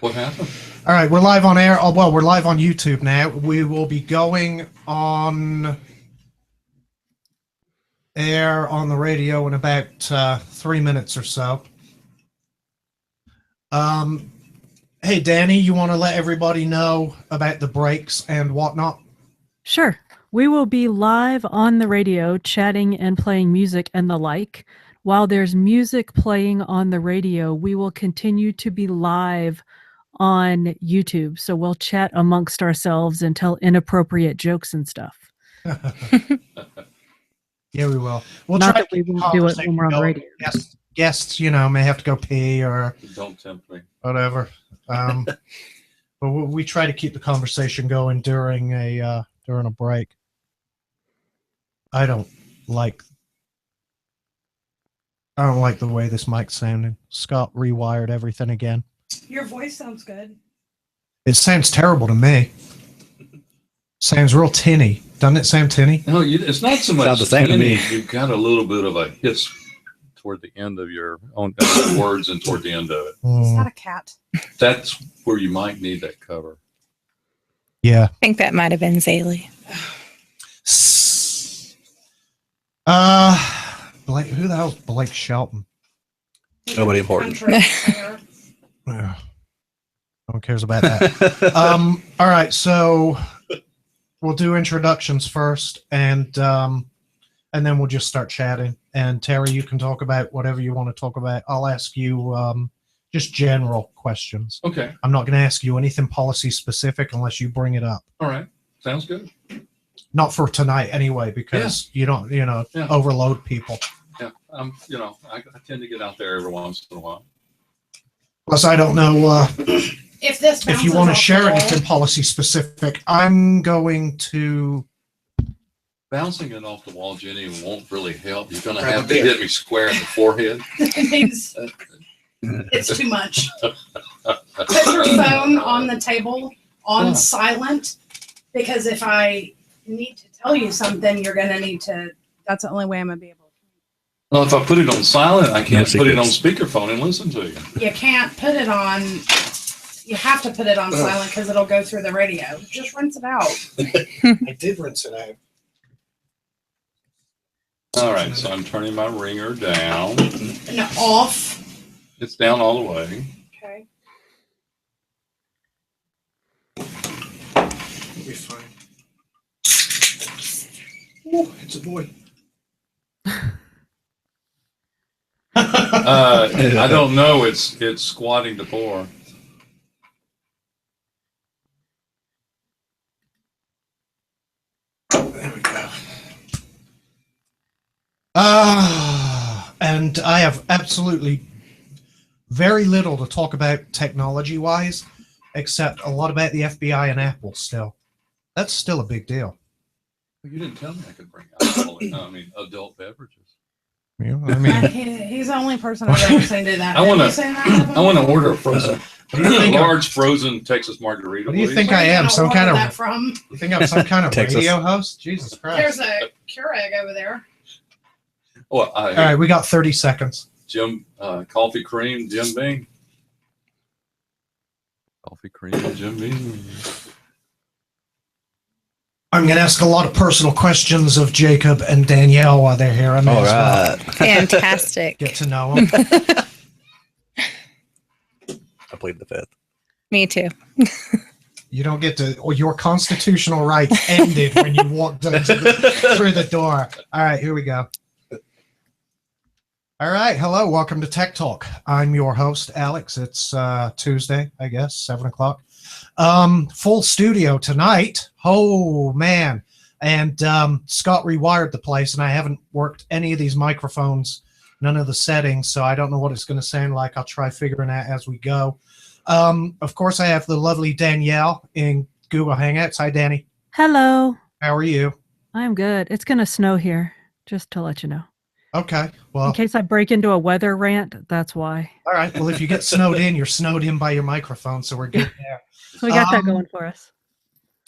What happened? All right, we're live on air. Oh, well, we're live on YouTube now. We will be going on air on the radio in about 3 minutes or so. Hey, Danny, you want to let everybody know about the breaks and whatnot? Sure. We will be live on the radio chatting and playing music and the like. While there's music playing on the radio, we will continue to be live on YouTube. So we'll chat amongst ourselves and tell inappropriate jokes and stuff. Yeah, we will. We'll Not try that we won't do it when we're on the radio. Guests, may have to go pee or Don't tempt me. whatever. But we try to keep the conversation going during a break. I don't like the way this mic's sounding. Scott rewired everything again. Your voice sounds good. It sounds terrible to me. Sounds real tinny. Doesn't it sound tinny? No, it's not so much. Sounds the same to me. You've got a little bit of a hiss toward the end of your own words and toward the end of it. Is that a cat? That's where you might need that cover. Yeah. I think that might have been Zaley. Blake, who the hell's Blake Shelton? Nobody important. Country singer. Yeah. No one cares about that. All right, so we'll do introductions first, and then we'll just start chatting. And Terry, you can talk about whatever you want to talk about. I'll ask you just general questions. Okay. I'm not going to ask you anything policy specific unless you bring it up. All right. Sounds good. Not for tonight anyway, because you don't, overload people. Yeah. I tend to get out there every once in a while. Plus, I don't know If you want to share anything policy specific. I'm going to. Bouncing it off the wall, Jenny, won't really help. You're going to have to hit me square in the forehead. it's too much. Put your phone on the table on silent, because if I need to tell you something, you're going to need to. That's the only way I'm going to be able to. Well, if I put it on silent, I can't No put it on secrets. speakerphone and listen to you. You can't put it on. You have to put it on silent because it'll go through the radio. Just rinse it out. I did rinse it out. All right. So I'm turning my ringer down. And off. It's down all the way. Okay. It'll be fine. Ooh, it's a boy. I don't know. It's squatting to pour. There we go. And I have absolutely very little to talk about technology-wise, except a lot about the FBI and Apple still. That's still a big deal. You didn't tell me I could bring alcohol. Adult beverages. Yeah, I mean, He's the only person I've ever seen do that. I wanna- Have you seen that? I want to order a frozen, what do you think? large frozen Texas margarita. What do you please. think I Where are you am? gonna Some order kind of? that from? You think I'm some kind of Texas. radio host? Jesus Christ! There's a Keurig over there. Well, All right, we got 30 seconds. Jim, coffee cream, Jim Beam. Coffee cream, Jim Beam. I'm going to ask a lot of personal questions of Jacob and Danielle while they're here. I may All as well right. Fantastic. get to know them. I plead the fifth. Me too. You don't get to, or your constitutional rights ended when you walked through the door. All right, here we go. All right, hello, welcome to Tech Talk. I'm your host, Alex. It's Tuesday, I guess, 7 o'clock. Full studio tonight. Oh, man. And Scott rewired the place, and I haven't worked any of these microphones, none of the settings, so I don't know what it's going to sound like. I'll try figuring out as we go. Of course, I have the lovely Danielle in Google Hangouts. Hi, Danny. Hello. How are you? I'm good. It's going to snow here, just to let you know. Okay. Well, In case I break into a weather rant, that's why. all right. Well, if you get snowed in, you're snowed in by your microphone, so we're good there. So we got that Um, going for us.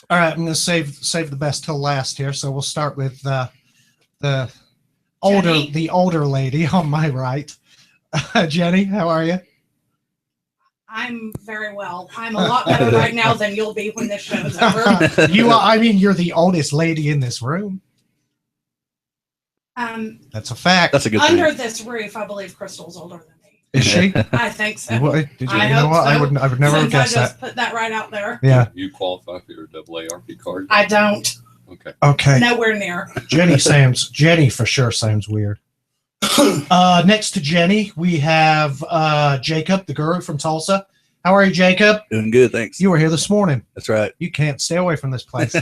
All right. I'm going to save the best till last here. So we'll start with the older lady on my right. Jenny, how are you? I'm very well. I'm a lot better right now than you'll be when this show's over. You are, I mean, you're the oldest lady in this room. That's a fact. That's a good Under thing. this roof, I believe Crystal's older than me. Is she? I think so. What, did you, I you know hope what? so. I would never Since guess I just that. put that right out there. Yeah. You qualify for your AARP card? I don't. Okay. Okay. Nowhere near. Jenny for sure sounds weird. Next to Jenny, we have Jacob, the guru from Tulsa. How are you, Jacob? Doing good, thanks. You were here this morning. That's right. You can't stay away from this place.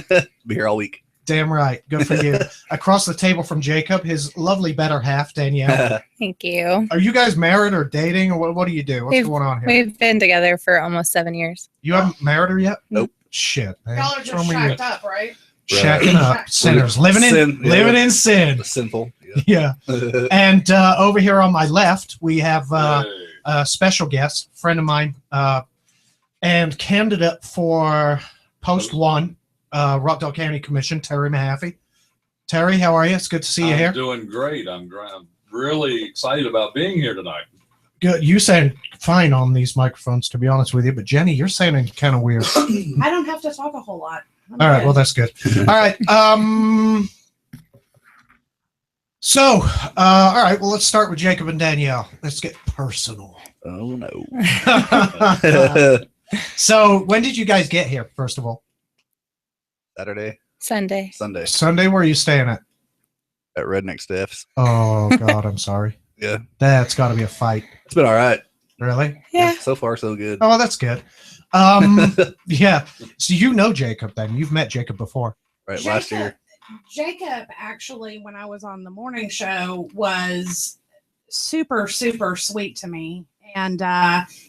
Be here all week. Damn right. Good for you. Across the table from Jacob, his lovely better half, Danielle. Thank you. Are you guys married or dating, or what do you do? What's We've- going on here? We've been together for almost 7 years. You haven't married her yet? Nope. Shit, man. Y'all are Throw just me shacked up, right? shacking up. Sinners. Living in Sin, yeah. living in sin. Sinful. Yeah. Yeah. And over here on my left, we have Hey. a special guest, friend of mine, and candidate for Post 1, Rockdale County Commission, Terry Mahaffey. Terry, how are you? It's good to see you I'm here. doing great. I'm really excited about being here tonight. Good. You sound fine on these microphones, to be honest with you, but Jenny, you're sounding kind of weird. I don't have to talk a whole lot. I'm All right, good. well, that's good. All right. So, all right, well, let's start with Jacob and Danielle. Let's get personal. Oh no. So, when did you guys get here, first of all? Saturday, Sunday. Sunday Sunday, where are you staying at? at Redneck Steph's. Oh, God, I'm sorry. Yeah. That's got to be a fight. It's been all right. Really? Yeah. So far, so good. Oh, that's good. Yeah. So, you know Jacob then. You've met Jacob before. Right. Last year. Jacob, actually, when I was on the morning show, was super, super sweet to me. And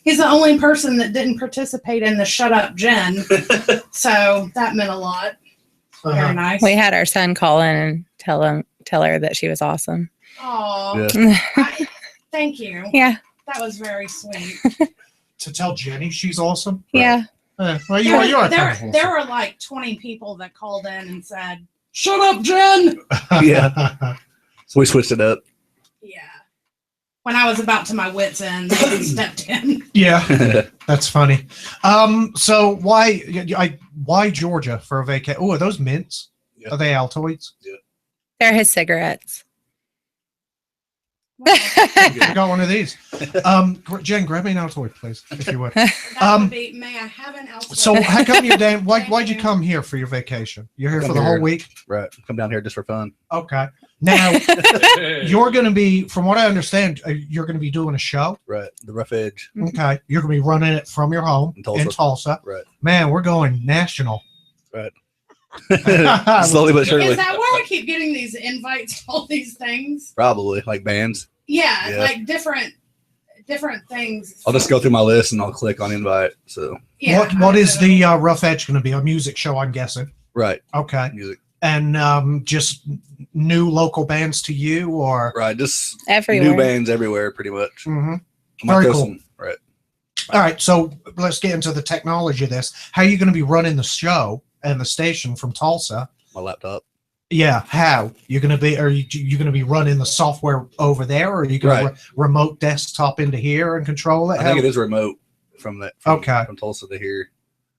he's the only person that didn't participate in the Shut Up Jen. So that meant a lot. Uh-huh. Very nice. We had our son call in and tell her that she was awesome. Oh, Yeah. thank you. Yeah. That was very sweet. To tell Jenny she's awesome? Yeah. Well, you are kind of awesome. There were like 20 people that called in and said, "Shut up, Jen." Yeah. So we switched it up. Yeah. When I was about to my wits' end, they stepped in. Yeah, that's funny. So why Georgia for a vacation? Oh, are those mints? Yeah. Are they Altoids? They're his cigarettes. I got one of these. Jen, grab me an Altoid, please, if you would. That Um, would be, may I have an Altoid? So how come you Dan? Why'd you Thank come here for your vacation? You're here for Come the whole here. week. Right. Come down here just for fun. Okay. Now Hey. you're going to be, from what I understand, you're going to be doing a show. Right. The rough edge. Okay. You're going to be running it from your home In Tulsa. in Tulsa. Right. Man, we're going national. Right. Slowly but surely. Is that why I keep getting these invites to all these things? Probably like bands. Yeah, Yeah. like different things. I'll just go through my list and I'll click on invite. So Yeah, what I is do. the Rough Edge going to be? A music show, I'm guessing. right. Okay. Music. And just new local bands to you, or Right. Just Everywhere. new bands everywhere, pretty much. Mhm. I might Very throw cool. some- right. All right, so let's get into the technology of this. How are you going to be running the show and the station from Tulsa? My laptop. Yeah, how you're going to be? Are you going to be running the software over there, or are you going Right. to remote desktop into here and control it? I think it is remote from that. Okay. From Tulsa to here.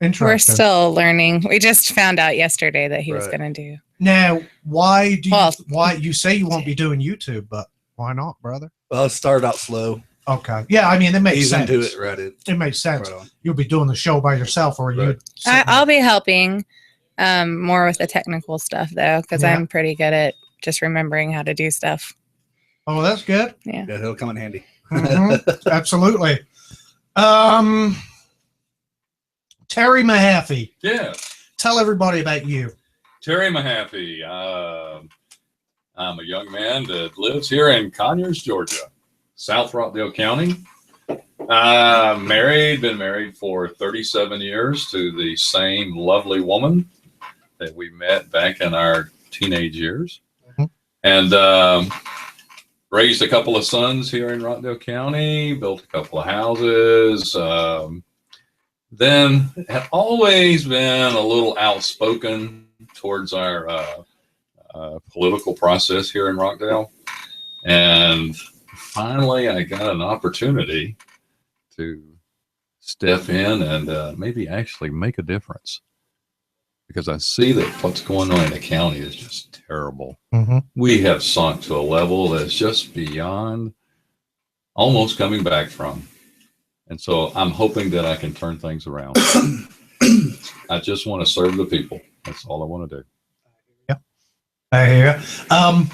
We're Interesting. still learning. We just found out yesterday that he was Right. going to do. Now, why do you? Well- Why you say you won't be doing YouTube, but why not, brother? Well, it started out slow. Okay, yeah, I mean it makes Ease sense. into it. Right. It makes sense. Right on. You'll be doing the show by yourself, or you? Right. I'll be helping more with the technical stuff, though, because Yeah. I'm pretty good at just remembering how to do stuff. Oh, that's good. Yeah, it'll come in handy. Mhm, absolutely. Terry Mahaffey, Yeah. tell everybody about you. Terry Mahaffey. I'm a young man that lives here in Conyers, Georgia, South Rockdale County. Been married for 37 years to the same lovely woman that we met back in our teenage years. Mhm. And raised a couple of sons here in Rockdale County, built a couple of houses. Then have always been a little outspoken towards our political process here in Rockdale. And finally, I got an opportunity to step in and maybe actually make a difference. Because I see that what's going on in the county is just terrible. Mm-hmm. We have sunk to a level that's just beyond almost coming back from. And so I'm hoping that I can turn things around. I just want to serve the people. That's all I want to do. Yeah, I hear you.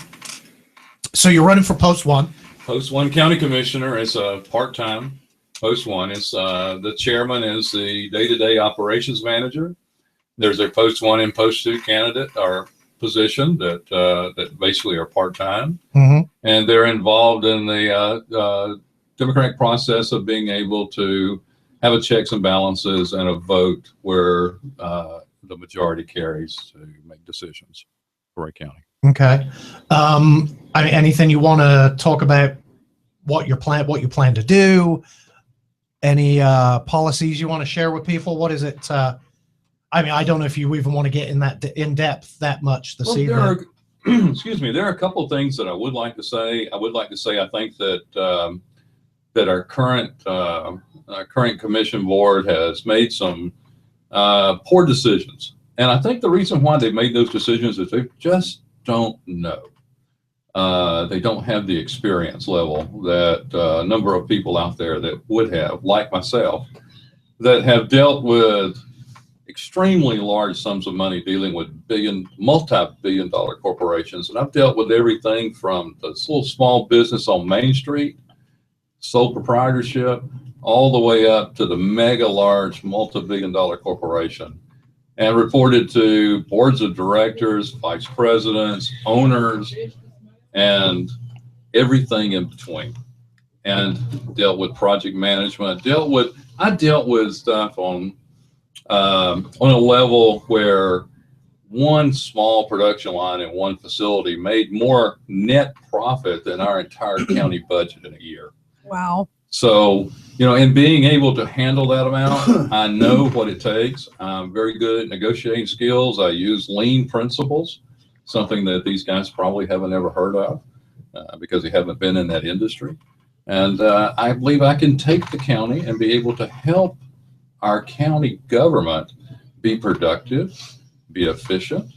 So you're running for post 1. Post 1 county commissioner is a part-time. Post 1 is the chairman is the day-to-day operations manager. There's a post 1 and post 2 candidate or position that basically are part-time, and they're involved in the democratic process of being able to have a checks and balances and a vote where the majority carries to make decisions for a county. Okay. I mean, anything you want to talk about? What you plan to do? Any policies you want to share with people? What is it? I mean, I don't know if you even want to get in depth that much this evening. Excuse me. There are a couple of things that I would like to say. I think that that our current commission board has made some poor decisions, and I think the reason why they made those decisions is they just don't know. They don't have the experience level that a number of people out there that would have, like myself, that have dealt with extremely large sums of money dealing with multi-billion dollar corporations. And I've dealt with everything from this little small business on Main Street, sole proprietorship, all the way up to the mega large multi-billion dollar corporation, and reported to boards of directors, vice presidents, owners, and everything in between, and dealt with project management, I dealt with stuff on a level where one small production line in one facility made more net profit than our entire county budget in a year. Wow. So, in being able to handle that amount, I know what it takes. I'm very good at negotiating skills. I use lean principles, something that these guys probably haven't ever heard of because they haven't been in that industry. And I believe I can take the county and be able to help our county government be productive, be efficient,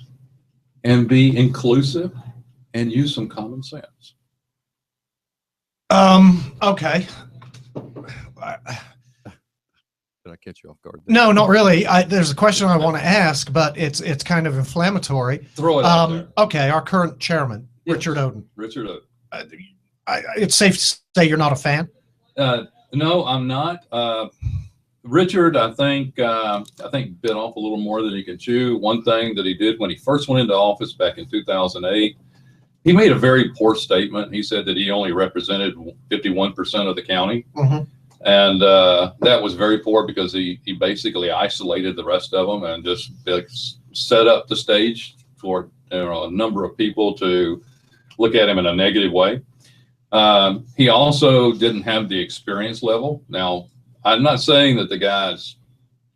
and be inclusive, and use some common sense. Okay. Did I catch you off guard? No, not really. There's a question I want to ask, but it's kind of inflammatory. Throw it out there. Okay, our current chairman, Yes. Richard Oden. Richard Oden. It's safe to say you're not a fan. No, I'm not. Richard, I think bit off a little more than he can chew. One thing that he did when he first went into office back in 2008, he made a very poor statement. He said that he only represented 51% of the county. Mm-hmm. And that was very poor because he basically isolated the rest of them and just set up the stage for a number of people to look at him in a negative way. He also didn't have the experience level. Now, I'm not saying that the guy's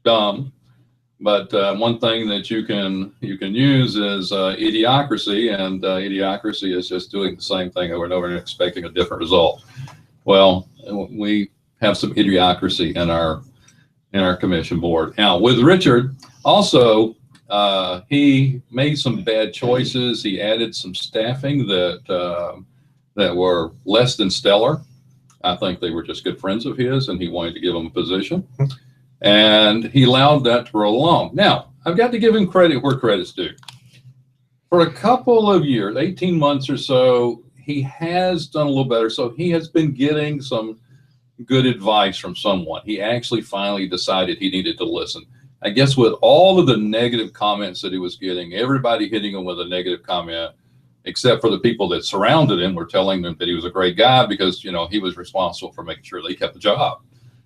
dumb, but one thing that you can use is idiocracy, and idiocracy is just doing the same thing over and over and expecting a different result. Well, we have some idiocracy in our commission board. Now, with Richard, also, he made some bad choices. He added some staffing that were less than stellar. I think they were just good friends of his, and he wanted to give them a position. And he allowed that to roll along. Now, I've got to give him credit where credit's due. For a couple of years, 18 months or so, he has done a little better. So he has been getting some good advice from someone. He actually finally decided he needed to listen. I guess with all of the negative comments that he was getting, everybody hitting him with a negative comment, except for the people that surrounded him were telling him that he was a great guy because, he was responsible for making sure they kept the job.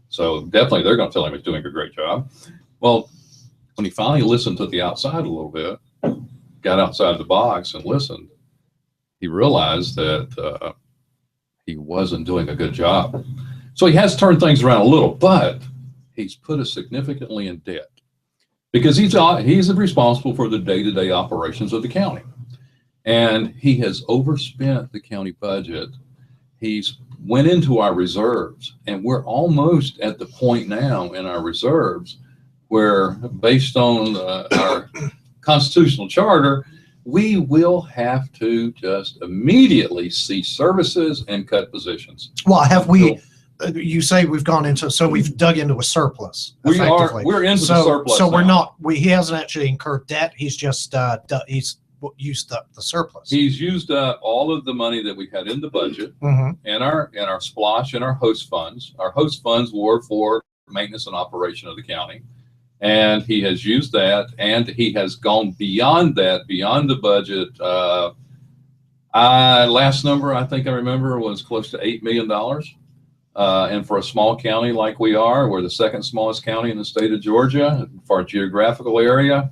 So definitely they're going to tell him he's doing a great job. Well, when he finally listened to the outside a little bit, got outside the box and listened, he realized that he wasn't doing a good job. So he has turned things around a little, but he's put us significantly in debt because he's responsible for the day-to-day operations of the county. And he has overspent the county budget he's went into our reserves, and we're almost at the point now in our reserves where, based on our constitutional charter, we will have to just immediately cease services and cut positions. Well, have we? You say we've gone into, so we've dug into a surplus. Effectively. We're into the surplus. So we're now. not. He hasn't actually incurred debt. He's just he's used up the surplus. He's used up all of the money that we had in the budget, Mm-hmm. and our splosh and our host funds. Our host funds were for maintenance and operation of the county, and he has used that, and he has gone beyond that, beyond the budget. Last number I think I remember was close to $8 million. And for a small county like we are, we're the second smallest county in the state of Georgia for our geographical area.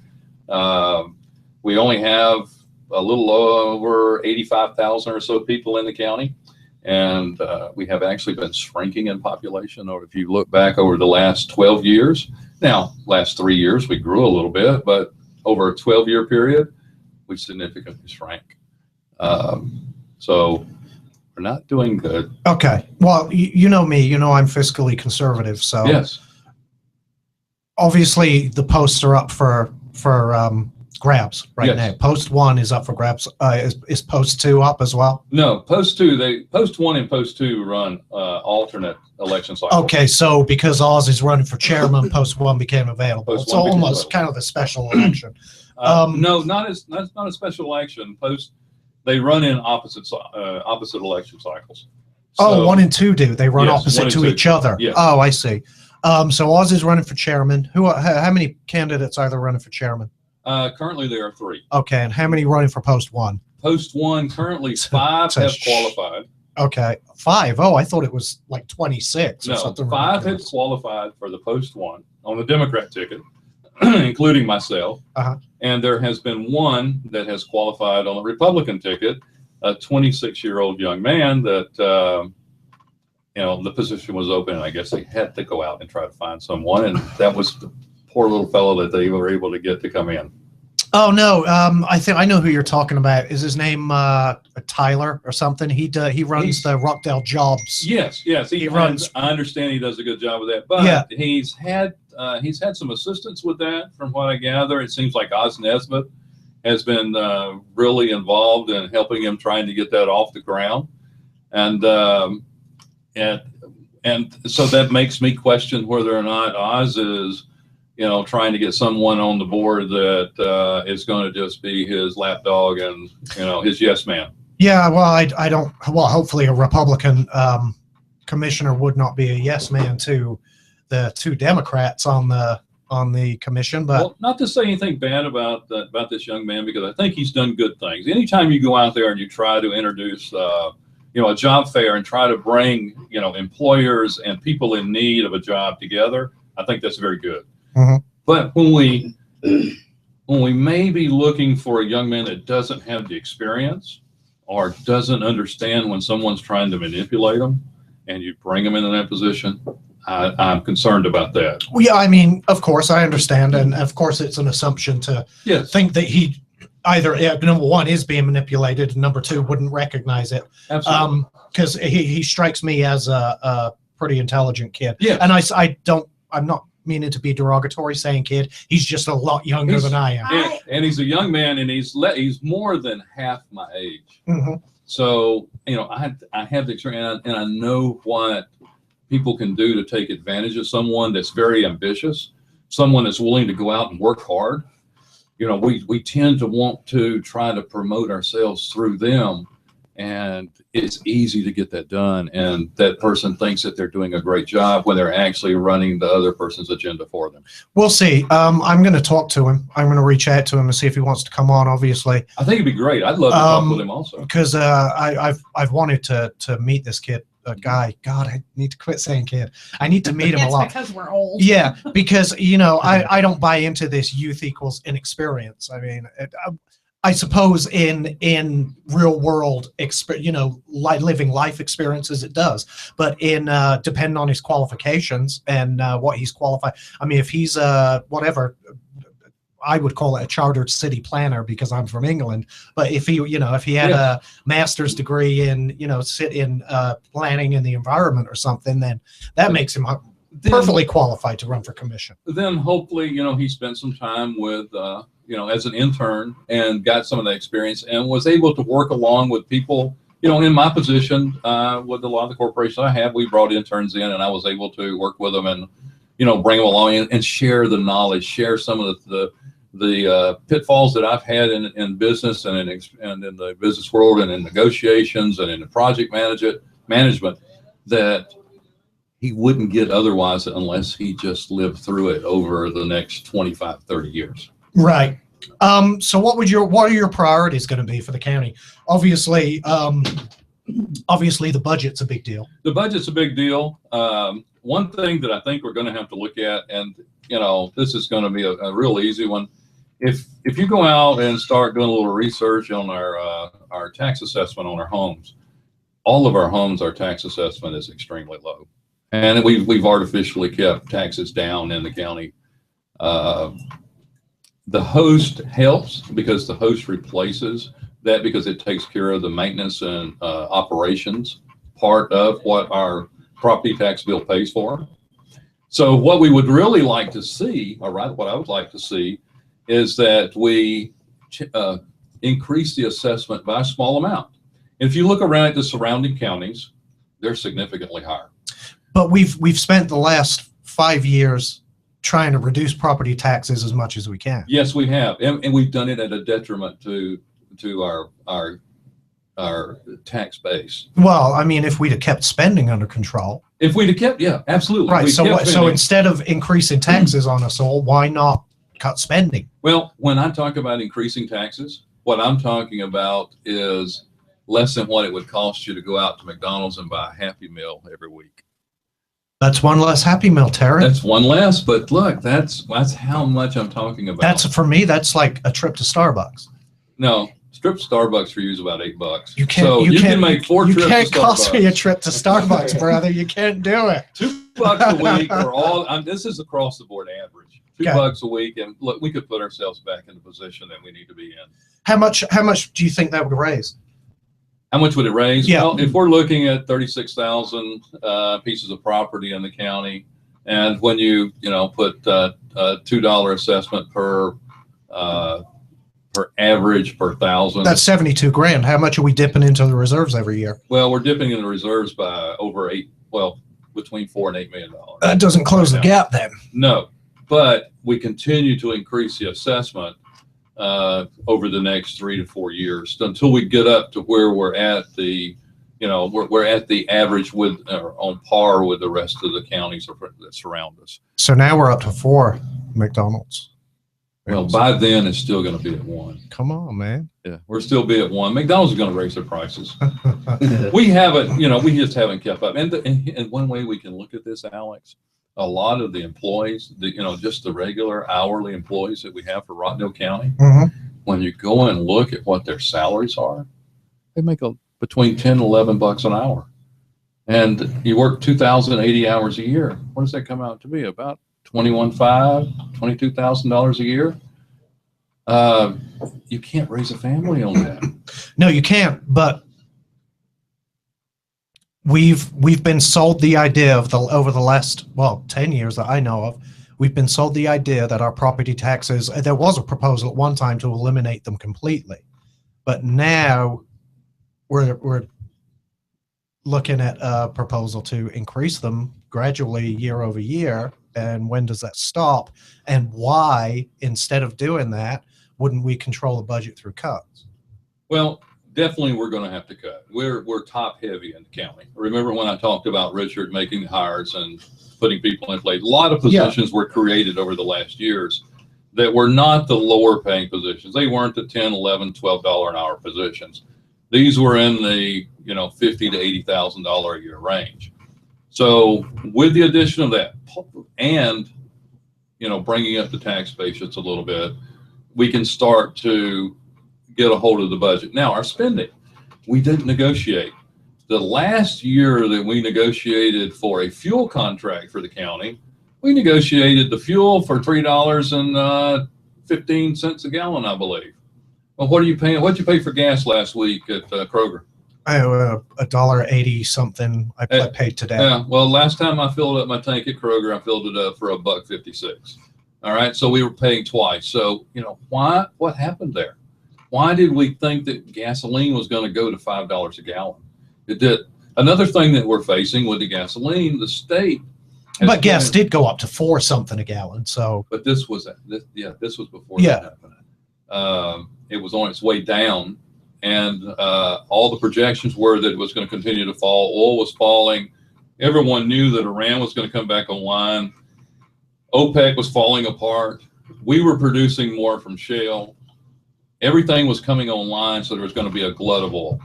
We only have a little over 85,000 or so people in the county. And we have actually been shrinking in population. Or if you look back over the last 12 years, now last 3 years, we grew a little bit, but over a 12-year period, we significantly shrank. So we're not doing good. Okay. Well, you know me. You know I'm fiscally conservative. So Yes. obviously the posts are up for grabs right Yes. now. Post 1 is up for grabs. Is post 2 up as well? No, post 1 and post 2 run alternate election cycles. Okay, so because Oz is running for chairman, post 1 became available. Post It's 1 became almost available. kind of a special election. No, not a special election. They run in opposite election cycles. Oh, So- 1 and 2 do. They run Yes, 1 opposite and to 2. each other. Yes. Oh, I see. So Oz is running for chairman. How many candidates are there running for chairman? Currently, there are 3. Okay, and how many running for post 1? Post 1, currently 5 So- have qualified. Okay, 5. Oh, I thought it was like 26 or No, something. 5 have ridiculous. qualified for the post 1 on the Democrat ticket, including myself. Uh-huh. And there has been 1 that has qualified on the Republican ticket, a 26-year-old young man that, the position was open, and I guess they had to go out and try to find someone. And that was the poor little fellow that they were able to get to come in. Oh no, I think I know who you're talking about. Is his name Tyler or something? He runs the Rockdale Jobs. Yes. He runs- I understand he does a good job of that, but Yeah. he's had some assistance with that, from what I gather. It seems like Oz Nesbitt has been really involved in helping him trying to get that off the ground, and so that makes me question whether or not Oz is, trying to get someone on the board that is going to just be his lapdog and his yes man. Yeah, well, I don't. Well, hopefully a Republican commissioner would not be a yes man to the 2 Democrats on the commission, but Well, not to say anything bad about this young man, because I think he's done good things. Anytime you go out there and you try to introduce, a job fair and try to bring, employers and people in need of a job together, I think that's very good. Mhm. But when we may be looking for a young man that doesn't have the experience or doesn't understand when someone's trying to manipulate them, and you bring them into that position, I'm concerned about that. well, yeah, I mean, of course, I understand, and of course, it's an assumption to Yes, think that he either number 1 is being manipulated, and number 2 wouldn't recognize it. absolutely. Because he strikes me as a pretty intelligent kid, Yes. and I'm not meaning to be derogatory saying kid. He's just a lot younger He's- than I am. And he's a young man, and he's more than half my age. Mhm. So, I have the experience, and I know what people can do to take advantage of someone that's very ambitious, someone that's willing to go out and work hard. We tend to want to try to promote ourselves through them, and it's easy to get that done. And that person thinks that they're doing a great job when they're actually running the other person's agenda for them. We'll see. I'm going to talk to him. I'm going to reach out to him and see if he wants to come on. Obviously, I think it'd be great. I'd love to talk with him also. because I've wanted to meet this kid, guy. God, I need to quit saying kid. I need to meet him a It's lot. because we're old. Yeah, because I don't buy into this youth equals inexperience. I mean, I suppose in real world living life experiences it does, but in depending on his qualifications and what he's qualified. I mean, if he's whatever I would call it a chartered city planner because I'm from England. But if he, if he had Yeah. a master's degree in, planning in the environment or something, then that makes him perfectly qualified to run for commission. Then hopefully, he spent some time with, as an intern and got some of the experience and was able to work along with people, in my position, with a lot of the corporations I have, we brought interns in and I was able to work with them and, bring them along and share the knowledge, share some of the pitfalls that I've had in business and in the business world and in negotiations and in the project management that he wouldn't get otherwise unless he just lived through it over the next 25, 30 years. Right. So what are your priorities going to be for the county? Obviously, the budget's a big deal. The budget's a big deal. One thing that I think we're going to have to look at, and this is going to be a real easy one. If you go out and start doing a little research on our tax assessment on our homes, all of our homes, our tax assessment is extremely low, and we've artificially kept taxes down in the county. The host helps because the host replaces that because it takes care of the maintenance and operations part of what our property tax bill pays for. So what we would really like to see, what I would like to see is that we increase the assessment by a small amount. If you look around at the surrounding counties, they're significantly higher. But we've spent the last 5 years trying to reduce property taxes as much as we can. Yes, we have, and we've done it at a detriment to our tax base. Well, I mean, if we'd have kept spending under control. If we'd have kept, yeah, absolutely. Right. We So kept so spending. instead of increasing taxes on us all, why not cut spending? Well, when I talk about increasing taxes, what I'm talking about is less than what it would cost you to go out to McDonald's and buy a Happy Meal every week. That's one less Happy Meal, Terry. That's one less, but look, that's how much I'm talking about. That's for me. That's like a trip to Starbucks. No, strip Starbucks for you is about $8. You can't. So you can make 4 trips You can't to cost me a Starbucks. trip to Starbucks, brother. You can't do it. $2 a week or all. This is across the board average. Okay. $2 a week, and look, we could put ourselves back in the position that we need to be in. How much do you think that would raise? How much would it raise? Yeah. Well, if we're looking at 36,000 pieces of property in the county, and when you put a $2 assessment per average per thousand. That's 72 grand. How much are we dipping into the reserves every year? Well, we're dipping in the reserves by between $4 and $8 million. That doesn't close the Right gap then. No, but we continue to increase the assessment over the next 3 to 4 years until we get up to where we're at the, we're at the average with on par with the rest of the counties that surround us. So now we're up to 4 McDonald's. Well, by then it's still going to be at 1. Come on, man. Yeah, we're still be at 1. McDonald's is going to raise their prices. We haven't, we just haven't kept up. And one way we can look at this, Alex, a lot of the employees, just the regular hourly employees that we have for Rotterdale County, Mhm. when you go and look at what their salaries are, they make between 10 and 11 bucks an hour. And you work 2,080 hours a year. What does that come out to be? About $22,000 a year. You can't raise a family on that. No, you can't. But we've been sold the idea of over the last 10 years that I know of. We've been sold the idea that our property taxes. There was a proposal at one time to eliminate them completely, but now we're looking at a proposal to increase them gradually year over year. And when does that stop? And why, instead of doing that, wouldn't we control the budget through cuts? Well, definitely we're going to have to cut. We're top heavy in the county. Remember when I talked about Richard making hires and putting people in place? A lot of positions were created over the last years that were not the lower paying positions. They weren't the $10, $11, $12 an hour positions. These were in the $50,000 to $80,000 a year range. So with the addition of that and bringing up the tax base just a little bit, we can start to get a hold of the budget. Now, our spending, we didn't negotiate. The last year that we negotiated for a fuel contract for the county, we negotiated the fuel for $3.50 15 cents a gallon, I believe. Well, what are you paying? What'd you pay for gas last week at Kroger? $1.80 something I paid today. Yeah. Well, last time I filled up my tank at Kroger, I filled it up for $1.56. All right. So we were paying twice. So, what happened there? Why did we think that gasoline was going to go to $5 a gallon? It did. Another thing that we're facing with the gasoline, the state. But gas did go up to 4 something a gallon. So, But this was before Yeah. that happened. It was on its way down, and all the projections were that it was going to continue to fall. Oil was falling. Everyone knew that Iran was going to come back online. OPEC was falling apart. We were producing more from shale. Everything was coming online, so there was going to be a glut of oil.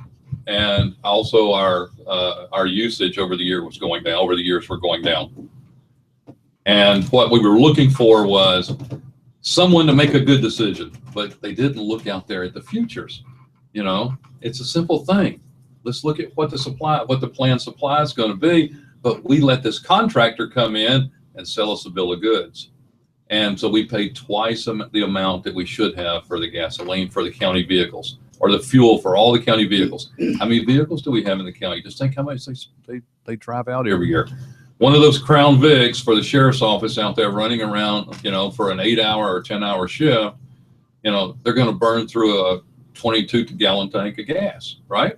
And also our usage over the year was going down. Over the years, we're going down. And what we were looking for was someone to make a good decision, but they didn't look out there at the futures. It's a simple thing. Let's look at what the planned supply is going to be. But we let this contractor come in and sell us a bill of goods. And so we paid twice the amount that we should have for the gasoline for the county vehicles, or the fuel for all the county vehicles. How many vehicles do we have in the county? Just think how much they drive out every year. One of those Crown Vics for the sheriff's office out there running around, for an 8-hour or 10-hour shift, they're going to burn through a 22-gallon tank of gas, right?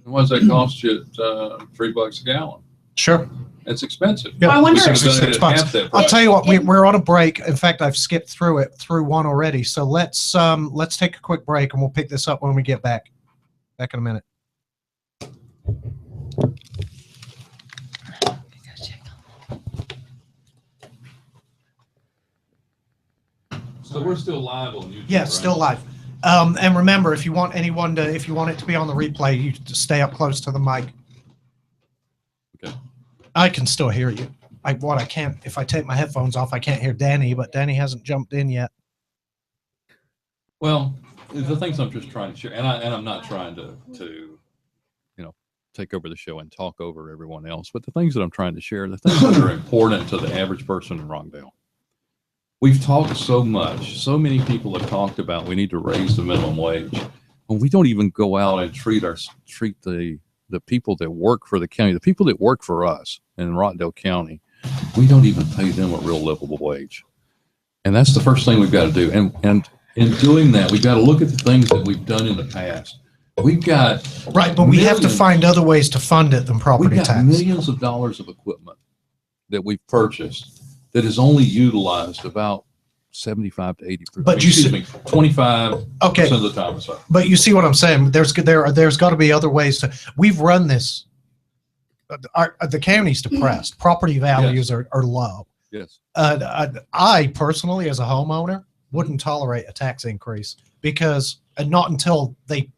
And what does that cost you? $3 a gallon. sure. It's expensive. Yeah, I wonder We if- should have done it at $6. half that I'll price. tell you what, we're on a break. In fact, I've skipped through one already. So let's take a quick break and we'll pick this up when we get back. Back in a minute. So we're still live on YouTube. Yeah, right? still live. And remember, if you want it to be on the replay, you just stay up close to the mic. Okay. I can still hear you. I can't, if I take my headphones off, I can't hear Danny, but Danny hasn't jumped in yet. Well, the things I'm just trying to share, and I'm not trying to take over the show and talk over everyone else, but the things that I'm trying to share, the things that are important to the average person in Rockdale. We've talked so much. So many people have talked about we need to raise the minimum wage. When we don't even go out and treat the people that work for the county, the people that work for us in Rockdale County, we don't even pay them a real livable wage. And that's the first thing we've got to do. And in doing that, we've got to look at the things that we've done in the past. We've got Right, but we have to millions- find other ways to fund it than We've property got tax. millions of dollars of equipment that we've purchased that is only utilized about 75 to 80%. But you Excuse me, 25% Okay, of the time. So but you see what I'm saying? There's got to be other ways to. We've run this. The county's depressed. Property values are low. yes, I personally, as a homeowner, wouldn't tolerate a tax increase because not until they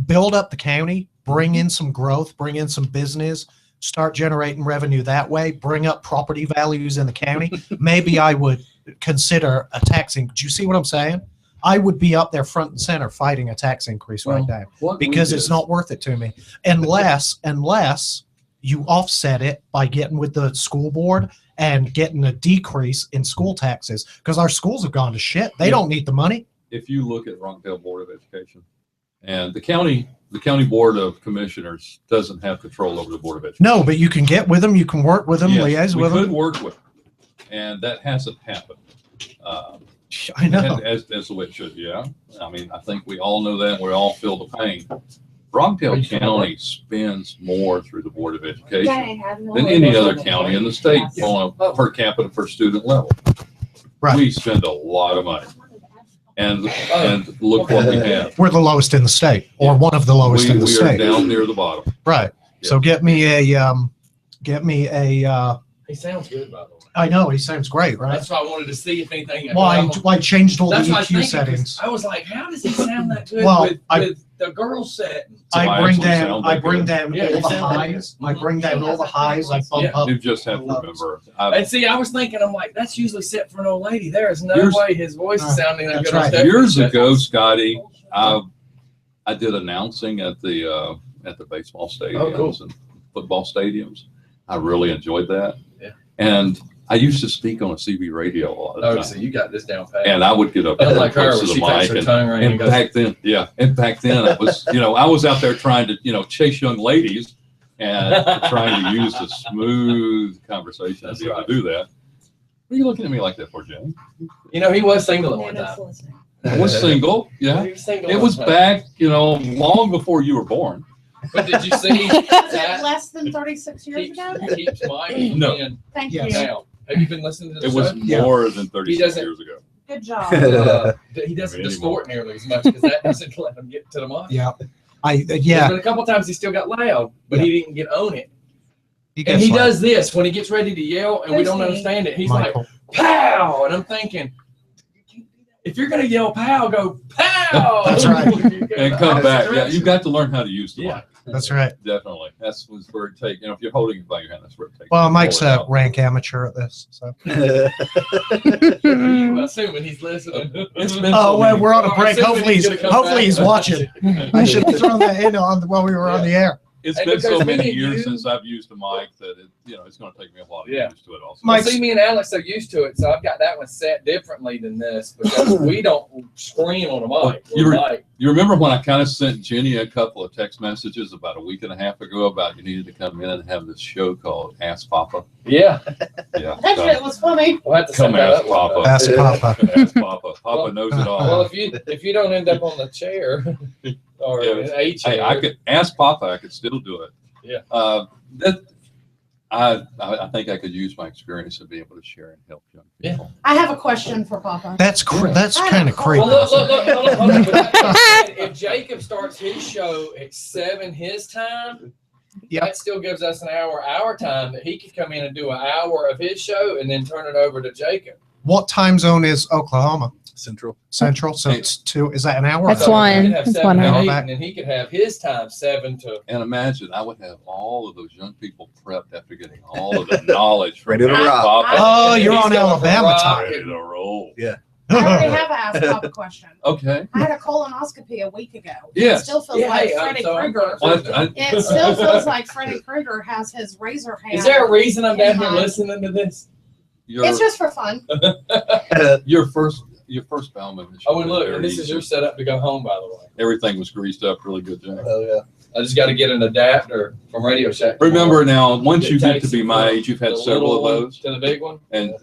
build up the county, bring in some growth, bring in some business, start generating revenue that way, bring up property values in the county, maybe I would consider a tax increase. Do you see what I'm saying? I would be up there front and center fighting a tax increase right now what we because it's did- not worth it to me unless you offset it by getting with the school board and getting a decrease in school taxes because our schools have gone to shit. They Yeah. don't need the money. If you look at Rockdale Board of Education and the county Board of Commissioners doesn't have control over the Board of Education. No, but you can get with them. You can work with them, Yes, liaise we with could them. work with them, and that hasn't happened. I know. As the way it should, yeah. I mean, I think we all know that. We all feel the pain. Rockdale County spends more through the Board of Education than any other county in the state on a per capita per student level. Right. We spend a lot of money. And look what we have. We're the lowest in the state, or one of the lowest in the We are state. down near the bottom. Right. So get me a. He sounds good, by the way. I know he sounds great, right? That's why I wanted to see if anything. Why changed all the That's what I was EQ thinking, 'cause settings? I was like, how does he sound that good Well, with the girls setting? So I bring actually down. sound I like bring good. down Yeah, all you the sound like highs. good. I bring down all the highs. I bump Yeah. up. You just have to remember. And see, I was thinking, I'm like, that's usually set for an old lady. There is no Years- way his voice is sounding that That's good. on right. stage. Years That's- ago, Scotty, I did announcing at the baseball stadiums Oh, cool. and football stadiums. I really enjoyed that. Yeah. And I used to speak on a CB radio a lot of Oh, the so time. you got this down pat. And I would get up Unlike her, close when to she the takes mic her and, tongue right and and goes, back then, and back then I was, I was out there trying to, chase young ladies and trying to use the smooth conversation That's to be able right. to do that. What are you looking at me like that for, Jane? You know, he was single at one Nana's time. listening. I was single, yeah. He was single It at was one time. back, long before you were born. But did you see Was it that? less than 36 years Keeps, ago? keeps Mike No. in Thank Yes. you. now. Have you been listening to the It was show? Yeah. more than 36 doesn't- years ago. Good job. He doesn't Anymore. distort nearly as much because that doesn't let him get to the mic. Yeah. There's Yeah. been a couple times he still got loud, but he didn't get on it. He And gets he like does this when he gets ready to yell and we don't Who's he? understand it. He's Michael. like, pow! And I'm thinking, if you're going to yell pow, go pow! That's right. And come back. Yeah, you've got to learn how to use the Yeah. mic. That's right. Definitely. That's where it takes, if you're holding it by your hand, that's where it takes. Well, Mike's Pull it a out. rank amateur at this. So. I'm assuming he's listening. It's been Oh, so well, many- we're on a I'm break. assuming Hopefully, he's he's gonna come back he's and watch watching. it. I should have thrown that in while we were on the air. It's And been so because many me and years you- since I've used a mic that it's going to take me a while to Yeah. get used to it also. Mike- Well, see, me and Alex are used to it, so I've got that one set differently than this because we don't scream on a mic. You We're were- like, You remember when I kind of sent Jenny a couple of text messages about a week and a half ago about you needed to come in and have this show called Ask Papa? yeah, Yeah. That shit was funny. we'll have to set Come that ask up one Papa. day. Ask Papa. Ask Papa. Papa knows it all. Well, if you don't end up on the chair or Yeah, in a chair, Hey, I could ask Papa. I could still do it. Yeah. I think I could use my experience and be able to share and help young people. I have a question for Papa. That's that's I kind of don't- creepy. Well, look, hold on. But that being said, if Jacob starts his show at 7 his time, Yep. that still gives us an hour our time that he could come in and do an hour of his show and then turn it over to Jacob. What time zone is Oklahoma? Central. Central. So it's 2. Is that an hour? That's So one. he could have That's 7 1 to hour. 8, and then he could have his time 7 to. And imagine I would have all of those young people prepped after getting all of the knowledge from Ready to Ask rock. Papa. Oh, you're He's on gonna Alabama rock time. Ready to roll. I already have asked Papa question. Okay. I had a colonoscopy a week ago. Yes. It still feels Yeah, like hey, Freddy so- Krueger. Well, It still feels like Freddy Krueger has his razor hand. Is there a reason I'm down here Yeah. listening to this? It's just for fun. your first Bowman. Oh, and look, and this is your setup to go home, by the way. Everything was greased up really good, Jack. Oh yeah. I just got to get an adapter from Radio Shack. Remember now, once It you get takes to be it my from age, you've had the several little of one those, to the big one. and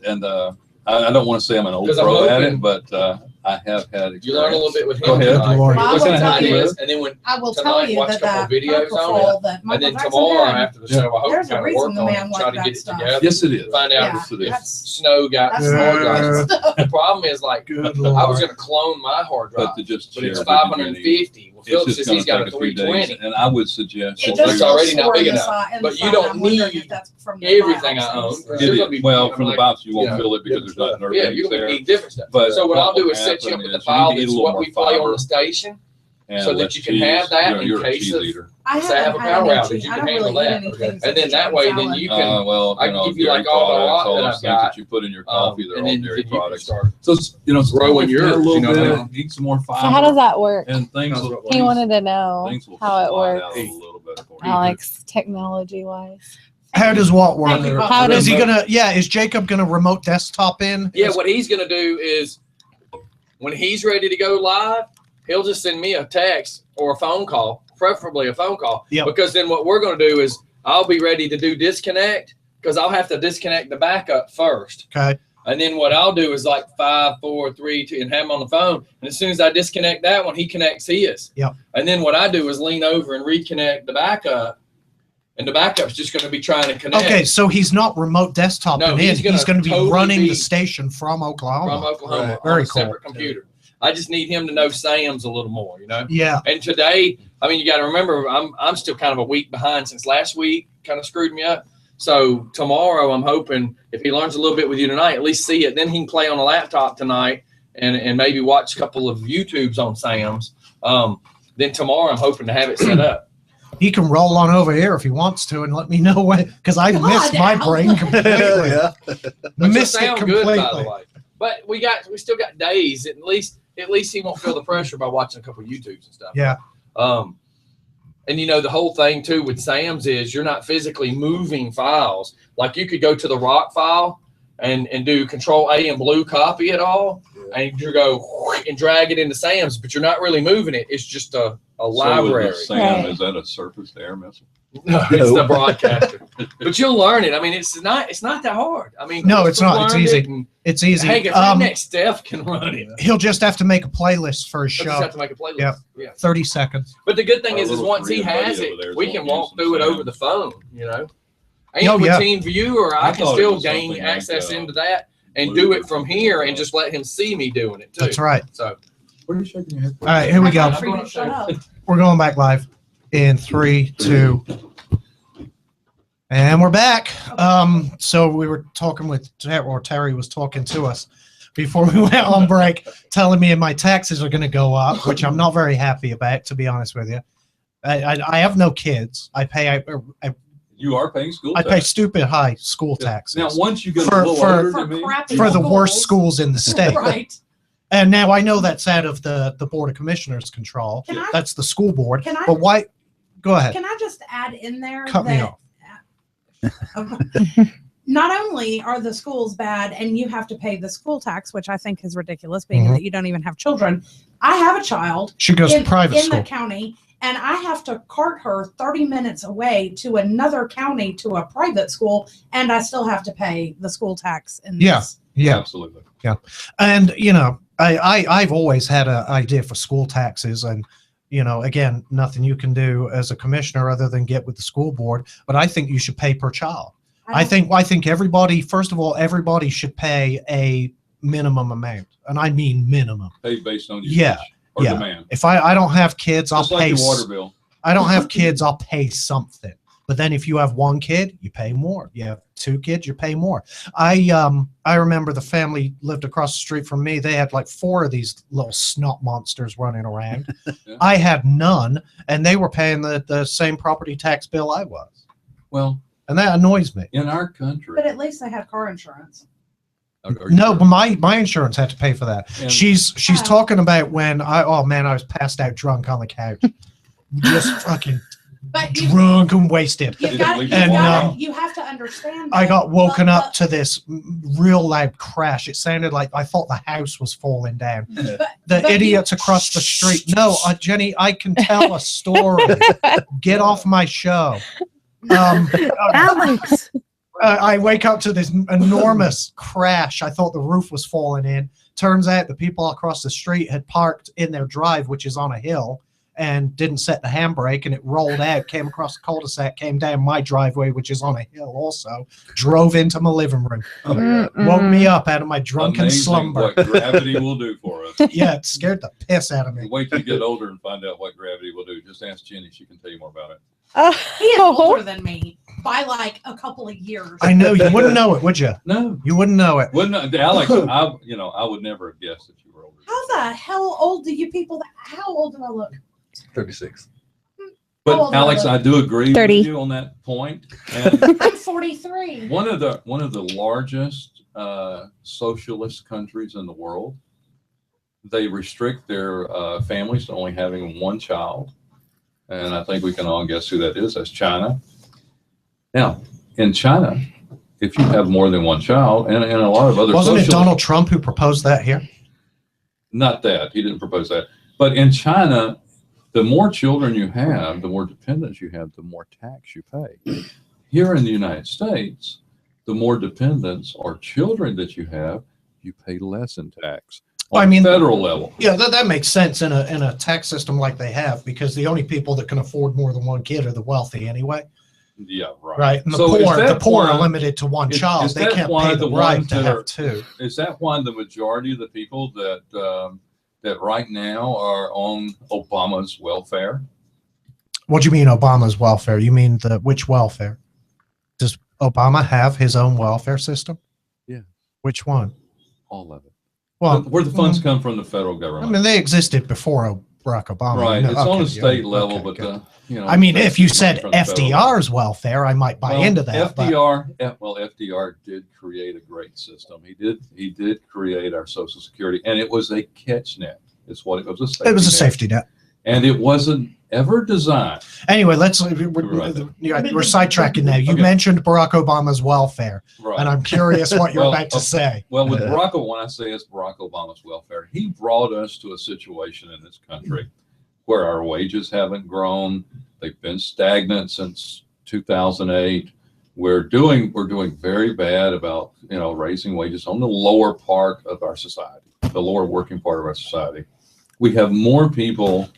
I don't want to say I'm an old 'Cause I'm pro at hoping- it, but I have had experience. You learn a little bit with him. Go ahead. tonight. Lord. Well, I What's will gonna tell happen you- is, and then when I will Tonight, tell you watch that a couple that videos on propofol that and Michael then Jackson tomorrow did, after the show, I hope There's to a kind of reason work the on man it, liked try to that get it stuff. together. Yes, it is. Find out Yes, it is. that's Snow got that's some hard not drives. good stuff. The problem is like Good I was Lord. going to clone my hard drive, But to just but share it's at the beginning, 550. Well, Philip it's says just he's going got to a take a few days, 320. and I would suggest It that just It's you- already not sore big inside- enough, but you inside. don't I'm wondering need if that's from the everything I biopsies. own. It There's is. gonna be- Well, I'm from like, the biopsy, you won't yeah, feel it because there's not nerve Yeah, endings you're going there. to need different stuff. But So what what I'll do will is set you up happen with the is you need file to eat a that's little what more we play on fiber the station. and so that less you can have cheese. that You know, in you're a case cheese of- eater. I Say I have haven't a had power any outage, cheese. you I can don't handle really eat that. anything And then that way, then you can. Well, I you can know, give you, dairy like, all the products, lot all that those I've things got, that you put in your coffee, they're and all then dairy you can products. start. So, Growing yours, a little you know bit, what I mean? eat some more fiber. So how does that work? And things That's will, what He wanted to know things will how it slide out works. a little bit for you. Alex, technology wise. How does what work? Thank you, Papa. How Is does he gonna? Yeah, is Jacob gonna remote desktop in? Yeah, what he's going to do is when he's ready to go live, he'll just send me a text or a phone call, preferably a phone call. Yep. Because then what we're going to do is I'll be ready to do disconnect because I'll have to disconnect the backup first. Okay. And then what I'll do is like 5, 4, 3, 2, and have him on the phone. And as soon as I disconnect that one, he connects his. Yep. And then what I do is lean over and reconnect the backup. And the backup's just going to be trying to connect. Okay, so he's not remote desktoping No, in. he's He's gonna going to be totally running be the station from Oklahoma. from Oklahoma Right. on Very a cool. separate computer. I just need him to know Sam's a little more, you know. Yeah. And today, I mean, you got to remember, I'm still kind of a week behind since last week. Kind of screwed me up. So tomorrow, I'm hoping if he learns a little bit with you tonight, at least see it. Then he can play on a laptop tonight and maybe watch a couple of YouTubes on Sam's. Then tomorrow, I'm hoping to have it set up. He can roll on over here if he wants to and let me know when, because I Come missed on my now. brain completely. yeah. Which Missed will it sound completely. good, by the way. But we still got days. At least he won't feel the pressure by watching a couple of YouTubes and stuff. Yeah. And you know, the whole thing too with Sam's is you're not physically moving files. Like you could go to the rock file and do Control A and blue copy it all, and you go and drag it into Sam's, but you're not really moving it. It's just a library. So Sam, is that a surface to air missile? No, it's the broadcaster. But you'll learn it. I mean, it's not that hard. I mean, No, it's not. It's learned easy. it, and It's easy. Hank, next Steph can run it. He'll just have to make a playlist for his We'll just show. have to make a playlist. Yep. Yeah. 30 seconds. But the good thing Our is little once he freedom buddy has over there it, is we gonna can use walk some through it Sam. over the phone, And Oh, with yeah. Team Viewer, I I can thought it still was gain something like, access into that and do it from here and just let him see me doing it too. That's right. So What are you shaking your head for? All right, here we go. I'm going to Shut up. We're going back live in 3, 2, and we're back. So we were talking with Terry was talking to us before we went on break, telling me my taxes are going to go up, which I'm not very happy about, to be honest with you. I have no kids. I You are paying school pay tax. stupid high school Yeah. taxes Now, once you get For- a little for- older For than me, crappy for the worst schools. schools in the state. Right. And now I know that's out of the Board of Commissioners' control. Can I- That's the school board. Can I- But why? Go ahead. Can I just add in there Cut me that off. not only are the schools bad and you have to pay the school tax, which I think is ridiculous, being Mhm. that you don't even have children. I have a child She goes to private in school. the county, and I have to cart her 30 minutes away to another county to a private school, and I still have to pay the school tax. In Yeah. this. Yeah. absolutely. And, I've always had an idea for school taxes. And, again, nothing you can do as a commissioner other than get with the school board. But I think you should pay per child. I think everybody, first of all, everybody should pay a minimum amount. And I mean minimum. Pay based on Yeah, usage or yeah. demand. If I don't have kids, I'll Just like pay. your water bill. I don't have kids, I'll pay something. But then if you have one kid, you pay more. You have 2 kids, you pay more. I remember the family lived across the street from me. They had like 4 of these little snot monsters running around. Yeah. I had none, and they were paying the same property tax bill I was. Well, And that annoys me. in our country, But at least they have car insurance. No, but my insurance had to pay for that. And- She's Oh. talking about when I was passed out drunk on the couch. Just fucking But you, drunk and wasted. you, got, you, And, got, you have to understand. I that- got woken but- up to this real loud crash. It sounded like I thought the house was falling down. but- The but idiots across the street. No, Jenny, I can tell a story. Get off my show. Alex. I wake up to this enormous crash. I thought the roof was falling in. Turns out the people across the street had parked in their drive, which is on a hill, and didn't set the handbrake, and it rolled out, came across the cul-de-sac, came down my driveway, which is on a hill also, drove into my living room, woke me up out of my drunken Amazing slumber. what gravity will do for us. Yeah, it scared the piss out of me. Wait till you get older and find out what gravity will do. Just ask Jenny; she can tell you more about it. He is older than me by like a couple of years. I know you wouldn't know it, would you? No, You wouldn't know it. wouldn't Alex? I would never have guessed that you were older. How the hell old do you people? How old do I look? 36. How But old Alex, am I? I do agree 30. with you on that point. And I'm 43. one of the largest socialist countries in the world, they restrict their families to only having one child, and I think we can all guess who that is. That's China. Now, in China, if you have more than one child, and a lot of other Wasn't it socialist- Donald Trump who proposed that here? Not that he didn't propose that, but in China, the more children you have, the more dependents you have, the more tax you pay. Here in the United States, the more dependents or children that you have, you pay less in tax. Well, On I mean- federal level. Yeah, that makes sense in a tax system like they have, because the only people that can afford more than one kid are the wealthy anyway, Yeah, right. right? And the So is poor that are why- limited to one is- child. is They that can't why pay the the right ones to that have are- 2. Is that why the majority of the people that right now are on Obama's welfare? What do you mean Obama's welfare? You mean which welfare? Does Obama have his own welfare system? Yeah. Which one? All of it. Well, Where the funds come from the federal I government. mean, they existed before Barack Obama. Right. No, It's on okay, a state yeah, level, okay, but good. you know. I mean, that's if you money said from the federal FDR's welfare, I might buy into that. but- FDR did create a great system. He did create our Social Security, and it was a catch net. It's what it was a safety It was a net. safety net. And it wasn't ever designed. Anyway, we're sidetracking now. You Okay. mentioned Barack Obama's welfare, Right. and I'm curious what you're Well, about to say. Well, with Barack, when I say it's Barack Obama's welfare, he brought us to a situation in this country where our wages haven't grown. They've been stagnant since 2008. We're doing very bad about, raising wages on the lower part of our society, the lower working part of our society. We have more people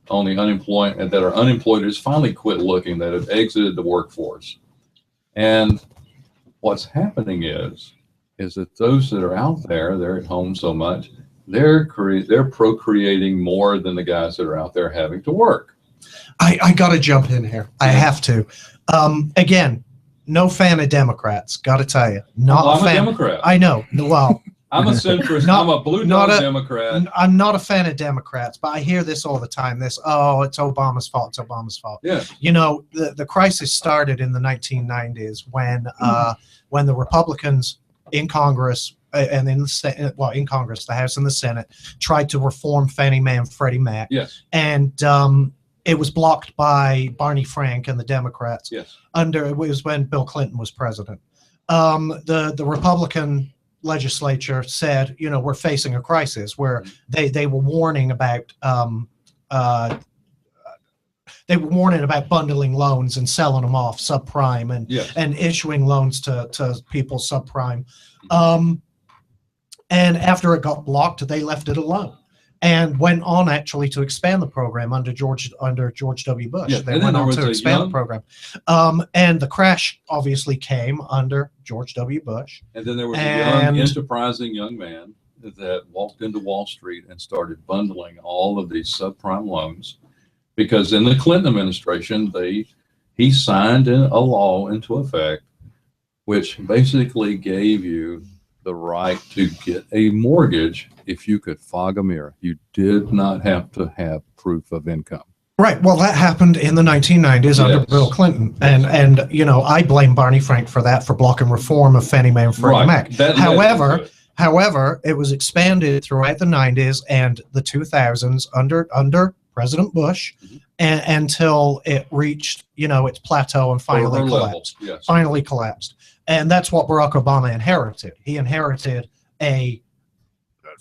on the unemployment that are unemployed who's finally quit looking, that have exited the workforce. And what's happening is that those that are out there, they're at home so much, they're procreating more than the guys that are out there having to work. I got to jump in here. I have to. Again, no fan of Democrats. Got to tell you, I'm a Democrat. I know. Well, I'm a centrist. I'm a blue dog Democrat. I'm not a fan of Democrats, but I hear this all the time. It's Obama's fault. It's Obama's fault. Yeah. The crisis started in the 1990s when the Republicans in Congress and in Congress, the House and the Senate, tried to reform Fannie Mae and Freddie Mac. Yes. And it was blocked by Barney Frank and the Democrats. Yes. It was when Bill Clinton was president. The Republican legislature said, we're facing a crisis, where they were warning about bundling loans and selling them off subprime and issuing loans to people subprime. And after it got blocked, they left it alone and went on actually to expand the program under George W. Bush. Yeah, they went on to expand the program. And the crash obviously came under George W. Bush. And then there was a young, enterprising young man that walked into Wall Street and started bundling all of these subprime loans, because in the Clinton administration, he signed a law into effect, which basically gave you the right to get a mortgage if you could fog a mirror. You did not have to have proof of income. Right. Well, that happened in the 1990s under Bill Clinton. And I blame Barney Frank for that, for blocking reform of Fannie Mae and Freddie Mac. However, it was expanded throughout the 90s and the 2000s under President Bush until it reached, its plateau and finally collapsed. Yes. Finally collapsed. And that's what Barack Obama inherited. He inherited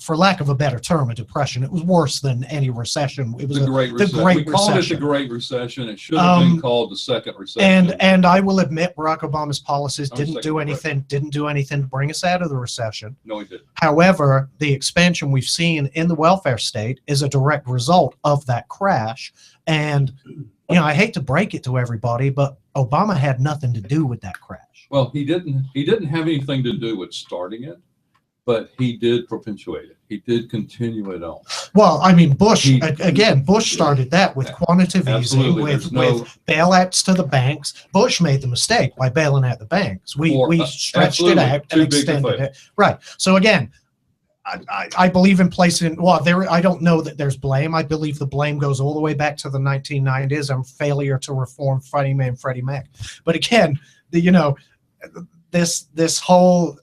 for lack of a better term, a depression. It was worse than any recession. It was the Great Recession. We called it the Great Recession. It should have been called the Second Recession. And I will admit, Barack Obama's policies didn't do anything to bring us out of the recession. No, he didn't. However, the expansion we've seen in the welfare state is a direct result of that crash. And I hate to break it to everybody, but Obama had nothing to do with that crash. Well, he didn't have anything to do with starting it, but he did perpetuate it. He did continue it on. Well, I mean, Bush started that with quantitative easing, with bailouts to the banks. Bush made the mistake by bailing out the banks. We stretched it out and extended it. Right. So again, I believe in placing, I don't know that there's blame. I believe the blame goes all the way back to the 1990s and failure to reform Fannie Mae and Freddie Mac. But again, this whole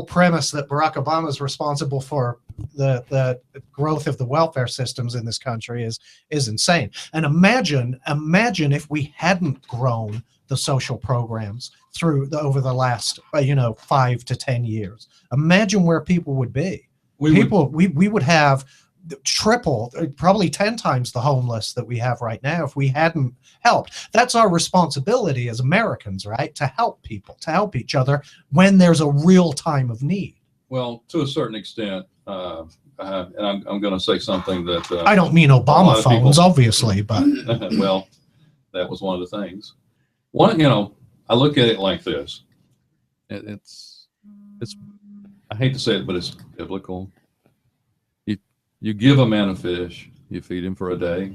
premise that Barack Obama is responsible for the growth of the welfare systems in this country is insane. And imagine if we hadn't grown the social programs over the last 5 to 10 years. Imagine where people would be. We would have triple, probably 10 times the homeless that we have right now if we hadn't helped. That's our responsibility as Americans, right? To help people, to help each other when there's a real time of need. Well, to a certain extent, and I'm going to say something that I don't mean Obama phones, obviously, but well, that was one of the things. I look at it like this. It's I hate to say it, but it's biblical. You give a man a fish, you feed him for a day.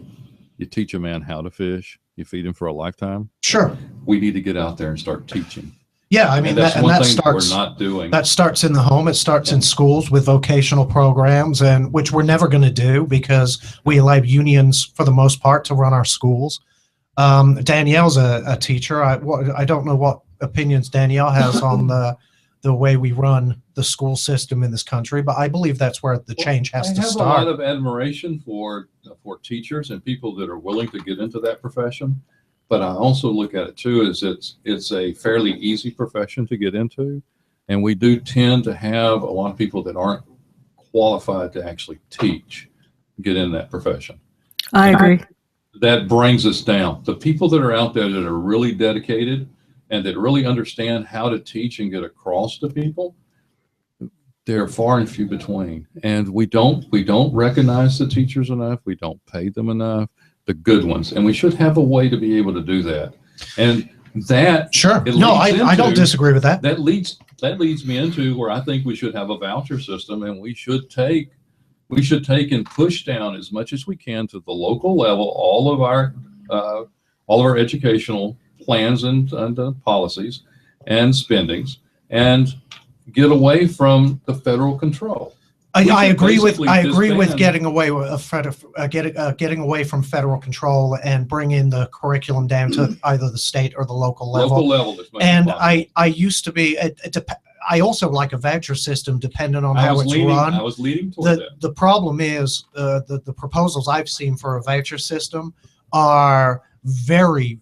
You teach a man how to fish, you feed him for a lifetime. Sure. We need to get out there and start teaching. Yeah, I mean, that's one thing starts, we're not doing. That starts in the home. It starts in schools with vocational programs, and which we're never going to do because we allow unions, for the most part, to run our schools. Danielle's a teacher. I don't know what opinions Danielle has on the way we run the school system in this country, but I believe that's where the change has to I have a start. lot of admiration for teachers and people that are willing to get into that profession. But I also look at it too as it's a fairly easy profession to get into. And we do tend to have a lot of people that aren't qualified to actually teach get in that profession. I agree. That brings us down. The people that are out there that are really dedicated and that really understand how to teach and get across to people, they're far and few between. And we don't recognize the teachers enough. We don't pay them enough, the good ones. And we should have a way to be able to do that. And that Sure. it No, leads I don't into- disagree with that. that leads me into where I think we should have a voucher system, and we should take and push down as much as we can to the local level all of our educational plans and policies and spendings, and get away from the federal control. We I should agree with basically disband- getting away with getting away from federal control and bringing the curriculum down to either the state or the local level. Local level. As much as And possible. I used to be. I also like a voucher system, depending on I how was it's leaning- run. I was leading toward that. The problem is the proposals I've seen for a voucher system are very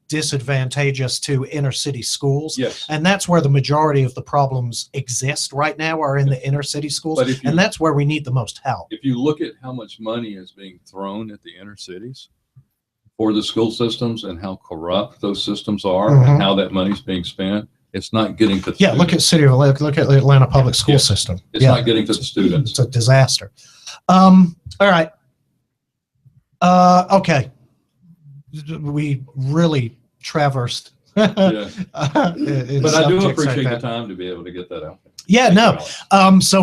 disadvantageous to inner city schools. Yes. And that's where the majority of the problems exist right now, are in the inner city schools. But if you- And that's where we need the most help. If you look at how much money is being thrown at the inner cities for the school systems and how corrupt those systems are Mhm. and how that money's being spent, it's not getting to the Yeah, look at look at the Atlanta public school Yeah. system. It's Yeah. not getting to the students. It's a disaster. All right. Okay. We really traversed. Yeah. in But I do subjects like appreciate the that. time to be able to get that out. Yeah, Thank you, no. Alex. So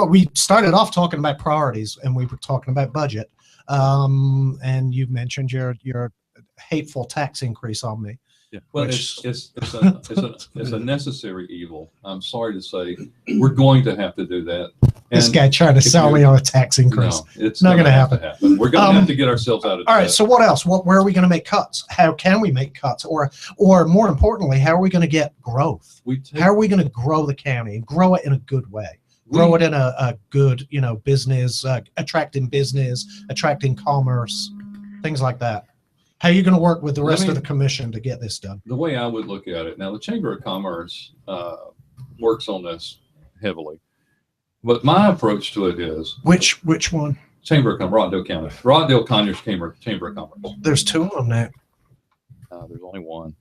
we started off talking about priorities, and we were talking about budget. And you mentioned your hateful tax increase on me. Yeah. Well, which- it's a necessary evil. I'm sorry to say, we're going to have to do that. This And guy trying to if sell you- me on a tax increase. No, it's Not gonna have to happen. We're going to Um, have to get ourselves out of All right. debt. So what else? Where are we going to make cuts? How can we make cuts? Or more importantly, how are we going to get growth? We take- How are we going to grow the county and grow it in a good way? we- Grow it in a good, business, attracting business, attracting commerce, things like that. How are you going to work with the Let rest me- of the commission to get this done? The way I would look at it, now the Chamber of Commerce works on this heavily, but my approach to it is Which one? Chamber of Commerce, Rockdale Conyers Chamber of Commerce. There's two of them now. There's only one.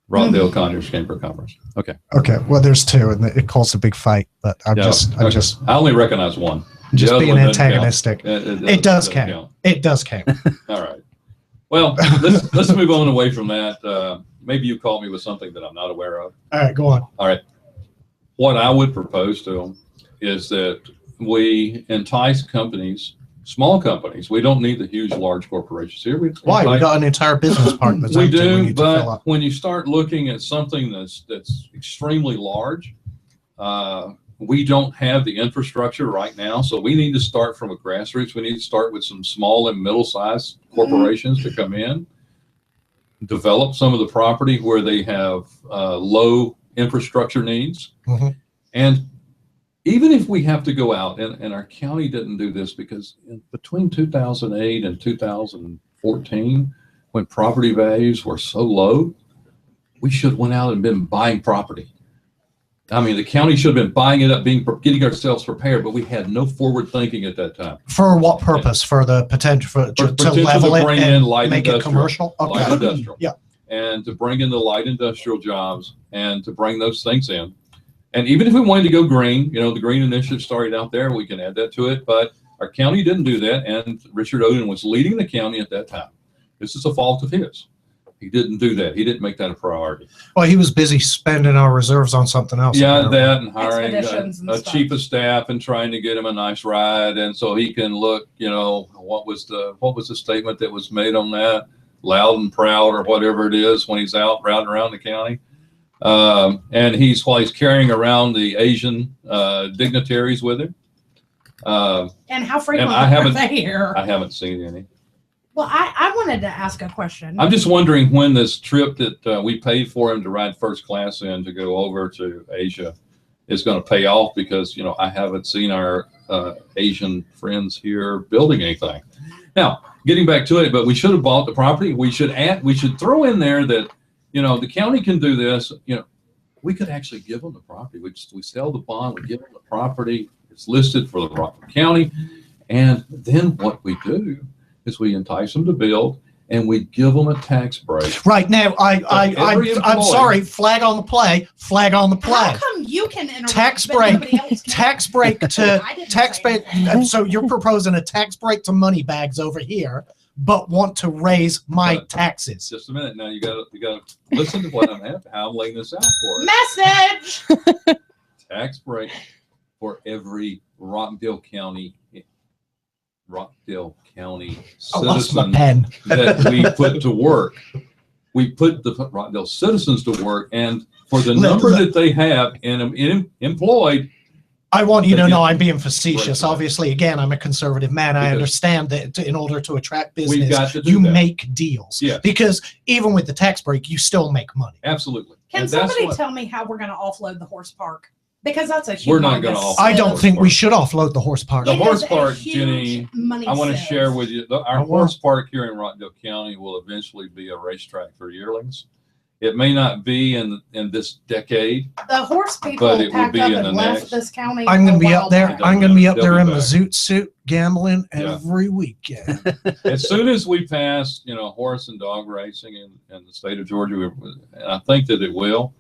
Rockdale Conyers Chamber of Commerce. Okay. Okay. Well, there's two, and it caused a big fight. But I'm Yeah, just okay. I only recognize one. The other being one doesn't count. antagonistic. It does doesn't count. It does count. All right. Well, let's move on away from that. Maybe you caught me with something that I'm not aware of. All right, go on. All right. What I would propose to them is that we entice companies, small companies. We don't need the huge, large corporations here. Why? We got an entire business park. that's We empty do, need to fill but up. when you start looking at something that's extremely large, we don't have the infrastructure right now. So we need to start from a grassroots. We need to start with some small and middle-sized corporations to come in, develop some of the property where they have low infrastructure needs. Mhm. And even if we have to go out, and our county didn't do this because between 2008 and 2014, when property values were so low, we should have went out and been buying property. I mean, the county should have been buying it up, getting ourselves prepared, but we had no forward thinking at that time. For what purpose? For the potential to potential level to it bring in and light make it industrial. commercial? Okay. Light industrial. Yeah. And to bring in the light industrial jobs and to bring those things in. And even if we wanted to go green, the green initiative started out there, we can add that to it. But our county didn't do that. And Richard Oden was leading the county at that time. This is a fault of his. He didn't do that. He didn't make that a priority. Well, he was busy spending our reserves on something else. Yeah, apparently. that and hiring Expeditions and a stuff. chief of staff and trying to get him a nice ride. And so he can look, what was the statement that was made on that? Loud and proud or whatever it is when he's out riding around the county. And while he's carrying around the Asian dignitaries with him. And how frequent I are haven't- they here? I haven't seen any. Well, I wanted to ask a question. I'm just wondering when this trip that we paid for him to ride first class in to go over to Asia is going to pay off because, I haven't seen our Asian friends here building anything. Now, getting back to it, but we should have bought the property. We should throw in there that, the county can do this. We could actually give them the property. We sell the bond, we give them the property. It's listed for the Rockville County. And then what we do is we entice them to build and we give them a tax break. Right now, I'm employee- sorry. Flag on the play. Flag on the play. How come you can interrupt? Tax but break. nobody else can? Tax break to I didn't tax say break. that. So you're proposing a tax break to money bags over here, but want to raise my But- taxes. Just a minute. Now you got to listen to what how I'm laying this out for you. Message. Tax break for every Rockdale County I lost my citizen pen. that we put to work. We put the Rockdale citizens to work, and for the Let- number let- that they have employed, I want you to But know yeah. I'm being facetious. Right. Obviously, again, I'm a conservative man. I Because- understand that in order to attract we've business, got to do you that. make deals. Yes. Because even with the tax break, you still make money. Absolutely. Can And that's somebody what- tell me how we're going to offload the horse park? Because that's a humongous. We're not gonna offload I don't horse think we park. should offload the horse park. The It horse is a park, huge Jenny, money I want to sales. share with you, our Oh, wow. horse park here in Rockdale County will eventually be a racetrack for yearlings. It may not be in this decade. The horse people But it would packed be up in and the left next- this county. I'm going a to be while up there. back. I'm going to be up They'll there be in the back. zoot suit gambling Yeah. every weekend. As soon as we pass, horse and dog racing in the state of Georgia, and I think that it will.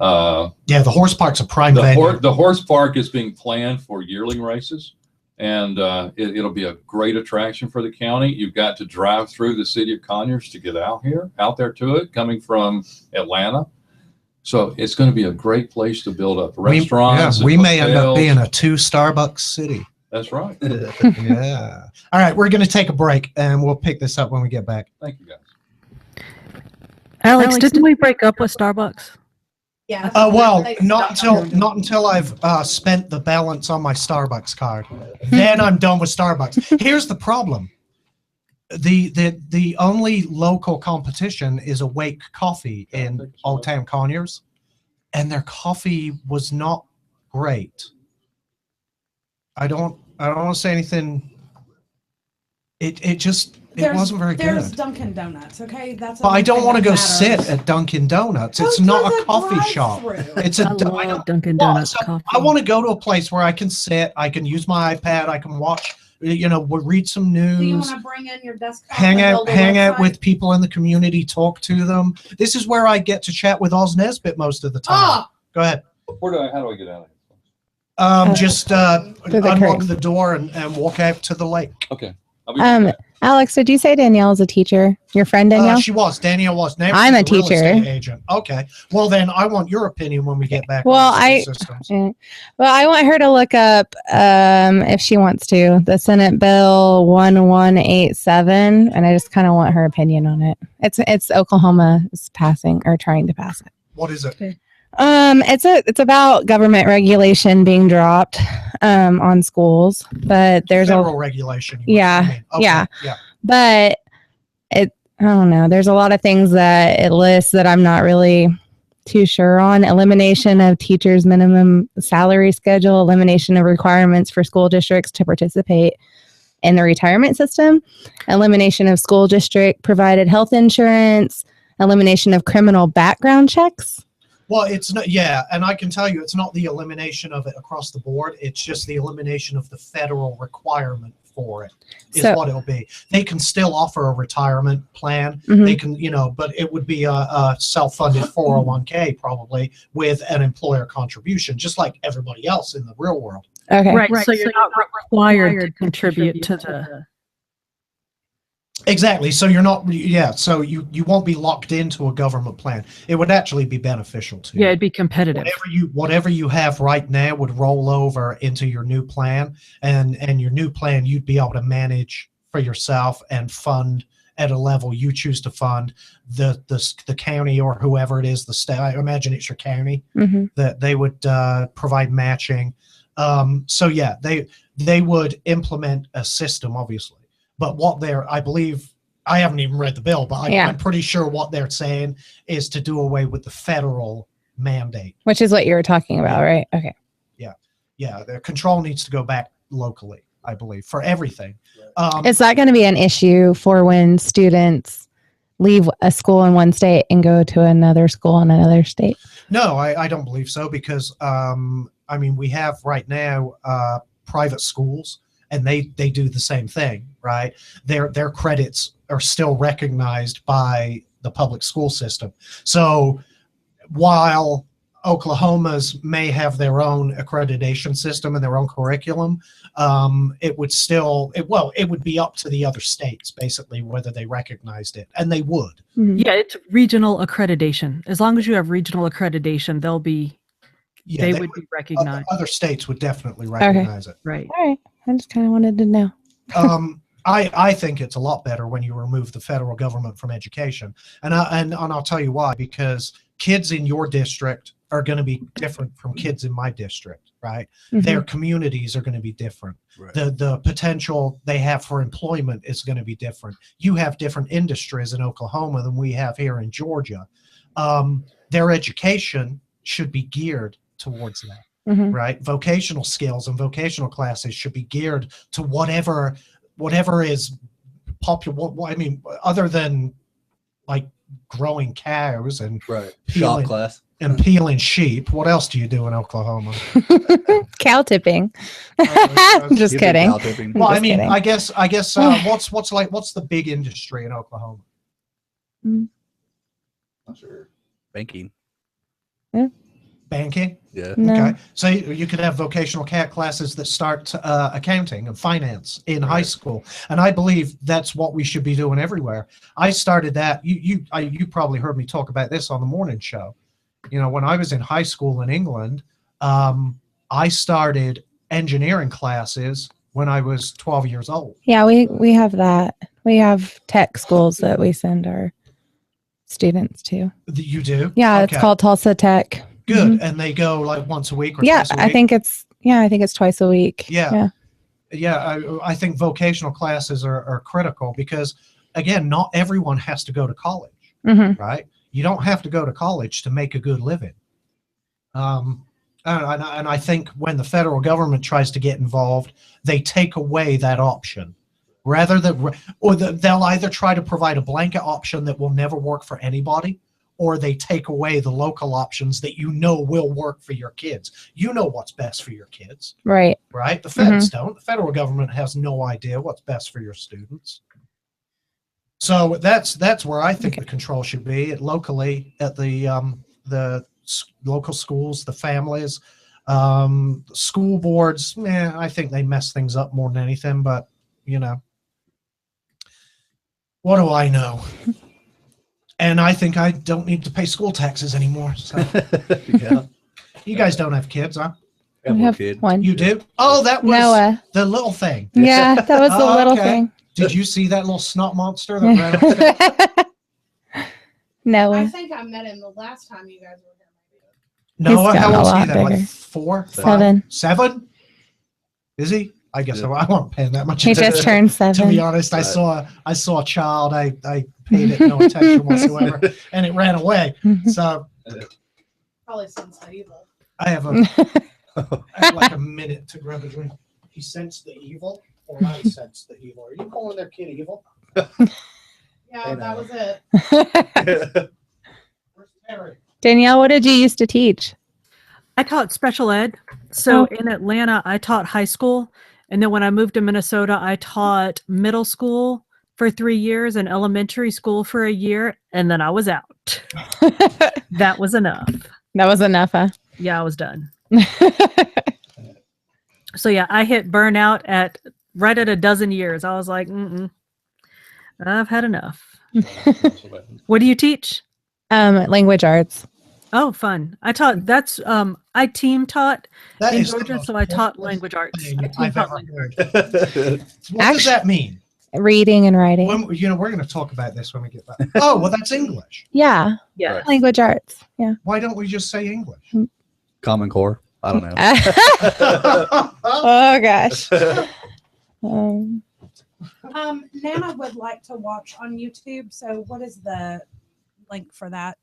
Yeah, the horse park's a prime venue. The horse park is being planned for yearling races, and it'll be a great attraction for the county. You've got to drive through the city of Conyers to get out there to it, coming from Atlanta. So it's going to be a great place to build up restaurants. We and may end up hotels. being a 2 Starbucks city. That's right. Yeah. All right, we're going to take a break and we'll pick this up when we get back. Thank you, guys. Alex, didn't we break up with Starbucks? Yeah. Well, They not stopped. until I've spent the balance on my Starbucks card. Then I'm done with Starbucks. Here's the problem. The only local competition is Awake Coffee in Old Town Conyers, and their coffee was not great. I don't want to say anything. It wasn't very There's good. Dunkin' Donuts, okay? That's. But I don't want to go sit sit at Dunkin' Donuts. It's not a coffee shop. It's a. I love Dunkin' Well, Donuts so coffee. I want to go to a place where I can sit, I can use my iPad, I can watch, we'll read some Do you news, want to bring in your desktop? hang and out, build a hang out website? with people in the community, talk to them. This is where I get to chat with Oz Nesbitt most of the time. Ah, Go ahead. How do I get out of here? Just the unlock curtain. the door and walk out to the lake. Okay. I'll be Um, back. Alex, did you say Danielle's a teacher? Your friend Danielle? Danielle was. Now I'm she's a real teacher. estate agent. Okay. Well, then I want your opinion when we get back. Well, on these systems. Well, I want her to look up, if she wants to, the Senate Bill 1187, and I just kind of want her opinion on it. It's Oklahoma is passing or trying to pass it. What is it? It's about government regulation being dropped on schools, but there's Federal regulation. Yeah, mean. Okay, yeah. Yeah. but I don't know. There's a lot of things that it lists that I'm not really too sure on. Elimination of teachers' minimum salary schedule, elimination of requirements for school districts to participate in the retirement system, elimination of school district provided health insurance, elimination of criminal background checks. Well, it's not, yeah, and I can tell you it's not the elimination of it across the board. It's just the elimination of the federal requirement for it is So- what it'll be. They can still offer a retirement plan. Mhm. They can, but it would be a self-funded 401k probably with an employer contribution, just like everybody else in the real world. Okay. Right, so you're not required to contribute to the. Exactly. So you're not, so you won't be locked into a government plan. It would actually be beneficial to you. Yeah, it'd be competitive. Whatever you have right now would roll over into your new plan, and your new plan you'd be able to manage for yourself and fund at a level you choose to fund. The county or whoever it is, the state, I imagine it's your county, hmm that they would provide matching. So yeah, they would implement a system, obviously. But what I believe, I haven't even read the bill, but I'm pretty sure what they're saying is to do away with the federal mandate. Which is what you were talking about, right? Okay. Yeah, the control needs to go back locally, I believe, for everything. Is that going to be an issue for when students leave a school in one state and go to another school in another state? No, I don't believe so because I mean we have right now private schools and they do the same thing, right? Their credits are still recognized by the public school system. So while Oklahoma's may have their own accreditation system and their own curriculum, it would be up to the other states basically whether they recognized it, and they would. Mhm. Yeah, it's regional accreditation. As long as you have regional accreditation, Yeah, they they would be recognized. other states would definitely recognize it. Right. All right. I just kind of wanted to know. I think it's a lot better when you remove the federal government from education, and I'll tell you why. Because kids in your district are going to be different from kids in my district, right? Mhm. Their communities are going to be different. Right. The potential they have for employment is going to be different. You have different industries in Oklahoma than we have here in Georgia. Their education should be geared towards that. Mhm. Right? Vocational skills and vocational classes should be geared to whatever is popular. I mean, other than like growing cows and Right. Peeling. Shop class. peeling sheep. What else do you do in Oklahoma? Cow tipping. Oh, Just You've been kidding. cow tipping. Well, I Just mean, kidding. I guess what's the big industry in Oklahoma? Not sure. Banking. Banking. Yeah. No. Okay, so you could have vocational CAT classes that start accounting and finance in high Right. school, and I believe that's what we should be doing everywhere. I started that. You probably heard me talk about this on the morning show. You know, when I was in high school in England, I started engineering classes when I was 12 years old. Yeah, we have that. We have tech schools that we send our students to. You do? Yeah, it's Okay. called Tulsa Tech. Good, Mhm. and they go like once a week or Yeah, twice a week. I think it's twice a week. Yeah. Yeah, I think vocational classes are critical because, again, not everyone has to go to college, Mhm. right? You don't have to go to college to make a good living. And I think when the federal government tries to get involved, they take away that option. They'll either try to provide a blanket option that will never work for anybody, or they take away the local options that you know will work for your kids. You know what's best for your kids. Right. Right? The feds don't. The federal government has no idea what's best for your students. So that's where I think the control should be locally at the local schools, the families, school boards. I think they mess things up more than anything. But what do I know? And I think I don't need to pay school taxes anymore. So. Yeah. You guys don't have kids, huh? Got We one have kid. one. You do? Oh, that was Noah. the little thing. Yeah, that was the Oh, little okay. thing. Did you see that little snot monster that ran up? I Noah. think I met him the last time you guys were here. Noah, gotten how a old is he lot then? Like bigger. 4, 5, 7. 7? Is he? I guess Yeah. I wasn't paying that much He attention. just turned To be 7. honest, Right. I saw a child. I paid it no attention whatsoever, and it ran away. So Probably sensed the evil. I have like a minute to grab a drink. He sensed the evil, or I sensed the evil. Are you calling their kid evil? Yeah, I know. that was it. Where's Terry? Danielle, what did you used to teach? I taught special ed. So Oh. in Atlanta, I taught high school. And then when I moved to Minnesota, I taught middle school for 3 years and elementary school for a year. And then I was out. That was enough. That was enough, huh? Yeah, I was done. So yeah, I hit burnout right at a dozen years. I was like, I've had enough. What do you teach? Language arts. Oh, fun. I team taught That in is the Georgia, most so I taught pointless language arts. thing I team I've taught ever language heard. What does that mean? Reading and writing. We're going to talk about this when we get back. Oh, well, that's English. Yeah. Yeah. Right. Language arts. Yeah. Why don't we just say English? Common Core. I don't know. Oh gosh. Nana would like to watch on YouTube. So what is the link for that?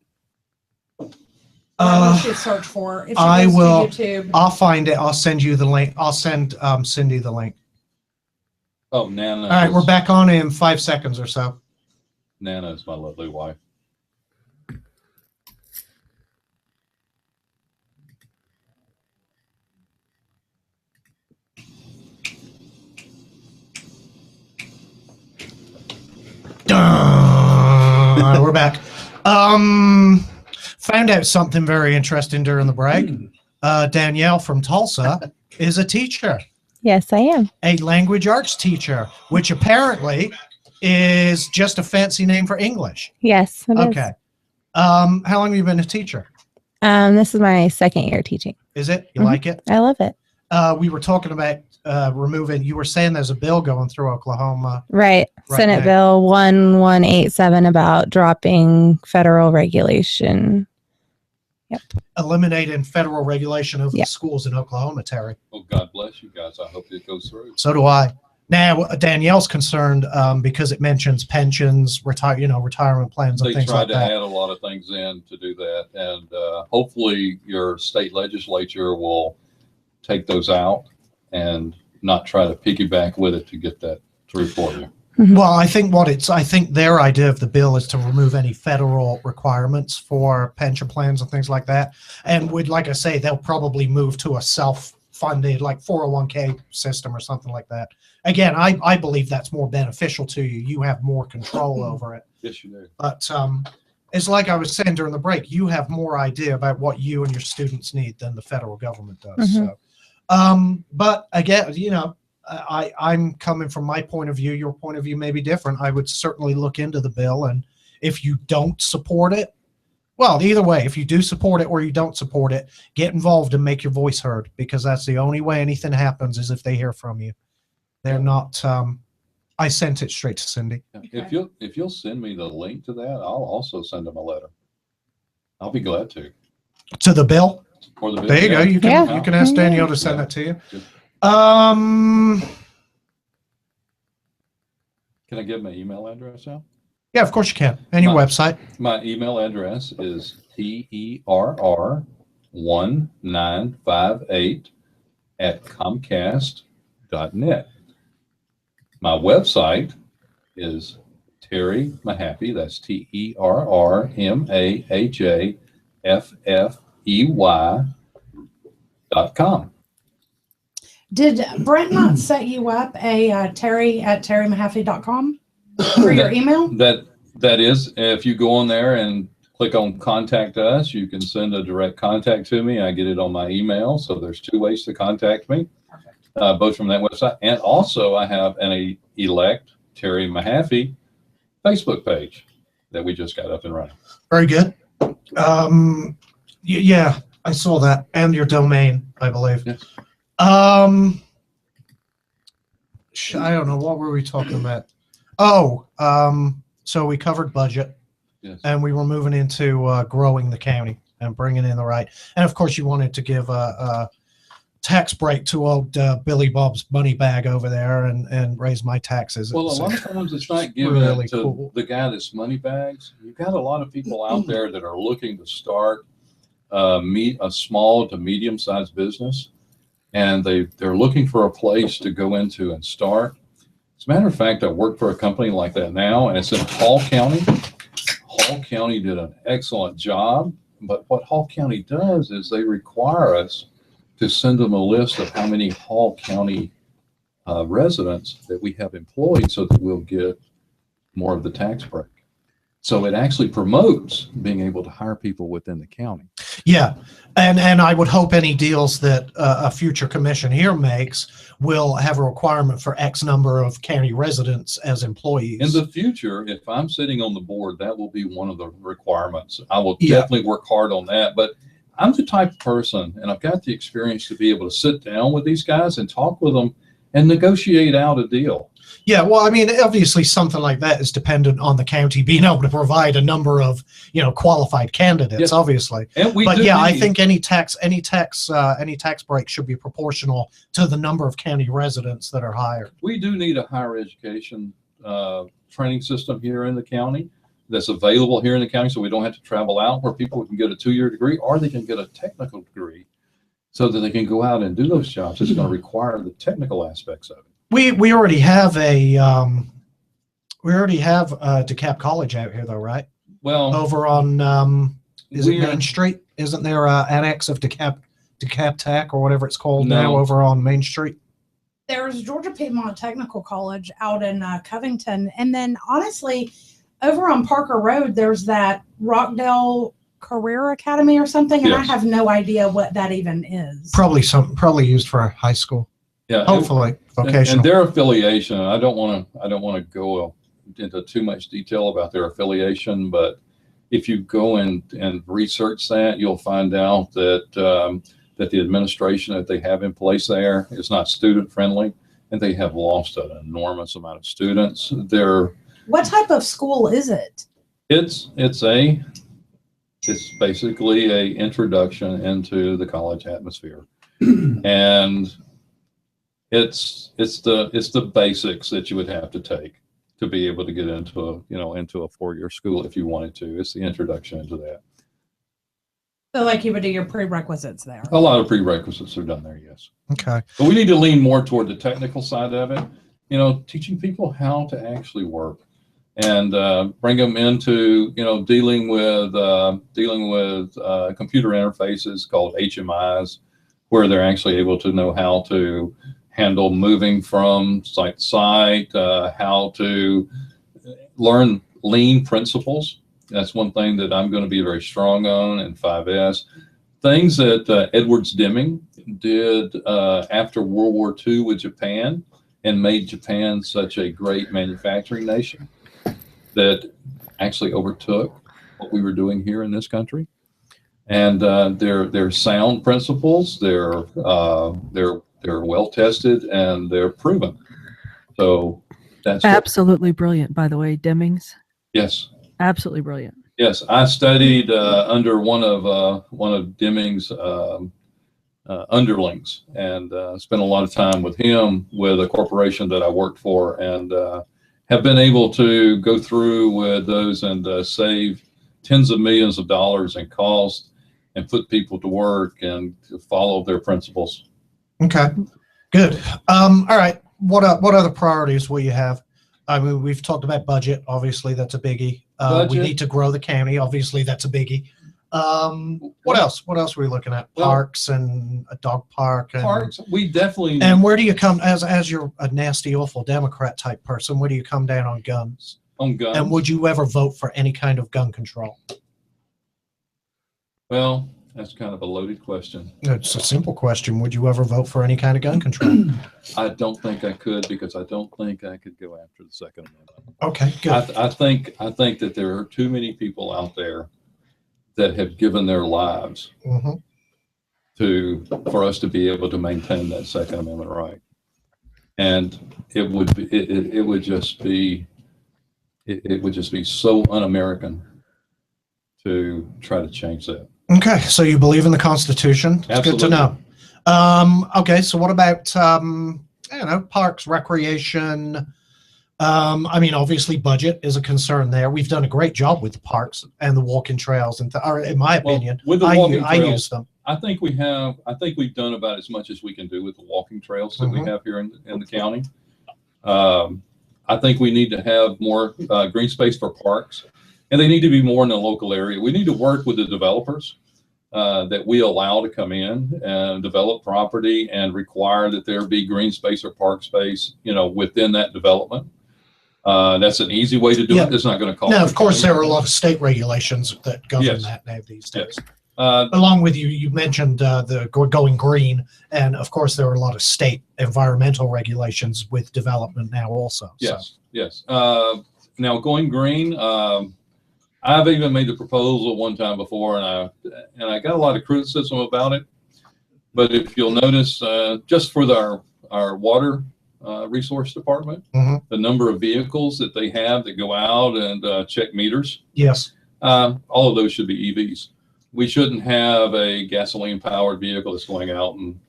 What else you search for? If she I goes will- to YouTube. I'll find it. I'll send you the link. I'll send Cindy the link. Oh, Nana. All right, is- we're back on in 5 seconds or so. Nana is my lovely wife. All right, we're back. Found out something very interesting during the break. Danielle from Tulsa is a teacher, Yes, I am. a language arts teacher, which apparently is just a fancy name for English. Yes. it is. Okay. How long have you been a teacher? This is my second year teaching. Is it? You Mhm. like it? I love it. We were talking about removing, you were saying there's a bill going through Oklahoma. Right. Right Senate now. Bill 1187 about dropping federal regulation. Eliminating federal regulation over Yeah. the schools in Oklahoma, Terry. Oh, God bless you guys. I hope it goes through. So do I. Now Danielle's concerned because it mentions pensions, retirement plans, and They things tried like to that. add a lot of things in to do that, and hopefully your state legislature will take those out and not try to piggyback with it to get that through for you. Well, I think their idea of the bill is to remove any federal requirements for pension plans and things like that. And like I say, they'll probably move to a self-funded, like 401k system or something like that. Again, I believe that's more beneficial to you. You have more control over it. Yes, you do. But it's like I was saying during the break, you have more idea about what you and your students need than the federal government does. Mhm. So, but again, I'm coming from my point of view. Your point of view may be different. I would certainly look into the bill, and if you don't support it, well, either way, if you do support it or you don't support it, get involved and make your voice heard, because that's the only way anything happens is if they hear from you. They're not. I sent it straight to Cindy. If you'll send me the link to that, I'll also send them a letter. I'll be glad to. To the bill. For the There you go. You can Yeah. you can ask Yeah. Danielle to send Yeah. that to you. Just- Um. Can I give my email address out? Yeah, of course you can. And your My- website. My email address is terr1958@comcast.net. My website is Terry Mahaffey. That's TerryMahaffey.com. Did Brent not set you up a Terry at terrymahaffey.com for your email? That is, if you go on there and click on contact us, you can send a direct contact to me. I get it on my email. So there's two ways to contact me, both from that website. And also I have an elect Terry Mahaffey Facebook page that we just got up and running. Very good. Yeah, I saw that. And your domain, I believe. Yes. I don't know. What were we talking about? Oh, so we covered budget. Yes. And we were moving into growing the county and bringing in the right. And of course, you wanted to give a tax break to old Billy Bob's money bag over there and raise my taxes. Well, a It's lot of times it's not giving really it to cool. the guy that's money bags. You've got a lot of people out there that are looking to start a small to medium sized business, and they're looking for a place to go into and start. As a matter of fact, I work for a company like that now, and it's in Hall County. Hall County did an excellent job, but what Hall County does is they require us to send them a list of how many Hall County residents that we have employed so that we'll get more of the tax break. So it actually promotes being able to hire people within the county. Yeah, and I would hope any deals that a future commission here makes will have a requirement for X number of county residents as employees. In the future, if I'm sitting on the board, that will be one of the requirements. I will Yeah. definitely work hard on that. But I'm the type of person, and I've got the experience to be able to sit down with these guys and talk with them and negotiate out a deal. Yeah, well, I mean, obviously something like that is dependent on the county being able to provide a number of, qualified candidates, Yeah. obviously. And we But do yeah, I need- think any tax break should be proportional to the number of county residents that are hired. we do need a higher education training system here in the county. that's available here in the county, so we don't have to travel out, where people can get a 2-year degree, or they can get a technical degree so that they can go out and do those jobs. It's going to require the technical aspects of it. We already have DeKalb College out here, though, right? Well, Over on is it we're- Main Street? Isn't there a annex of DeKalb Tech or whatever it's called now No. over on Main Street? There's Georgia Piedmont Technical College out in Covington. And then honestly, over on Parker Road, there's that Rockdale Career Academy or something. And I Yes. have no idea what that even is. Probably used for high school. yeah, Hopefully and vocational. their affiliation, I don't want to go into too much detail about their affiliation, but if you go and research that, you'll find out that that the administration that they have in place there is not student friendly, and they have lost an enormous amount of students. What type of school is it? It's basically a introduction into the college atmosphere, and it's the basics that you would have to take to be able to get into a 4-year school if you wanted to. It's the introduction into that. So like you would do your prerequisites there. A lot of prerequisites are done there, yes. Okay. But we need to lean more toward the technical side of it, teaching people how to actually work, and bring them into, dealing with computer interfaces called HMIs, where they're actually able to know how to handle moving from site to site, how to learn lean principles. That's one thing that I'm going to be very strong on in 5S. Things that Edwards Deming did after World War II with Japan, and made Japan such a great manufacturing nation that actually overtook what we were doing here in this country. And they're sound principles. They're well tested, and they're proven. So that's Absolutely brilliant, by the way, Demings. yes. Absolutely brilliant. Yes, I studied under one of Deming's underlings, and spent a lot of time with him with a corporation that I worked for, and have been able to go through with those and save tens of millions of dollars in cost, and put people to work and to follow their principles. Okay. Good. All right. What other priorities will you have? I mean, we've talked about budget. Obviously, that's a biggie. We Budget. need to grow the county. Obviously, that's a biggie. What else? What else are we looking at? Well- Parks and a dog park. And, Parks, we definitely. And where do you come as you're a nasty, awful Democrat type person? Where do you come down on guns? on guns. And would you ever vote for any kind of gun control? Well, that's kind of a loaded question. It's a simple question. Would you ever vote for any kind of gun control? I don't think I could, because I don't think I could go after the Second Amendment. Okay, good. I think that there are too many people out there that have given their lives Mhm. for us to be able to maintain that Second Amendment right. And it would just be so un-American to try to change that. Okay, so you believe in the Constitution. It's good to know. Okay, so what about parks, recreation? I mean, obviously, budget is a concern there. We've done a great job with the parks and the walking trails, or in my Well, opinion, with the I walking use trails, them. I think we've done about as much as we can do with the walking trails that we have here in the county. I think we need to have more green space for parks, and they need to be more in the local area. We need to work with the developers that we allow to come in and develop property, and require that there be green space or park space, within that development. That's an easy way to do Yeah. it. It's not going to cost. Now, the of course, county. there are a lot of state regulations that govern Yes. that now these days. Yes. Along with you mentioned the going green, and of course, there are a lot of state environmental regulations with development now also. Yes, yes. Now going green, I've even made the proposal one time before, and I got a lot of criticism about it. But if you'll notice, just for our water resource department, Mhm. the number of vehicles that they have that go out and check meters, Yes. all of those should be EVs. We shouldn't have a gasoline powered vehicle that's going out and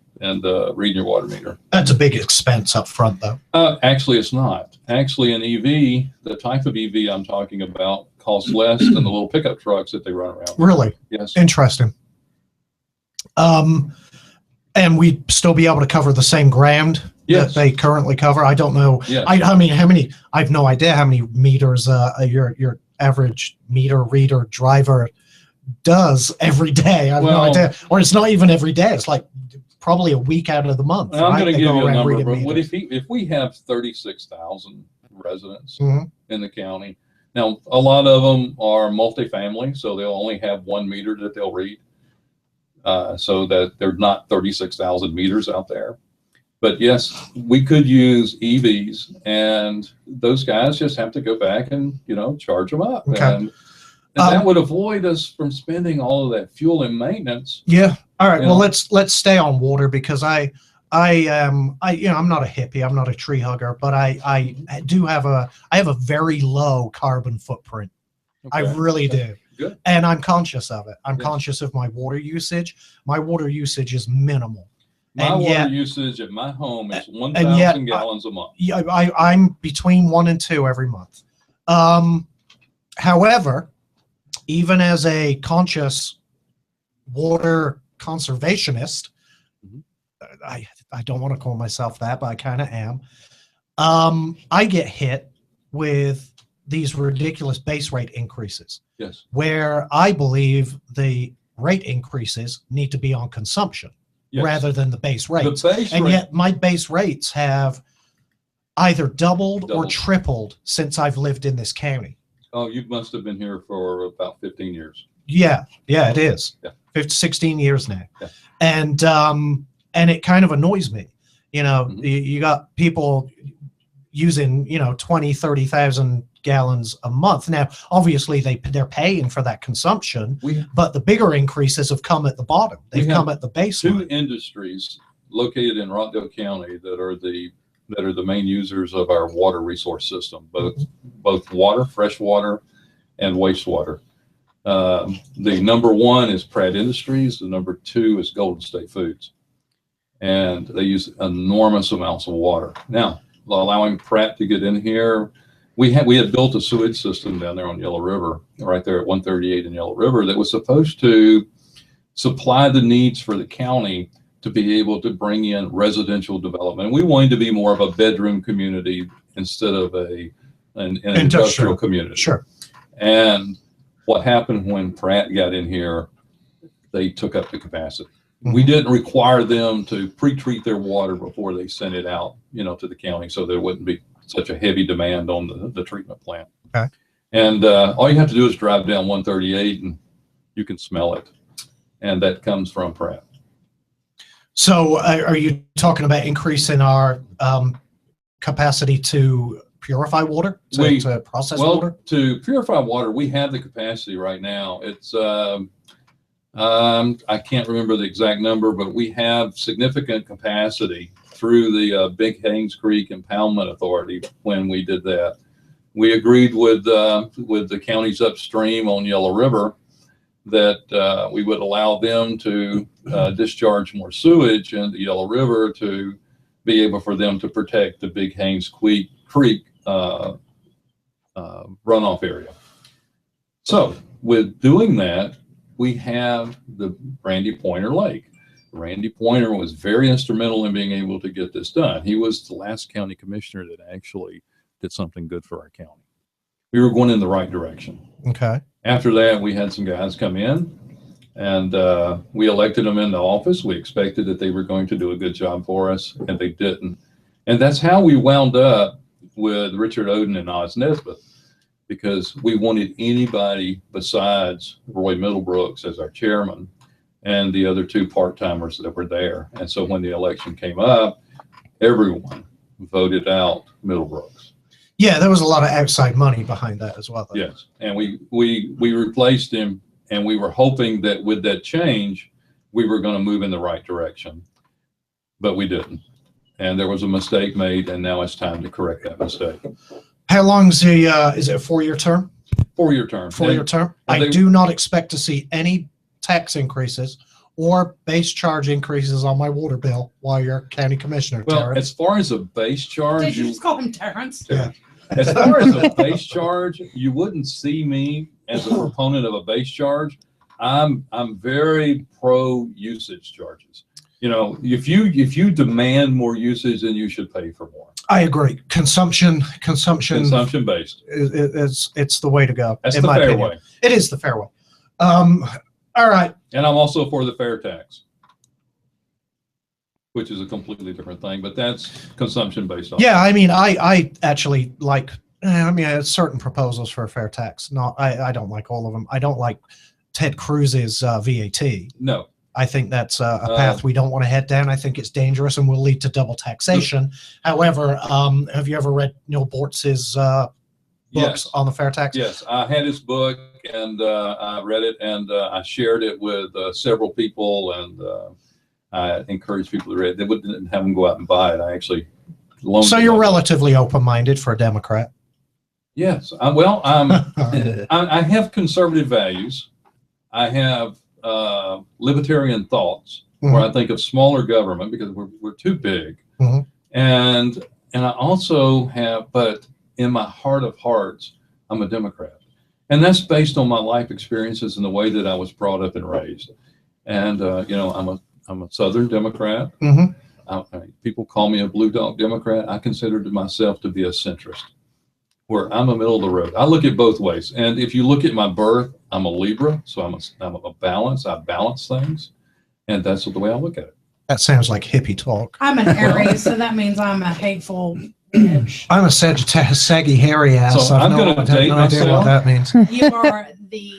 reading your water meter. That's a big expense up front, though. Actually, it's not. Actually, an EV, the type of EV I'm talking about, costs less than the little pickup trucks that they run around. Really Yes. interesting. And we'd still be able to cover the same ground Yes. that they currently cover. I don't know. Yes. I mean, how many? I have no idea how many meters your average meter reader driver does every day. I have no Well- idea. Or it's not even every day. It's like probably a week out of the month. And I'm right? going to They give go you a around number, reading but what meters. if we have 36,000 residents Mhm. in the county? Now, a lot of them are multifamily, so they'll only have 1 meter that they'll read, so that there's not 36,000 meters out there. But yes, we could use EVs, and those guys just have to go back and charge them up, Okay. and that would avoid us from spending all of that fuel and maintenance. Yeah. All right. Yeah. Well, let's stay on water because I'm not a hippie. I'm not a tree hugger, but I have a very low carbon footprint. I Okay. really do. Good. And I'm conscious of it. I'm Yes. conscious of my water usage. My water usage is minimal. My and water yet- usage at my home is yet 1,000 gallons a month. Yeah, I'm between 1 and 2 every month. However, even as a conscious water conservationist, Mhm. I don't want to call myself that, but I kind of am. I get hit with these ridiculous base rate increases Yes. where I believe the rate increases need to be on consumption Yes. rather than the base rates. The base And rate, yet my base rates have either doubled or Doubled. tripled since I've lived in this county. oh, you must have been here for about 15 years. Yeah, it is. Yeah. 15, 16 years now. Yeah. And it kind of annoys me. Mhm. You got people using, 20, 30,000 gallons a month. Now, obviously they're paying for that consumption, We but the bigger increases have come at the bottom. They've have come at the base. two line. industries located in Rockdale County that are the main users of our water resource system, both water, fresh water, and wastewater. The number one is Pratt Industries. The number two is Golden State Foods, and they use enormous amounts of water. Now, allowing Pratt to get in here, we had built a sewage system down there on Yellow River, right there at 138 in Yellow River, that was supposed to supply the needs for the county to be able to bring in residential development. We wanted to be more of a bedroom community instead of an industrial community. Sure. And what happened when Pratt got in here, they took up the capacity. We didn't require them to pre-treat their water before they sent it out, to the county, so there wouldn't be such a heavy demand on the treatment plant. Okay. And all you have to do is drive down 138 and you can smell it. And that comes from Pratt. So are you talking about increasing our capacity to purify water, to process Well, water? to purify water, we have the capacity right now. It's I can't remember the exact number, but we have significant capacity through the Big Haynes Creek Impoundment Authority. When we did that, we agreed with the counties upstream on Yellow River that we would allow them to discharge more sewage into Yellow River to be able for them to protect the Big Haynes Creek runoff area. So with doing that, we have the Randy Pointer Lake. Randy Pointer was very instrumental in being able to get this done. He was the last county commissioner that actually did something good for our county. We were going in the right direction. Okay. After that, we had some guys come in and we elected them into office. We expected that they were going to do a good job for us, and they didn't. And that's how we wound up with Richard Oden and Oz Nesbitt, because we wanted anybody besides Roy Middlebrooks as our chairman and the other two part-timers that were there. And so when the election came up, everyone voted out Middlebrooks. Yeah, there was a lot of outside money behind that as well, though. Yes, and we replaced him, and we were hoping that with that change, we were going to move in the right direction, but we didn't. And there was a mistake made, and now it's time to correct that mistake. How long's is it a 4-year term? 4-year term. 4-year term? and I they- do not expect to see any tax increases or base charge increases on my water bill while you're county commissioner, Well, Terrence. as far as a base charge, Did you just call him Terrence? Yeah. As far as a base charge, you wouldn't see me as a proponent of a base charge. I'm very pro usage charges. You know, if you demand more usage, then you should pay for more. I agree. Consumption Consumption based. it's the way to go. That's in the my fair opinion. way. It is the fair way. All right. And I'm also for the fair tax, which is a completely different thing, but that's consumption based on. Yeah, I mean, I actually like. I mean, certain proposals for a fair tax. No, I don't like all of them. I don't like Ted Cruz's VAT. No. I think that's a path we don't want to head down. I think it's dangerous and will lead to double taxation. However, have you ever read Neil Bortz's books Yes. on the fair tax? Yes, I had his book and I read it and I shared it with several people and I encouraged people to read it. They wouldn't have them go out and buy it. I actually loaned So them you're my book. relatively open-minded for a Democrat. Yes. I have conservative values. I have libertarian thoughts where I think of smaller government because we're too big. Mhm. And I also have, but in my heart of hearts, I'm a Democrat. And that's based on my life experiences and the way that I was brought up and raised. And, you know, I'm a Southern Democrat. Mhm. People call me a blue dog Democrat. I consider myself to be a centrist, where I'm a middle of the road. I look at both ways. And if you look at my birth, I'm a Libra, so I'm a balance. I balance things, and that's the way I look at it. That sounds like hippie talk. I'm an Aries, so that means I'm a hateful bitch. I'm a Sagittarius, saggy, hairy ass. So I've I'm no gonna date idea myself. what that means. You are the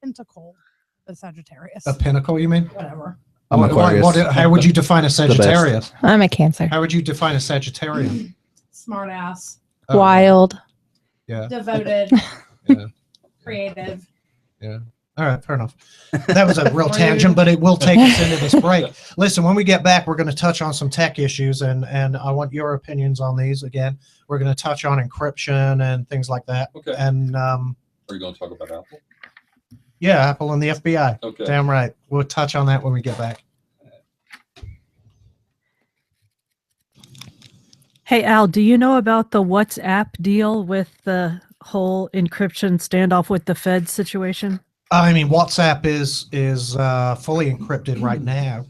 pentacle, the Sagittarius. A pinnacle, you mean? Whatever. I'm Aquarius. How would you define a Sagittarius? I'm a Cancer. How would you define a Sagittarian? Smart ass, Oh, Wild. Yeah. devoted, Yeah. creative. All right, fair enough. That was a real tangent, but it will take us into this break. Listen, when we get back, we're going to touch on some tech issues, and I want your opinions on these. Again, we're going to touch on encryption and things like that. Okay. And Are you going to talk about Apple? yeah, Apple and the FBI. Okay. Damn right. We'll touch on that when we get back. Hey, Al, do you know about the WhatsApp deal with the whole encryption standoff with the Fed situation? I mean, WhatsApp is fully encrypted right now.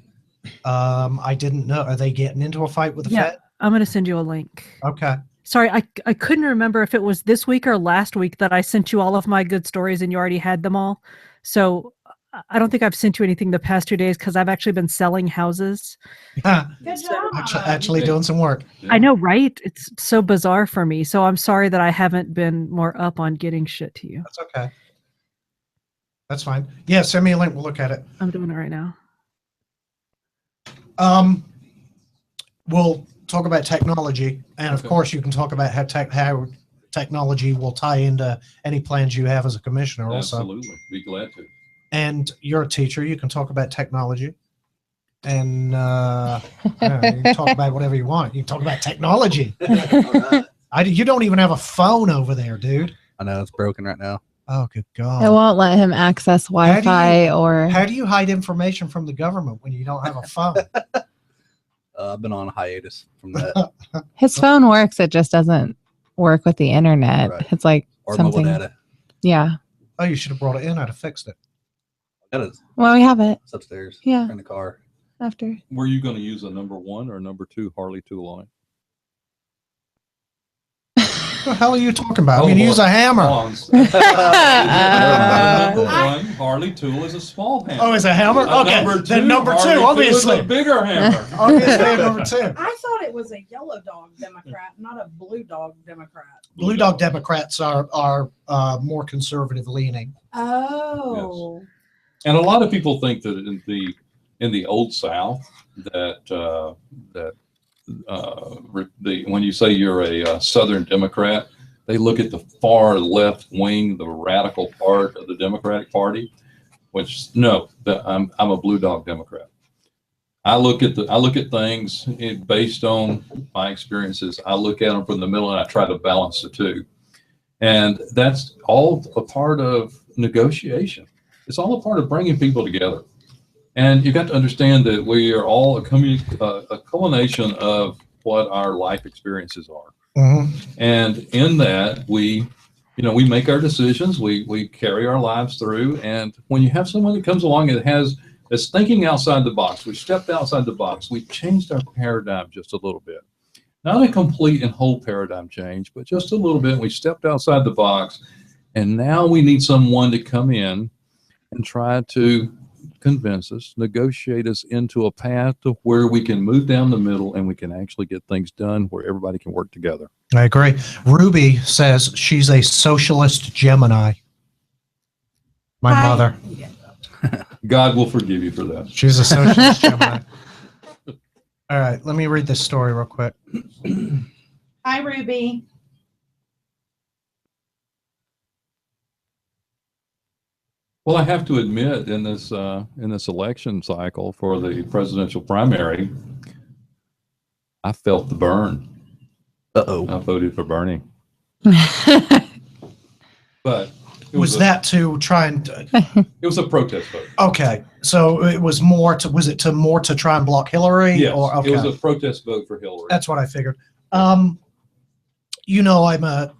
I didn't know. Are they getting into a fight with the Yeah. Fed? I'm going to send you a link. Okay. Sorry, I couldn't remember if it was this week or last week that I sent you all of my good stories and you already had them all. So I don't think I've sent you anything the past 2 days because I've actually been selling houses. Good job. Actually doing some work. I know, right? It's so bizarre for me. So I'm sorry that I haven't been more up on getting shit to you. That's okay. That's fine. Yeah, send me a link. We'll look at it. I'm doing it right now. We'll talk about technology, and of Okay. course, you can talk about how technology will tie into any plans you have as a commissioner. Also, Absolutely. Be glad to. and you're a teacher, you can talk about technology, and yeah, you can talk about whatever you want. You can talk about technology. You don't even have a phone over there, dude. I know it's broken right now. Oh, good It God! won't let him access Wi-Fi or. How do you hide information from the government when you don't have a phone? I've been on hiatus from that. His phone works. It just doesn't work with the internet. Right. It's like Or something. mobile data. Yeah. Oh, you should have brought it in. I'd have fixed it. That is Well, we have it it's upstairs. Yeah. In the car. after. Were you going to use a number 1 or number 2 Harley tool line? What the hell are you talking about? Oh, I mean, use a hammer. Number 1 Harley tool is a small hammer. Oh, it's a hammer? Okay, then number Harley two, tool obviously. is a bigger hammer. Obviously, number 2. I thought it was a yellow dog Democrat, not a blue dog Democrat. Blue Dog Democrats are more conservative leaning. Oh. And a lot of people think that in the old South when you say you're a Southern Democrat, they look at the far left wing, the radical part of the Democratic Party, which no, I'm a blue dog Democrat. I look at things based on my experiences. I look at them from the middle and I try to balance the two. And that's all a part of negotiation. It's all a part of bringing people together. And you've got to understand that we are all a culmination of what our life experiences are. Mhm. And in that, we make our decisions, we carry our lives through. And when you have someone that comes along that's thinking outside the box, we stepped outside the box, we changed our paradigm just a little bit. Not a complete and whole paradigm change, but just a little bit. We stepped outside the box, and now we need someone to come in and try to convince us, negotiate us into a path to where we can move down the middle and we can actually get things done where everybody can work together. I agree. Ruby says she's a socialist Gemini. My Hi. mother. God will forgive you for that. She's a socialist Gemini. All right, let me read this story real quick. Hi, Ruby. Well, I have to admit, in this election cycle for the presidential primary, I felt the burn. Uh-oh. I voted for Bernie, but Was that to try and it was a protest vote. okay? So it was more to more to try and block Hillary? Yes, Or, okay. it was a protest vote for Hillary. That's what I figured. You know, I'm a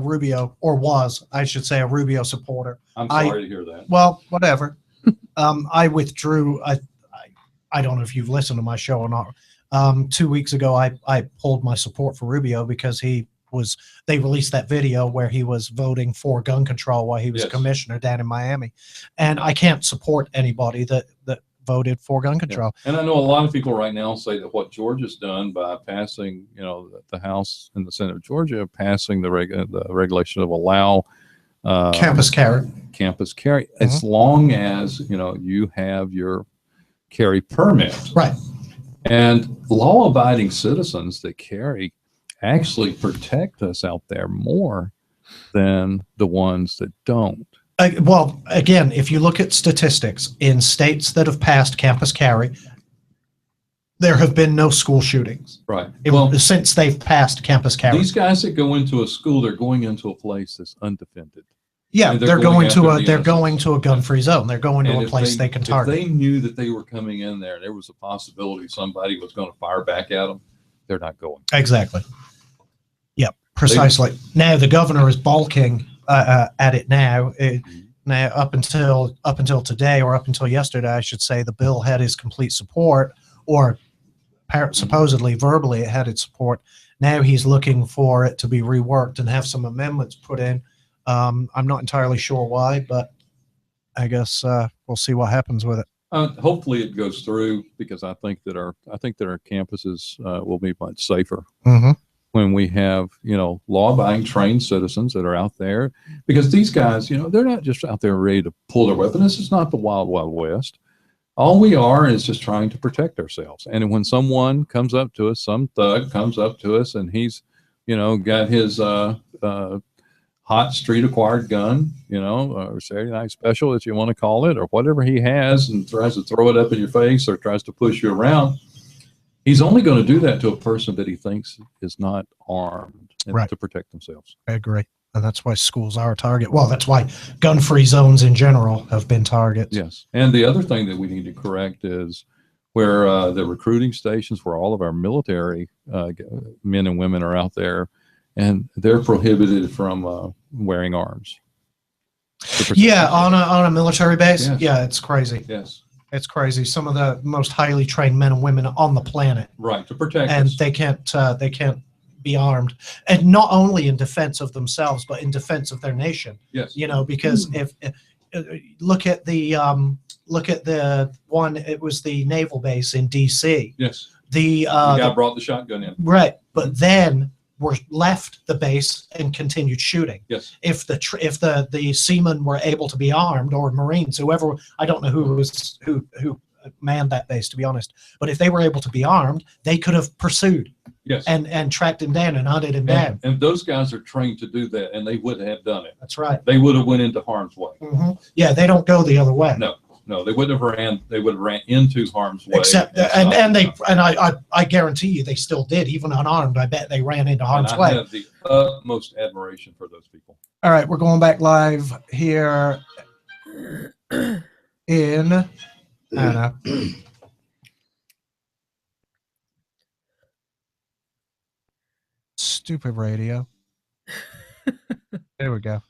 Rubio, or was, I should say, a Rubio supporter. I'm sorry to hear that. Well, whatever. I withdrew. I don't know if you've listened to my show or not. 2 weeks ago, I pulled my support for Rubio because they released that video where he was voting for gun control while he was Yes. commissioner down in Miami. And I can't support anybody that voted for gun control. And I know a lot of people right now say that what Georgia's done by passing, the House and the Senate of Georgia passing the regulation of allow Campus carry. campus carry, as long as you have your carry permit. Right. And law-abiding citizens that carry actually protect us out there more than the ones that don't. Well, again, if you look at statistics in states that have passed campus carry, there have been no school shootings Right. Well, since they've passed campus carry. these guys that go into a school, they're going into a place that's undefended. Yeah, and they're they're going going to after the they're going to a gun-free zone. They're going to And a if place they can target. If they knew that they were coming in there, there was a possibility somebody was going to fire back at them, they're not going. Exactly. Yep, precisely. Now the governor is balking at it now. Now up until today, or up until yesterday, I should say, the bill had his complete support, or supposedly verbally it had its support. Now he's looking for it to be reworked and have some amendments put in. I'm not entirely sure why, but I guess we'll see what happens with it. Hopefully it goes through, because I think that our campuses will be much safer Mm-hmm. when we have law-abiding trained citizens that are out there, because these guys they're not just out there ready to pull their weapon. This is not the wild west. All we are is just trying to protect ourselves. And when someone comes up to us, some thug comes up to us, and he's got his hot street acquired gun, or Saturday night special, if you want to call it, or whatever he has, and tries to throw it up in your face or tries to push you around, he's only going to do that to a person that he thinks is not armed and Right. to protect themselves. I agree. And that's why schools are a target. Well, that's why gun-free zones in general have been targets. Yes. And the other thing that we need to correct is where the recruiting stations, where all of our military men and women are out there, and they're prohibited from wearing arms. Yeah, on a military base. Yes. Yeah, it's crazy. Yes. It's crazy. Some of the most highly trained men and women on the planet, Right. To protect and us. they can't be armed, and not only in defense of themselves, but in defense of their nation. Yes. Because if look at the one, it was the naval base in D.C. Yes. The The guy brought the shotgun in. right, but then were left the base and continued shooting. Yes. If the seamen were able to be armed, or Marines, whoever, I don't know who manned that base, to be honest, but if they were able to be armed, they could have pursued Yes. and tracked him down and hunted him down. And those guys are trained to do that, and they would have done it. That's right. They would have went into harm's way. Yeah, they don't go the other way. No, they wouldn't have ran. They would have ran into harm's way. Except and I guarantee you they still did, even unarmed. I bet they ran into harm's I way. have the utmost admiration for those people. All right, we're going back live here in Anna. Stupid radio. There we go.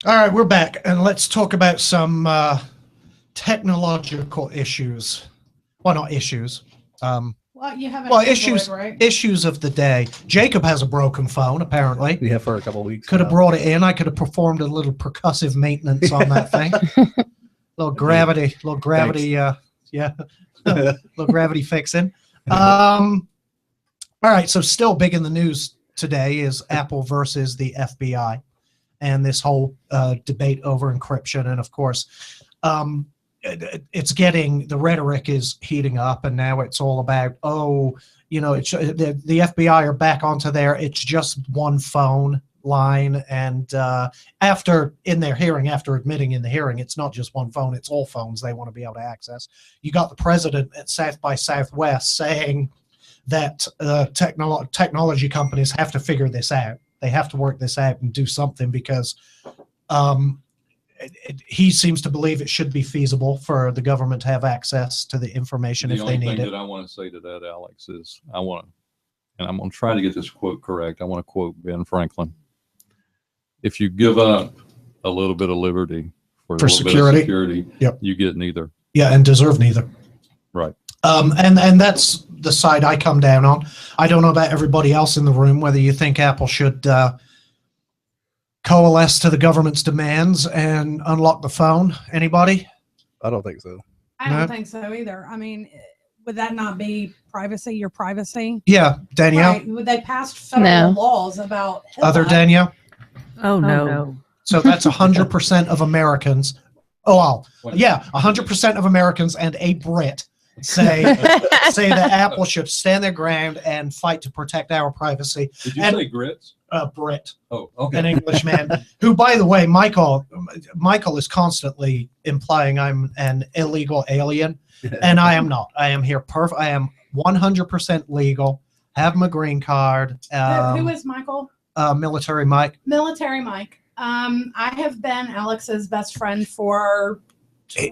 All right, we're back, and let's talk about some technological issues. Well, not issues. Well, you have an Well, Android, issues right? issues of the day. Jacob has a broken phone, apparently. Yeah, for a couple of weeks. Could have now. brought it in. I could have performed a little percussive maintenance on that thing. little gravity, little gravity fixing. All right, so still big in the news today is Apple versus the FBI and this whole debate over encryption. And of course, it's getting, the rhetoric is heating up, and now it's all about, the FBI are back onto there. It's just one phone line. And after admitting in the hearing, it's not just one phone, it's all phones they want to be able to access. You got the president at South by Southwest saying that technology companies have to figure this out. They have to work this out and do something, because he seems to believe it should be feasible for the government to have access to the information if they need The only thing it. that I want to say to that, Alex, is and I'm going to try to get this quote correct. I want to quote Ben Franklin. If you give up a little bit of liberty for a little security. bit of security, Yep. you get neither. Yeah, and deserve neither. Right. And that's the side I come down on. I don't know about everybody else in the room, whether you think Apple should coalesce to the government's demands and unlock the phone. Anybody? I don't think so. I don't No. think so either. I mean, would that not be privacy? Your privacy? Yeah, Danielle. Right. Would they passed federal No. laws about Other HIPAA? Danielle. Oh, no. So that's 100% of Americans. Oh, wow. Yeah, 100% of Americans and a Brit say that Apple should stand their ground and fight to protect our privacy. Did you And- say grits? Brit, Oh, an okay. Englishman, who, by the way, Michael is constantly implying I'm an illegal alien, and I am not. I am here I am 100% legal. Have my green card. Who is Michael? Military Mike. Military Mike. I have been Alex's best friend for.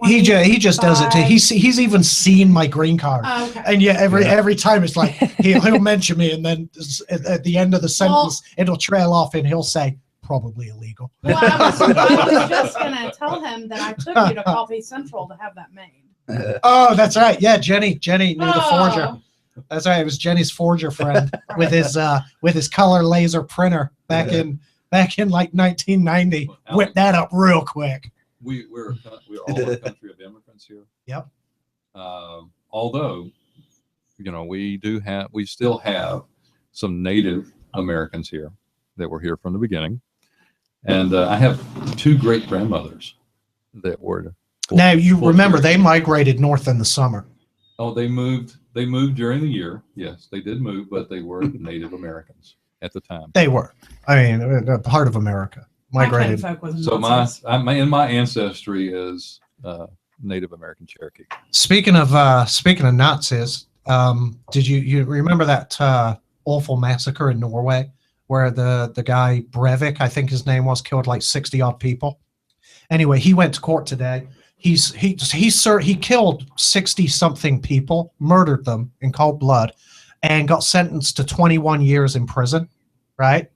He just does it. 25. He's even seen my green card. Oh, okay. And yeah, every time it's like he'll mention me, and then at the end of the sentence it'll trail off, and he'll say probably illegal. Well, I was just gonna tell him that I took you to Coffee Central to have that made. Oh, that's right. Yeah, Jenny knew the forger. Oh, That's right. It was Jenny's forger friend with his color laser printer back in like 1990. Whipped that up real quick. We're all a country of immigrants here. Yep. Although, we still have some Native Americans here that were here from the beginning, and I have two great grandmothers that were. Now you remember they might. migrated north in the summer. Oh, they moved during the year. Yes, they did move, but they were Native Americans at the time. They were. I mean, a part of America my migrated. kinfolk was So Nazis. my ancestry is Native American Cherokee. Speaking of Nazis, did you remember that awful massacre in Norway where the guy Breivik, I think his name was, killed like 60 odd people? Anyway, he went to court today. He killed 60 something people, murdered them in cold blood, and got sentenced to 21 years in prison. Right?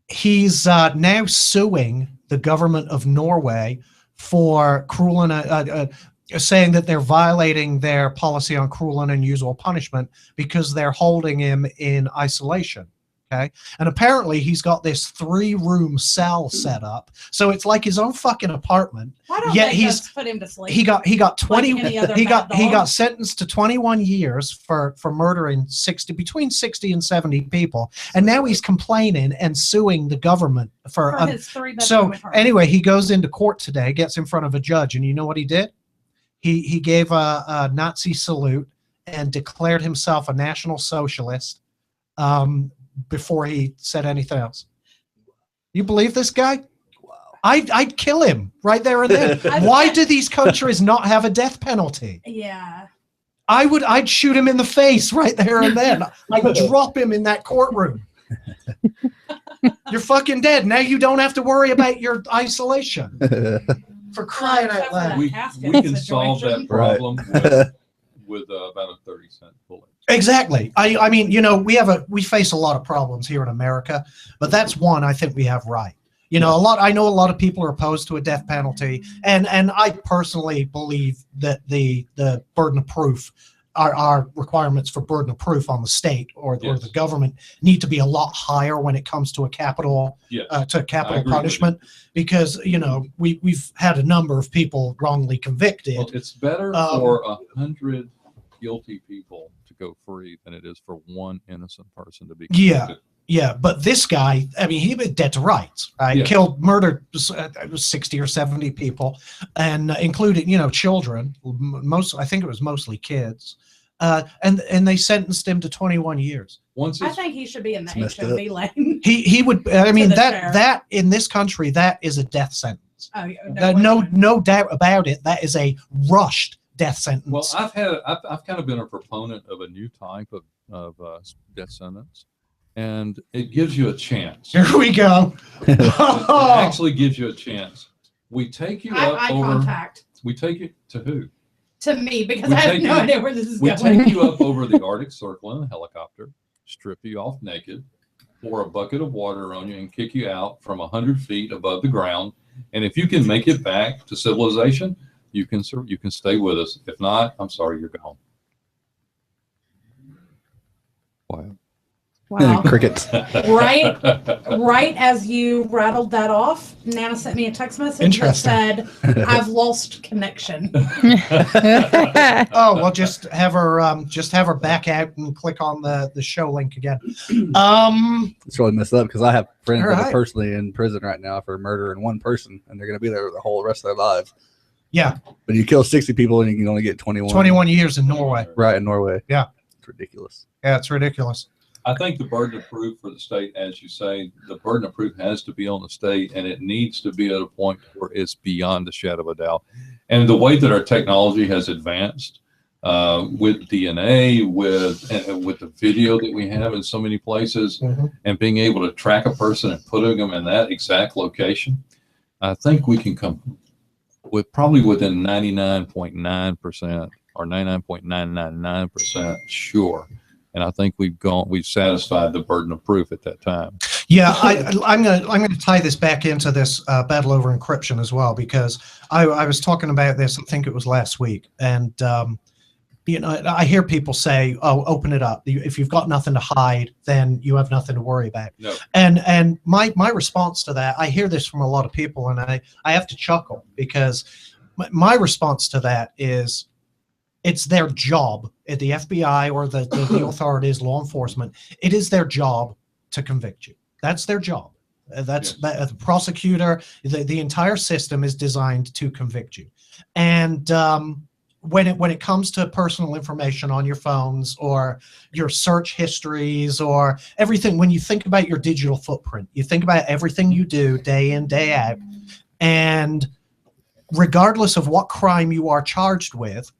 He's now suing the government of Norway for cruel and saying that they're violating their policy on cruel and unusual punishment because they're holding him in isolation. Okay. And apparently he's got this 3-room cell set up. So it's like his own fucking apartment. Why don't Yeah, they he's- just put him to sleep? He got 20 Like any other he bad got dog? sentenced to 21 years for murdering between 60 and 70 people. And now he's complaining and suing the government for for his 3-bedroom so apartment. anyway, he goes into court today, gets in front of a judge, and you know what he did? He gave a Nazi salute and declared himself a National Socialist before he said anything else. You believe this guy? Wow. I'd kill him right there and then. Why do these countries not have a death penalty? Yeah. I'd shoot him in the face right there and then. I'd drop him in that courtroom. You're fucking dead. Now you don't have to worry about your isolation. For crying out Except for loud. that We casket can solve situation. that problem with about a 30-cent bullet. Exactly. I mean, you know, we face a lot of problems here in America, but that's one I think we have right. You know, I know a lot of people are opposed to a death penalty, and I personally believe that the burden of proof, our requirements for burden of proof on the state or Yes. the government need to be a lot higher when it comes to a capital Yes. to capital agree with you. punishment, because you know we've had a number of people wrongly convicted. Well, it's better for 100 guilty people to go free than it is for one innocent person to be Yeah. convicted. Yeah, but this guy, I mean, he was dead to rights, right? Yeah. Murdered it was 60 or 70 people, and including, you know, children. I think it was mostly kids, and they sentenced him to 21 years. Once I it's, think he should be in the It's messed HOV lane. He would. I mean, the that sheriff. that in this country, that is a death sentence. Oh, No doubt about it. That is a rushed death sentence. well, I've kind of been a proponent of a new type of death sentence, and it gives you a chance. Here we go. It actually gives you a chance. We take you up eye over. contact We take you to who? to me because We I have take no you- idea where this is We going. take you up over the Arctic Circle in a helicopter, strip you off naked, pour a bucket of water on you, and kick you out from 100 feet above the ground. And if you can make it back to civilization, you can stay with us. If not, I'm sorry, you're gone. Wow. Wow. Crickets. Right as you rattled that off, Nana sent me a text message that Interesting. said, "I've lost connection." Oh well, just have her back out and click on the show link again. It's really messed up because I have friends that Alright. are personally in prison right now for murdering one person, and they're going to be there the whole rest of their lives. Yeah, But you kill 60 people and you can only get 21. 21 years in Norway. Right, in Norway. Yeah. It's ridiculous. Yeah, it's ridiculous. I think the burden of proof for the state, as you say, the burden of proof has to be on the state, and it needs to be at a point where it's beyond a shadow of a doubt. And the way that our technology has advanced with DNA, with the video that we have in so many places, Mhm. and being able to track a person and putting them in that exact location, I think we can come with probably within 99.9% or 99.999% sure. And I think we've satisfied the burden of proof at that time. Yeah, I'm gonna tie this back into this battle over encryption as well, because I was talking about this. I think it was last week, and you know, I hear people say, "Oh, open it up. If you've got nothing to hide, then you have nothing to worry about." No. And my response to that, I hear this from a lot of people, and I have to chuckle, because my response to that is, it's their job at the FBI or the authorities, law enforcement. It is their job to convict you. That's their job. The prosecutor, the entire system is designed to convict you. And when it comes to personal information on your phones or your search histories or everything, when you think about your digital footprint, you think about everything you do day in, day out, and regardless of what crime you are charged with,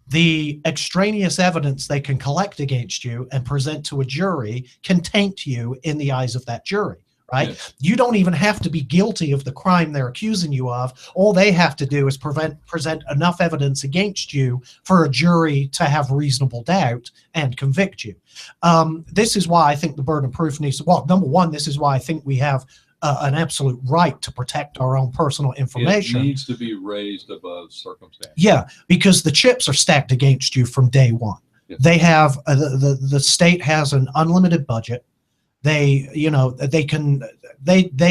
the extraneous evidence they can collect against you and present to a jury can taint you in the eyes of that jury, right? Yes. You don't even have to be guilty of the crime they're accusing you of. All they have to do is present enough evidence against you for a jury to have reasonable doubt and convict you. This is why I think the burden of proof needs to, well, number one, this is why I think we have an absolute right to protect our own personal information. It needs to be raised above circumstance. Yeah, because the chips are stacked against you from day one. Yeah. They have the state has an unlimited budget. They, you know, they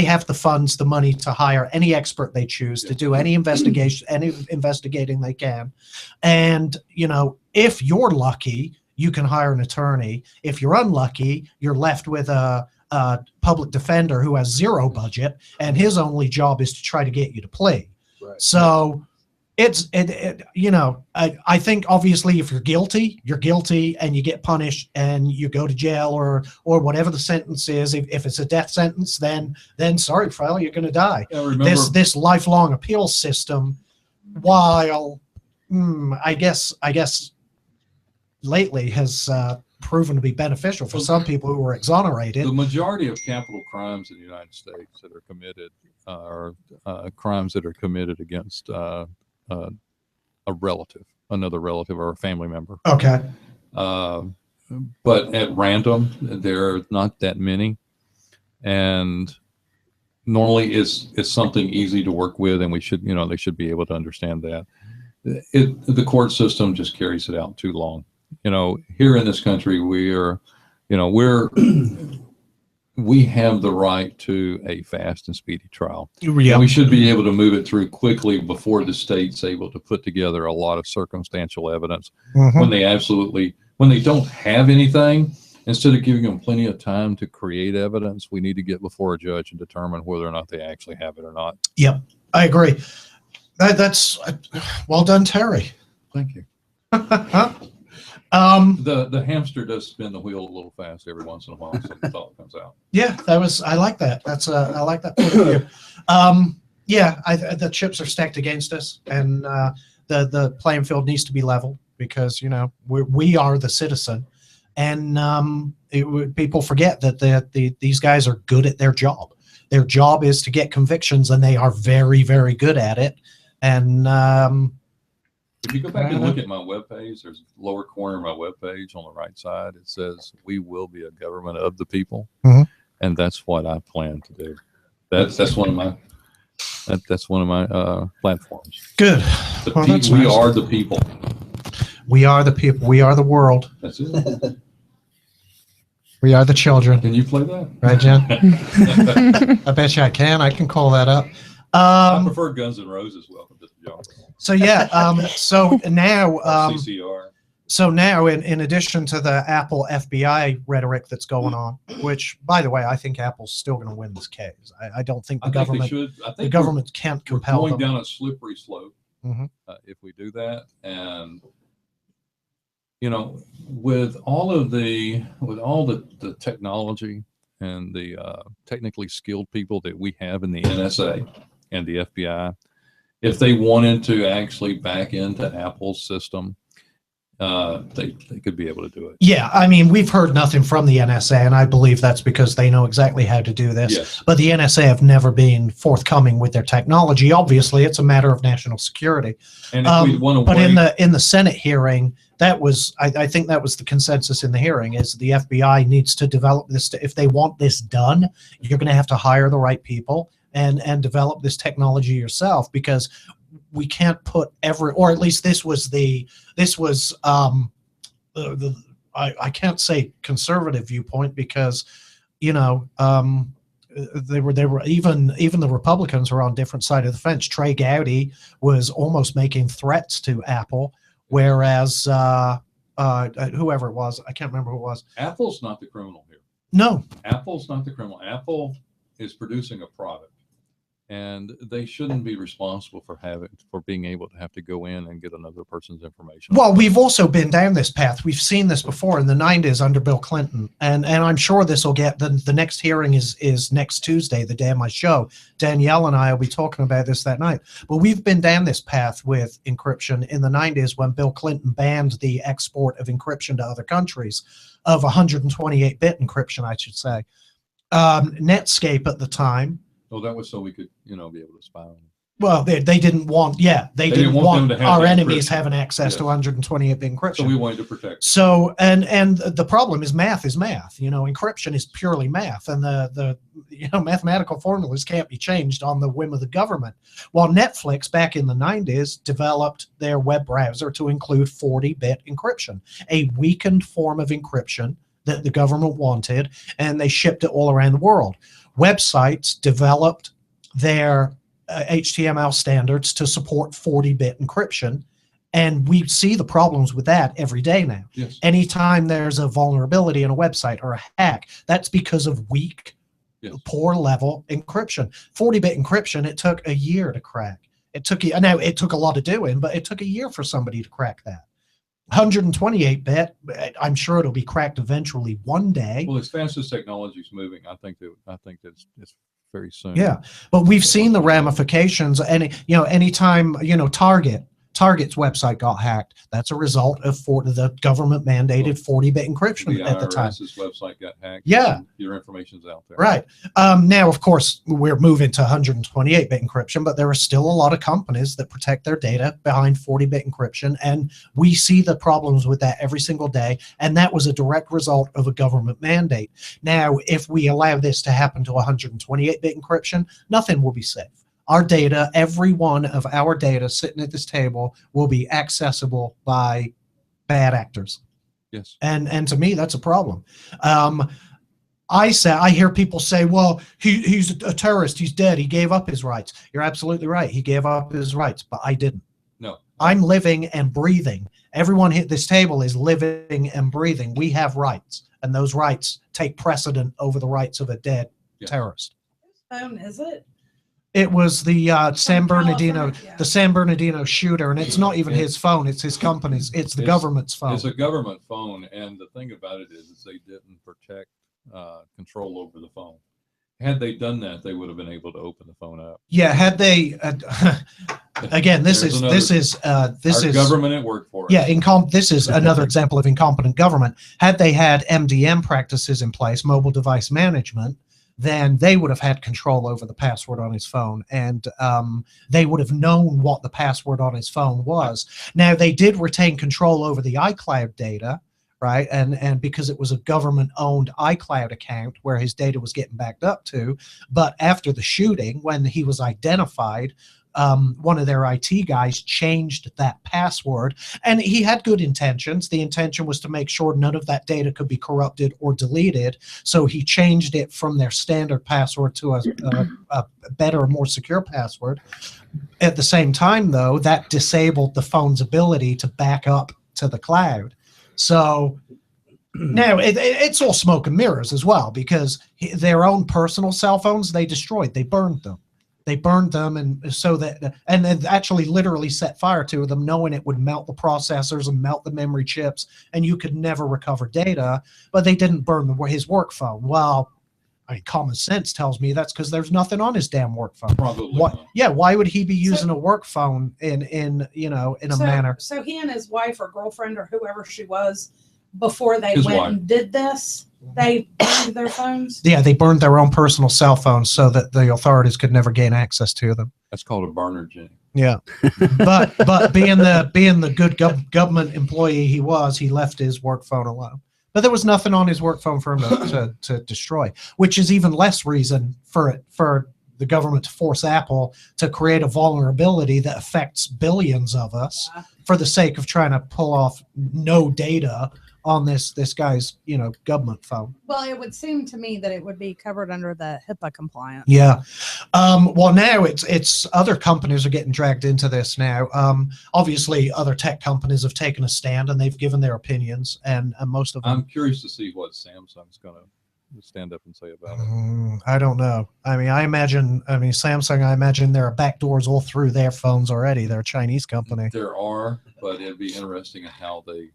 have the funds, the money to hire any expert they choose to do any investigation, any investigating they can. And, you know, if you're lucky, you can hire an attorney. If you're unlucky, you're left with a public defender who has zero budget, and his only job is to try to get you to plea. Right. So you know, I think obviously if you're guilty and you get punished and you go to jail or whatever the sentence is. If it's a death sentence, then sorry, fella, you're going to die. Yeah, remember, This lifelong appeal system, while I guess lately has proven to be beneficial for some people who were exonerated. the majority of capital crimes in the United States that are committed are crimes that are committed against a relative, another relative, or a family member. Okay. but at random, there are not that many. And normally it's something easy to work with, and we should, they should be able to understand that. The court system just carries it out too long. Here in this country, we have the right to a fast and speedy trial. Yeah. We should be able to move it through quickly before the state's able to put together a lot of circumstantial evidence. Mhm. When they don't have anything, instead of giving them plenty of time to create evidence, we need to get before a judge and determine whether or not they actually have it or not. Yep, I agree. That's well done, Terry. Thank you. Um, The hamster does spin the wheel a little fast every once in a while, so the thought comes out. yeah, I like that. I like that point of view. Yeah, the chips are stacked against us, and the playing field needs to be leveled because we are the citizen, and people forget that these guys are good at their job. Their job is to get convictions, and they are very, very good at it. And if you go back and look at my webpage, there's a lower corner of my webpage on the right side. It says, "We will be a government of the people," Mhm. and that's what I plan to do. That's one of my platforms. good. Well, that's We nice. are the people. We are the people. We are the world. That's it. We are the children. Can you play that? Right, Jen? I bet you I can. I can call that up. I prefer Guns N' Roses. Welcome to the jungle. So yeah. So now, CCR. so now, in addition to the Apple FBI rhetoric that's going on, which, by the way, I think Apple's still going to win this case. I don't think I the think government they should. I think the government can't we're compel going them. down a slippery slope Mhm. if we do that. And with all the technology and the technically skilled people that we have in the NSA and the FBI, if they wanted to actually back into Apple's system, they could be able to do it. Yeah, I mean, we've heard nothing from the NSA, and I believe that's because they know exactly how to do this. Yes. But the NSA have never been forthcoming with their technology. Obviously, it's a matter of national security. And if we want to But wait, in the Senate hearing, that was I think that was the consensus in the hearing is the FBI needs to develop this. If they want this done, you're going to have to hire the right people and develop this technology yourself, because we can't put or at least this was I can't say conservative viewpoint, because they were even the Republicans were on different side of the fence. Trey Gowdy was almost making threats to Apple, whereas whoever it was, I can't remember who it was. Apple's not the criminal here. No, Apple's not the criminal. Apple is producing a product, and they shouldn't be responsible for being able to have to go in and get another person's information. well, we've also been down this path. We've seen this before in the 90s under Bill Clinton, and I'm sure this will get the next hearing is next Tuesday, the day of my show. Danielle and I will be talking about this that night. But we've been down this path with encryption in the 90s when Bill Clinton banned the export of encryption to other countries, of 128-bit encryption, I should say. Netscape at the time. So that was so we could, be able to spy on them. Well, they didn't want, they didn't didn't want want them to have our the enemies encryption. having access to Yes. 128-bit encryption. So we wanted to protect it. So, and the problem is math is math. Encryption is purely math, and the mathematical formulas can't be changed on the whim of the government. While Netflix back in the 90s developed their web browser to include 40-bit encryption, a weakened form of encryption that the government wanted, and they shipped it all around the world. Websites developed their HTML standards to support 40-bit encryption, and we see the problems with that every day now. Yes. Anytime there's a vulnerability in a website or a hack, that's because of weak, Yes. poor level encryption. 40-bit encryption, it took a year to crack. It took a lot of doing, but it took a year for somebody to crack that. 128-bit, I'm sure it'll be cracked eventually one day. Well, as fast as technology is moving, I think that it's very soon. Yeah, but we've seen the ramifications. Anytime Target Target's website got hacked. That's a result of the government mandated 40-bit encryption The at the time. IRS's website got hacked. Yeah. and your information's out there. Right. Now, of course, we're moving to 128-bit encryption, but there are still a lot of companies that protect their data behind 40-bit encryption, and we see the problems with that every single day, and that was a direct result of a government mandate. Now, if we allow this to happen to 128-bit encryption, nothing will be safe. Our data, every one of our data sitting at this table, will be accessible by bad actors. Yes. And to me, that's a problem. I hear people say, well, he's a terrorist. He's dead. He gave up his rights. You're absolutely right. He gave up his rights, but I didn't. No. I'm living and breathing. Everyone at this table is living and breathing. We have rights, and those rights take precedent over the rights of a dead terrorist. Whose phone is it? It was the San Bernardino, California, yeah. the San Bernardino shooter, and it's not even his phone. It's his company's. It's the government's phone. It's a government phone, and the thing about it is they didn't protect control over the phone. Had they done that, they would have been able to open the phone up. Yeah, had they again, this There's is Our government at work for us. yeah, this is another example of incompetent government. Had they had MDM practices in place, mobile device management, then they would have had control over the password on his phone, and they would have known what the password on his phone was. Now, they did retain control over the iCloud data, right? And because it was a government-owned iCloud account where his data was getting backed up to, but after the shooting, when he was identified, one of their IT guys changed that password, and he had good intentions. The intention was to make sure none of that data could be corrupted or deleted. So he changed it from their standard password to a better, more secure password. At the same time, though, that disabled the phone's ability to back up to the cloud. So now it's all smoke and mirrors as well, because their own personal cell phones, they destroyed, they burned them. They burned them, and so that, and then actually literally set fire to them, knowing it would melt the processors and melt the memory chips, and you could never recover data. But they didn't burn his work phone. Well, I mean, common sense tells me that's because there's nothing on his damn work phone. Probably What? not. Yeah, why would he be using a work phone in a manner? So he and his wife or girlfriend or whoever she was, before they His went wife. and did this, they burned their phones. Yeah, they burned their own personal cell phones so that the authorities could never gain access to them. That's called a burner, Jenny. Yeah, but being the good government employee he was, he left his work phone alone. But there was nothing on his work phone for him to destroy, which is even less reason for the government to force Apple to create a vulnerability that affects billions of us for the sake of trying to pull off no data on this guy's government phone. Well, it would seem to me that it would be covered under the HIPAA compliance. Yeah. Well, now it's other companies are getting dragged into this now. Obviously, other tech companies have taken a stand and they've given their opinions, and most of them. I'm curious to see what Samsung's going to stand up and say about it. I don't know. I mean, Samsung, I imagine there are back doors all through their phones already. They're a Chinese company. There are, but it'd be interesting in how they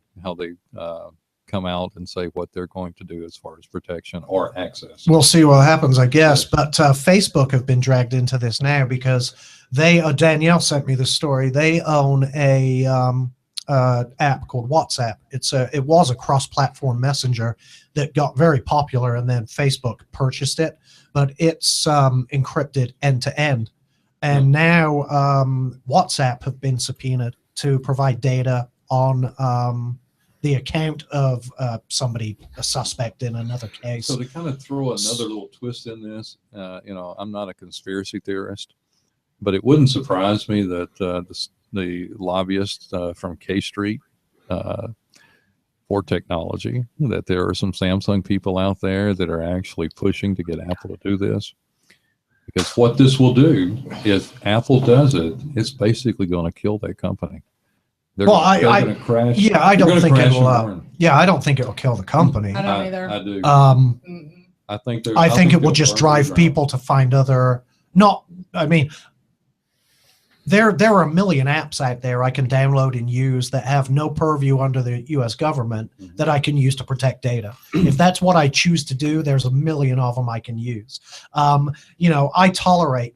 come out and say what they're going to do as far as protection or access. We'll see what happens, I guess. But Facebook have been dragged into this now because Danielle sent me the story. They own a app called WhatsApp. It was a cross-platform messenger that got very popular, and then Facebook purchased it. But it's encrypted end to end, and now WhatsApp have been subpoenaed to provide data on the account of somebody, a suspect in another case. So to kind of throw another little twist in this, I'm not a conspiracy theorist, but it wouldn't surprise me that the lobbyists from K Street for technology, that there are some Samsung people out there that are actually pushing to get Apple to do this. Because what this will do, if Apple does it, it's basically going to kill that company. They're going to crash. Yeah, I They're don't gonna think crash it'll. and burn. Yeah, I don't think it'll kill the company. I don't either. I do. Mm-mm. I think it will just drive people to find other. There are a million apps out there I can download and use that have no purview under the U.S. government that I can use to protect data. If that's what I choose to do, there's a million of them I can use. I tolerate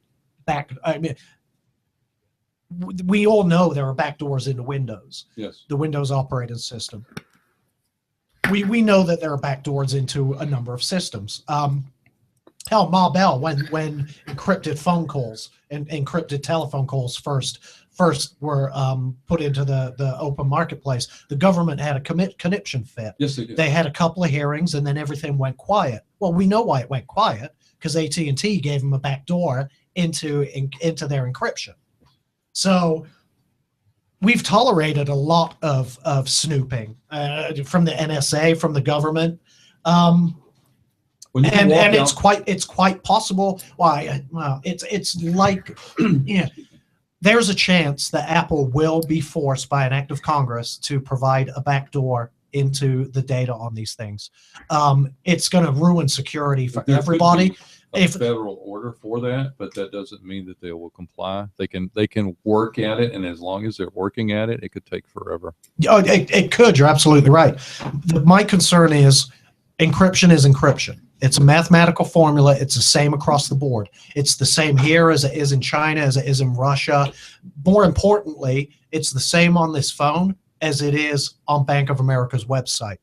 we all know there are backdoors into Windows, Yes. the Windows operating system. We know that there are backdoors into a number of systems. Hell, Ma Bell, when encrypted phone calls and encrypted telephone calls first were put into the open marketplace, the government had a conniption fit. Yes, they did. They had a couple of hearings, and then everything went quiet. Well, we know why it went quiet, because AT&T gave them a backdoor into their encryption. So we've tolerated a lot of snooping from the NSA, from the government. When you And walk it's quite possible. Why? Well, it's like, yeah, there's a chance that Apple will be forced by an act of Congress to provide a backdoor into the data on these things. It's going to ruin security for There could everybody. be a federal order for that, but that doesn't mean that they will comply. They can work at it, and as long as they're working at it, it could take forever. Oh, it could. You're absolutely right. My concern is encryption is encryption. It's a mathematical formula. It's the same across the board. It's the same here as it is in China, as it is in Russia. More importantly, it's the same on this phone as it is on Bank of America's website.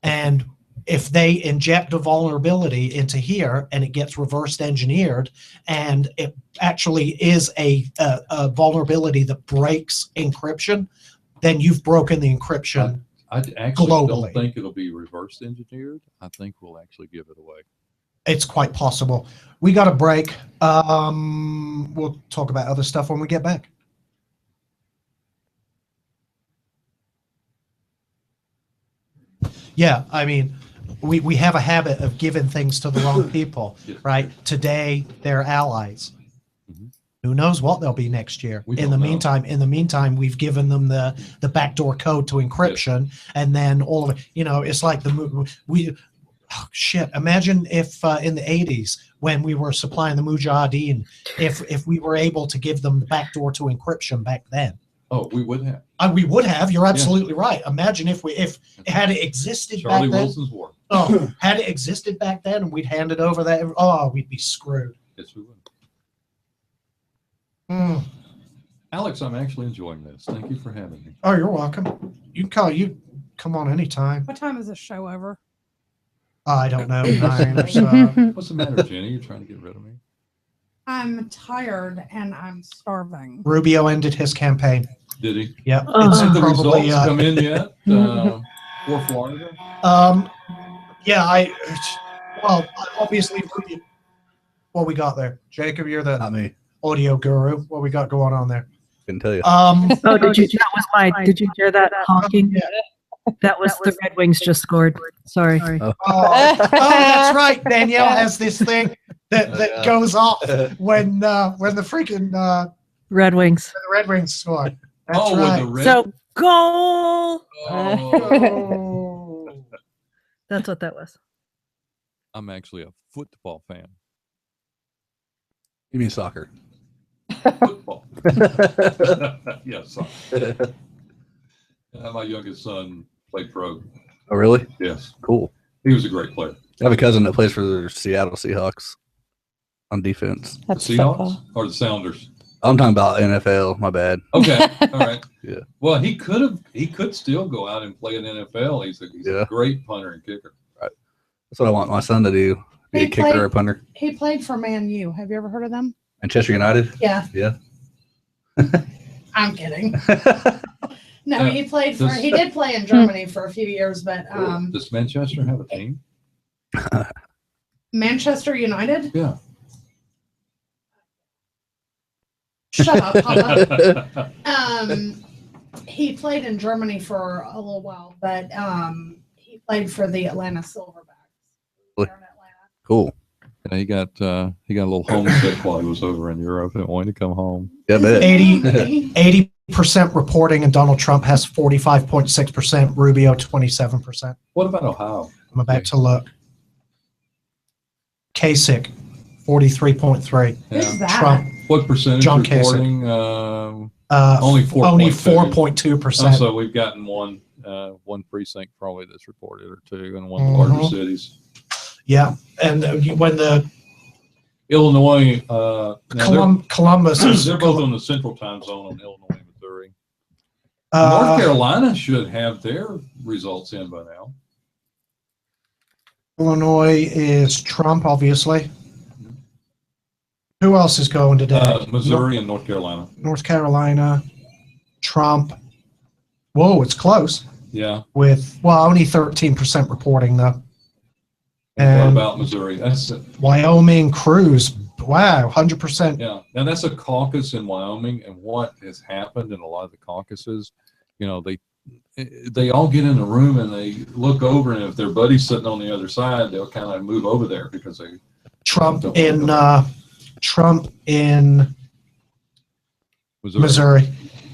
And if they inject a vulnerability into here and it gets reversed engineered and it actually is a vulnerability that breaks encryption, then you've broken the encryption. I actually Globally. don't think it'll be reverse engineered. I think we'll actually give it away. It's quite possible. We got a break. We'll talk about other stuff when we get back. Yeah, I mean, we have a habit of giving things to the wrong people, Yes. right? Today, they're allies. Mhm. Who knows what they'll be next year? We In don't the know. meantime, we've given them the backdoor code to encryption, and then all of it. It's like shit. Imagine if in the 80s, when we were supplying the Mujahideen, if we were able to give them the backdoor to encryption back then. Oh, we would have. We would have. You're absolutely right. Imagine if had it existed Charlie back then. Wilson's war. Oh, had it existed back then, and we'd handed over that. Oh, we'd be screwed. Yes, we would. Mm. Alex, I'm actually enjoying this. Thank you for having me. Oh, you're welcome. You come on anytime. What time is this show over? I don't know, 9 or so. What's the matter, Jenny? You're trying to get rid of me? I'm tired and I'm starving. Rubio ended his campain. Did he? Yep. Oh. It's Did the probably, results come in yet for Florida? yeah, obviously, Rubio. What we got there? Jacob, you're the Not me. audio guru. What we got going on there? Couldn't tell you. Oh, that was my, did you hear that honking? Yeah. That was the Red Wings just scored. Sorry. Oh, that's right. Danielle has this thing that Yeah. goes off when the freaking Red Wings. the Red Wings score. That's Oh, right. with the red. So goal. Oh. That's what that was. I'm actually a football fan. You mean soccer? Football. Yes. My youngest son played pro. Oh, really? Yes. Cool. He was a great player. I have a cousin that plays for the Seattle Seahawks on defense. That's The Seahawks football. or the Sounders? I'm talking about NFL. My bad. Okay. All right. Yeah. Well, he could still go out and play in NFL. He's Yeah. a great punter and kicker. That's what I want my son to do. Be a He kicker played- or a punter. He played for Man U. Have you ever heard of them? Manchester United. Yeah. Yeah. I'm kidding. No, Uh, he played for. does- He did play in Germany for a few years, but Does Manchester have a team? Manchester United. Yeah. Shut up, Papa. He played in Germany for a little while, but he played for the Atlanta Silverbacks. Really? They're in Atlanta. Cool. Yeah, he got a little homesick while he was over in Europe and wanted to come home. Yeah, bet. 80% reporting, and Donald Trump has 45.6%. Rubio 27%. What about Ohio? I'm about to look. Kasich 43.3. Who's that? Trump What percentage John Kasich. reporting? only Only 4.2%. So we've gotten one precinct probably that's reported or two in one of the larger Mhm. cities. Yeah, and when the Illinois, now Columbus is they're both on the central time zone on Illinois, Missouri. North Carolina should have their results in by now. Illinois is Trump, obviously. Who else is going today? Missouri and North Carolina. North Carolina, Trump. Whoa, it's close. Yeah. With only 13% reporting though. What And about Missouri? That's Wyoming, Cruz. Wow, 100%. yeah. And that's a caucus in Wyoming. And what has happened in a lot of the caucuses, they all get in the room and they look over, and if their buddy's sitting on the other side, they'll kind of move over there because they Trump in Missouri.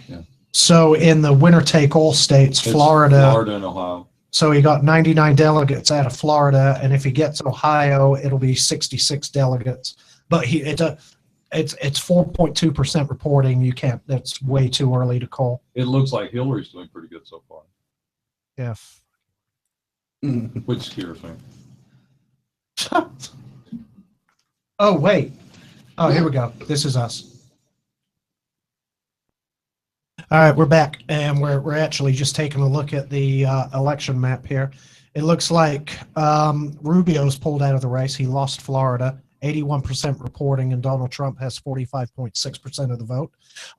Yeah. So in the winner take all states, It's Florida. and Ohio. So he got 99 delegates out of Florida, and if he gets Ohio, it'll be 66 delegates. But it's 4.2% reporting. You can't. That's way too early to call. It looks like Hillary's doing pretty good so far, Yeah. which scares me. Oh wait. Oh, here we go. This is us. All right, we're back, and we're actually just taking a look at the election map here. It looks like Rubio's pulled out of the race. He lost Florida, 81% reporting, and Donald Trump has 45.6% of the vote.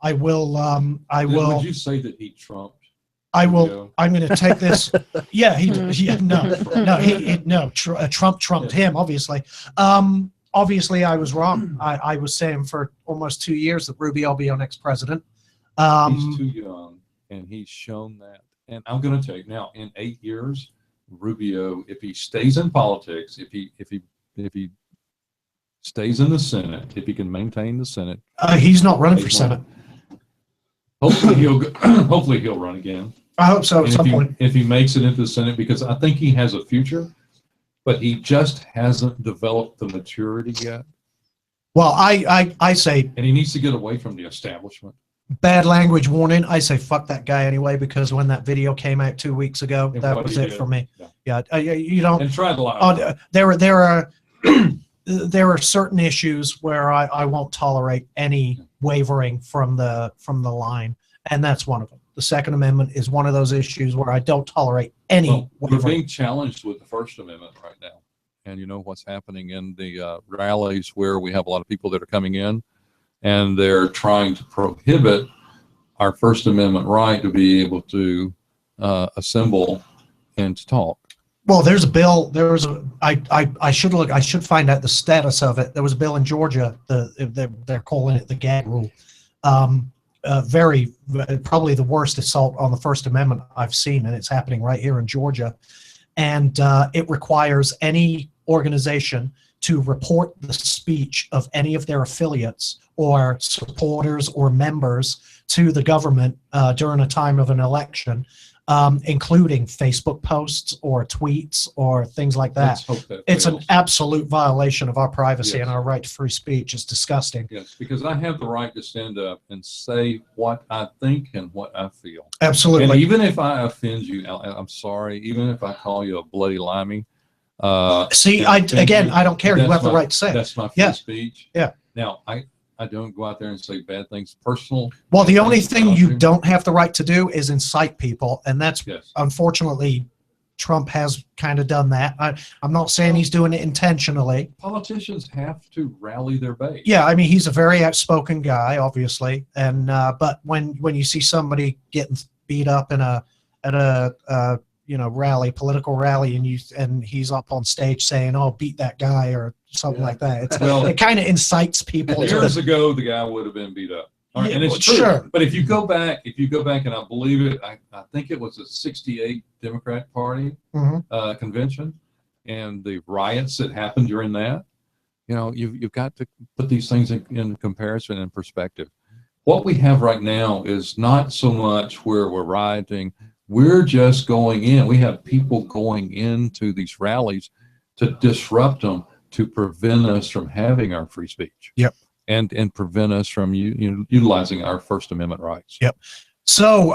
Would you say that he trumped? I'm Rubio? going to take this. Yeah, Trump trumped him, obviously. Obviously, I was wrong. I was saying for almost 2 years that Rubio will be our next president. He's too young, and he's shown that. And I'm going to take now in 8 years, Rubio, if he stays in politics, if he stays in the Senate, if he can maintain the Senate, He's not running for Senate. hopefully he'll run again. I hope so at And some point. if he makes it into the Senate, because I think he has a future, but he just hasn't developed the maturity yet, Well, I say and he needs to get away from the establishment. bad language warning. I say fuck that guy anyway, because when that video came out 2 weeks ago, And that what was he it did. for me. Yeah. Yeah, you don't. And try to lie. There are there are certain issues where I won't tolerate any wavering from the line, and that's one of them. The Second Amendment is one of those issues where I don't tolerate any Well, we're wavering. being challenged with the First Amendment right now. And you know what's happening in the rallies where we have a lot of people that are coming in, and they're trying to prohibit our First Amendment right to be able to assemble and to talk. Well, there's a bill. There was a. I should look. I should find out the status of it. There was a bill in Georgia. They're calling it the gag rule. Probably the worst assault on the First Amendment I've seen, and it's happening right here in Georgia. And it requires any organization to report the speech of any of their affiliates or supporters or members to the government during a time of an election, including Facebook posts or tweets or things like that. Let's hope that It's an fails. absolute violation of our privacy and Yes. our right to free speech. It's disgusting. Yes, because I have the right to stand up and say what I think and what I feel. And Absolutely. even if I offend you, I'm sorry. Even if I call you a bloody limey. See, and offend you, I don't care. You that's have the my- right to say it. That's my free Yeah. speech. Yeah. Now, I don't go out there and say bad things, personal. Well, the bad only things thing about you don't have the right to do is incite people. And that's Yes. unfortunately, Trump has kind of done that. I'm not saying he's doing it intentionally. Politicians have to rally their base. Yeah, I mean, he's a very outspoken guy, obviously. And but when you see somebody getting beat up at a rally, political rally, and he's up on stage saying, "Oh, beat that guy" or something Yeah. like that, Well, it kind of incites people. years ago, the guy would have been beat up. All right, Yeah, and it's well, true. sure. But if you go back, and I believe it, I think it was a '68 Democrat Party Mhm. convention, and the riots that happened during that. You've got to put these things in comparison and perspective. What we have right now is not so much where we're rioting. We're just going in. We have people going into these rallies to disrupt them, to prevent us from having our free speech. Yep. And prevent us from utilizing our First Amendment rights. Yep. So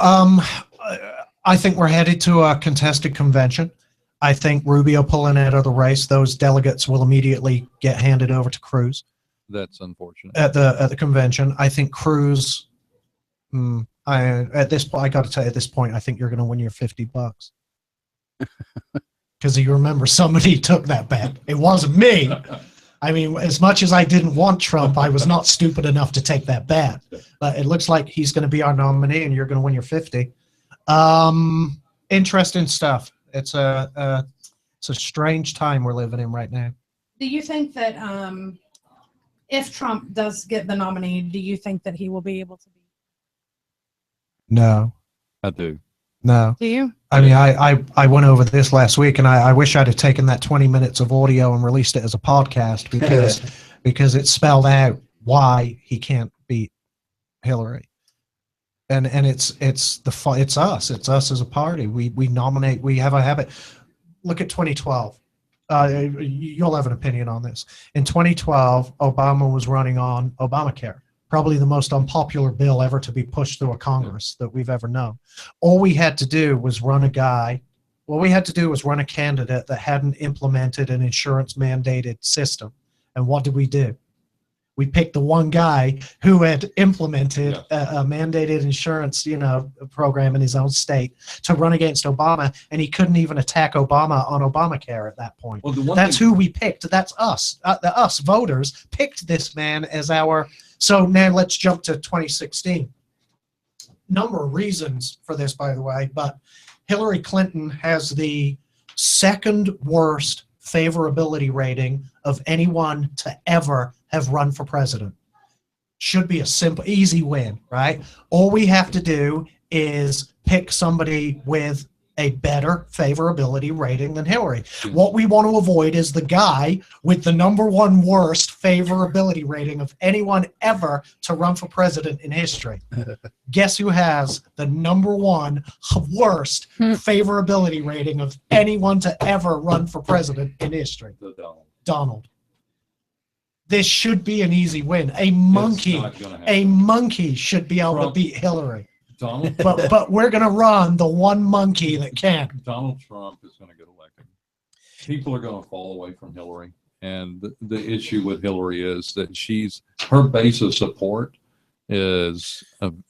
I think we're headed to a contested convention. I think Rubio pulling out of the race, those delegates will immediately get handed over to Cruz. That's unfortunate. at the convention. I think Cruz. At this point, I got to tell you, at this point, I think you're going to win your $50 because you remember somebody took that bet. It wasn't me. I mean, as much as I didn't want Trump, I was not stupid enough to take that bet. But it looks like he's going to be our nominee, and you're going to win your 50. Interesting stuff. It's a strange time we're living in right now. Do you think that if Trump does get the nominee, do you think that he will be able to be? No, I do. no. Do you? I mean, I went over this last week, and I wish I'd have taken that 20 minutes of audio and released it as a podcast because it spelled out why he can't beat Hillary. And it's us as a party. We nominate. We have a habit. Look at 2012. You'll have an opinion on this. In 2012, Obama was running on Obamacare, probably the most unpopular bill ever to be pushed through a Congress that we've ever known. All we had to do was run a candidate that hadn't implemented an insurance mandated system. And what did we do? We picked the one guy who had implemented a mandated insurance, program in his own state to run against Obama, and he couldn't even attack Obama on Obamacare at that point. Well, That's who we picked. That's us. Us voters picked this man as our. So now let's jump to 2016. Number of reasons for this, by the way, but Hillary Clinton has the second worst favorability rating of anyone to ever have run for president. Should be a simple, easy win, right? All we have to do is pick somebody with a better favorability rating than Hillary. What we want to avoid is the guy with the number one worst favorability rating of anyone ever to run for president in history. Guess who has the number one worst favorability rating of anyone to ever run for president in history? Donald. This should be an easy win. A monkey should be able to beat Hillary. Donald, but we're going to run the one monkey that can. Donald Trump is going to get elected. People are going to fall away from Hillary. And the issue with Hillary is that her base of support is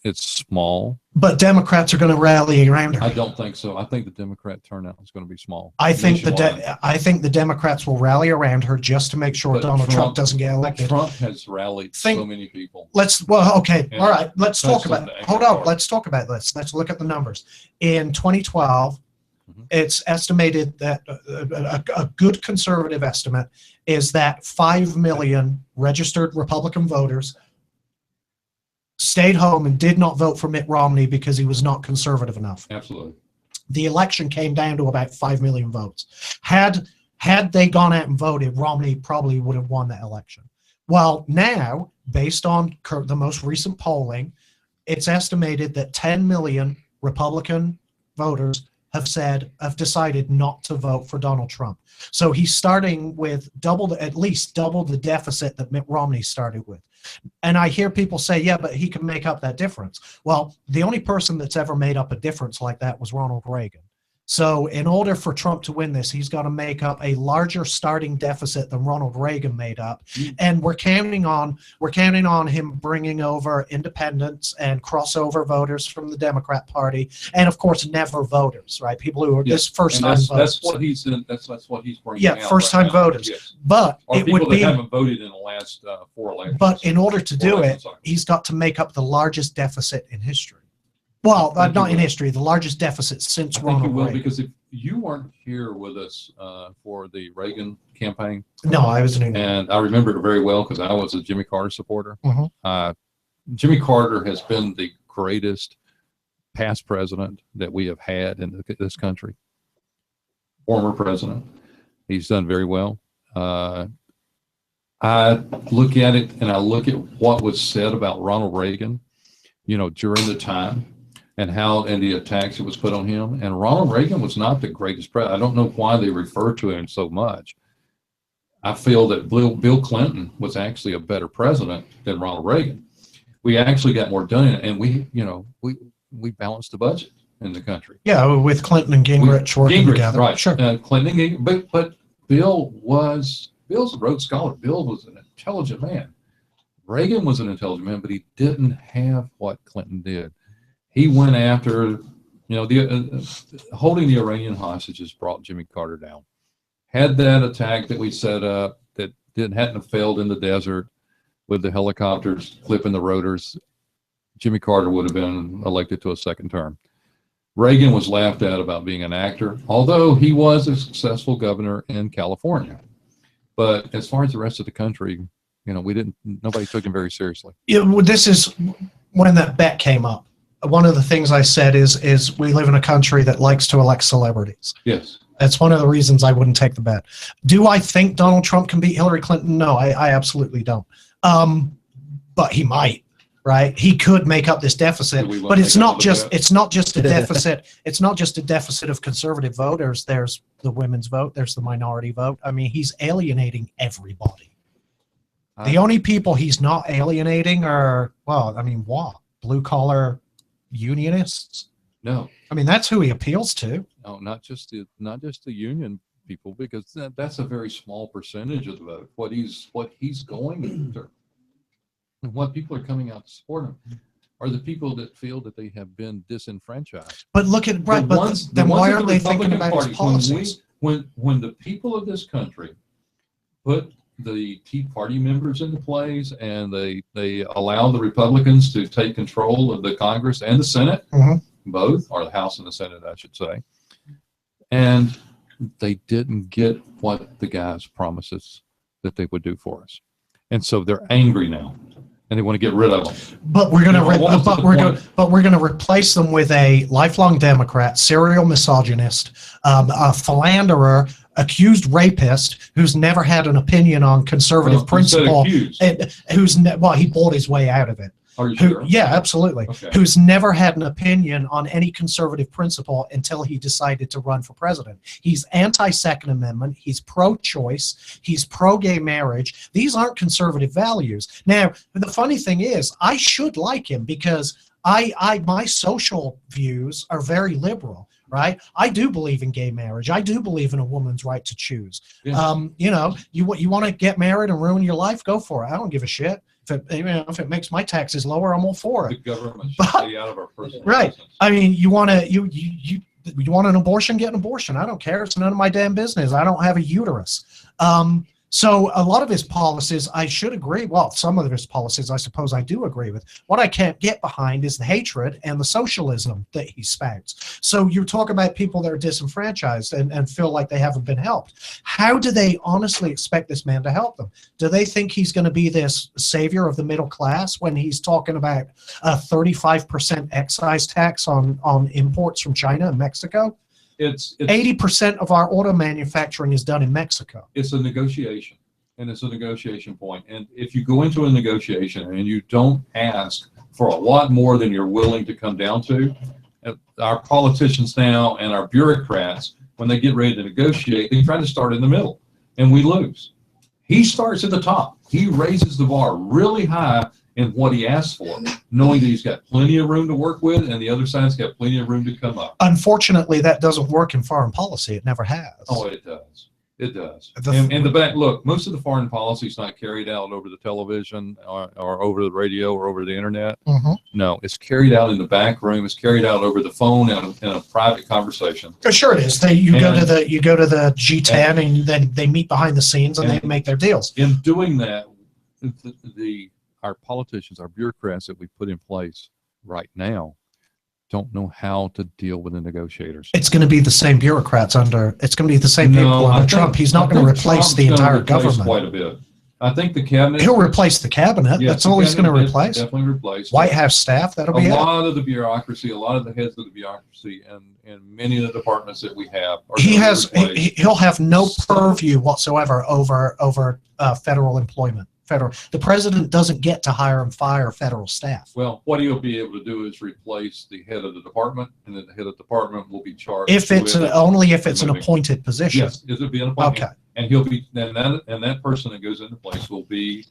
it's small. But Democrats are going to rally around her. I don't think so. I think the Democrat turnout is going to be small. I think the Democrats will rally around her just to make sure But Donald Trump doesn't get elected. Trump has rallied so many people. Let's talk about this. Let's look at the numbers. In 2012, it's estimated that a good conservative estimate is that 5 million registered Republican voters stayed home and did not vote for Mitt Romney because he was not conservative enough. Absolutely. The election came down to about 5 million votes. Had they gone out and voted, Romney probably would have won that election. Well, now, based on the most recent polling, it's estimated that 10 million Republican voters have decided not to vote for Donald Trump. So he's starting with at least double the deficit that Mitt Romney started with. And I hear people say, yeah, but he can make up that difference. Well, the only person that's ever made up a difference like that was Ronald Reagan. So in order for Trump to win this, he's got to make up a larger starting deficit than Ronald Reagan made up. And we're counting on him bringing over independents and crossover voters from the Democrat Party, and of course never voters, right? People who are just first-time voters. That's what he's bringing. Yeah, first-time voters. Yes. But or people that haven't voted in the last 4 elections. But in order to do it, he's got to make up the largest deficit in history. Well, not in history, the largest deficit since Ronald Reagan. Because if you weren't here with us for the Reagan campaign. No, I was in. And I remember it very well because I was a Jimmy Carter supporter. Jimmy Carter has been the greatest past president that we have had in this country. Former president. He's done very well. I look at it and I look at what was said about Ronald Reagan, during the time. And the attacks that was put on him. And Ronald Reagan was not the greatest president. I don't know why they refer to him so much. I feel that Bill Clinton was actually a better president than Ronald Reagan. We actually got more done, and we balanced the budget in the country. Yeah, with Clinton and Gingrich working together. Right. Sure. Clinton and Gingrich, but Bill's a Rhodes Scholar. Bill was an intelligent man. Reagan was an intelligent man, but he didn't have what Clinton did. He went after, holding the Iranian hostages brought Jimmy Carter down. Had that attack that we set up that hadn't have failed in the desert with the helicopters clipping the rotors, Jimmy Carter would have been elected to a second term. Reagan was laughed at about being an actor, although he was a successful governor in California. But as far as the rest of the country, nobody took him very seriously. This is when that bet came up. One of the things I said is we live in a country that likes to elect celebrities. Yes. That's one of the reasons I wouldn't take the bet. Do I think Donald Trump can beat Hillary Clinton? No, I absolutely don't. But he might, right? He could make up this deficit, but it's not just a deficit. It's not just a deficit of conservative voters. There's the women's vote. There's the minority vote. I mean, he's alienating everybody. The only people he's not alienating are, what? Blue collar unionists? No. I mean, that's who he appeals to. No, not just the union people, because that's a very small percentage of the vote. What he's going after, and what people are coming out to support him, are the people that feel that they have been disenfranchised. But look at then why aren't they thinking about his policies? When the people of this country put the Tea Party members into place and they allow the Republicans to take control of the Congress and the Senate, both, or the House and the Senate, I should say, and they didn't get what the guys promised us that they would do for us, and so they're angry now, and they want to get rid of them. But we're going to replace them with a lifelong Democrat, serial misogynist, a philanderer, accused rapist who's never had an opinion on conservative principle, and he bought his way out of it. Are you sure? Yeah, absolutely. Okay. Who's never had an opinion on any conservative principle until he decided to run for president. He's anti-Second Amendment. He's pro-choice. He's pro-gay marriage. These aren't conservative values. Now, the funny thing is, I should like him because my social views are very liberal. Right, I do believe in gay marriage. I do believe in a woman's right to choose. Yeah. You want to get married and ruin your life? Go for it. I don't give a shit. If it makes my taxes lower, I'm all for it. The government should stay out of our personal right. business. I mean, you want an abortion? Get an abortion. I don't care. It's none of my damn business. I don't have a uterus. So a lot of his policies, I should agree. Well, some of his policies, I suppose I do agree with. What I can't get behind is the hatred and the socialism that he spouts. So you talk about people that are disenfranchised and feel like they haven't been helped. How do they honestly expect this man to help them? Do they think he's going to be this savior of the middle class when he's talking about a 35% excise tax on imports from China and Mexico? It's 80% of our auto manufacturing is done in Mexico. It's a negotiation, and it's a negotiation point. And if you go into a negotiation and you don't ask for a lot more than you're willing to come down to, our politicians now and our bureaucrats, when they get ready to negotiate, they try to start in the middle, and we lose. He starts at the top. He raises the bar really high in what he asks for, knowing that he's got plenty of room to work with and the other side's got plenty of room to come up. Unfortunately, that doesn't work in foreign policy. It never has. Oh, it does. It does. And the back, look, most of the foreign policy is not carried out over the television or over the radio or over the internet. No, it's carried out in the back room. It's carried out over the phone in a private conversation. Sure it is. You go to the G10 and then they meet behind the scenes and they make their deals. In doing that, our politicians, our bureaucrats that we put in place right now don't know how to deal with the negotiators. It's going to be the same bureaucrats it's going to be the same people under Trump. He's not going to replace the entire government. Quite a bit. I think the cabinet. He'll replace the cabinet. Yes, that's all he's going to replace. Definitely replace. White House staff. That'll be a lot of the bureaucracy. A lot of the heads of the bureaucracy and many of the departments that we have. He'll have no purview whatsoever over federal employment. The president doesn't get to hire and fire federal staff. Well, what he'll be able to do is replace the head of the department, and then the head of the department will be charged. If it's an appointed position. Yes, it'll be an appointment. Okay. And he'll be that person that goes into place will be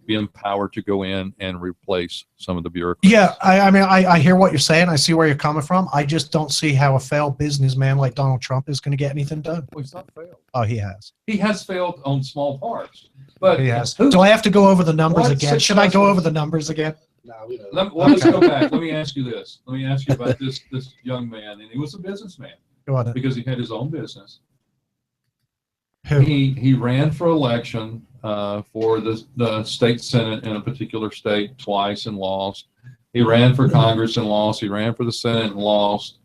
be empowered to go in and replace some of the bureaucrats. Yeah, I mean, I hear what you're saying. I see where you're coming from. I just don't see how a failed businessman like Donald Trump is going to get anything done. Well, he's not failed. Oh, he has. He has failed on small parts, but He has. who- Do I have to go over the numbers What again? Should I go successful- over the numbers again? let's go back. Let me ask you this. Let me ask you about this young man, and he was a businessman Go on. because he had his own business. Who? He ran for election for the state senate in a particular state twice and lost. He ran for Congress and lost. He ran for the Senate and lost.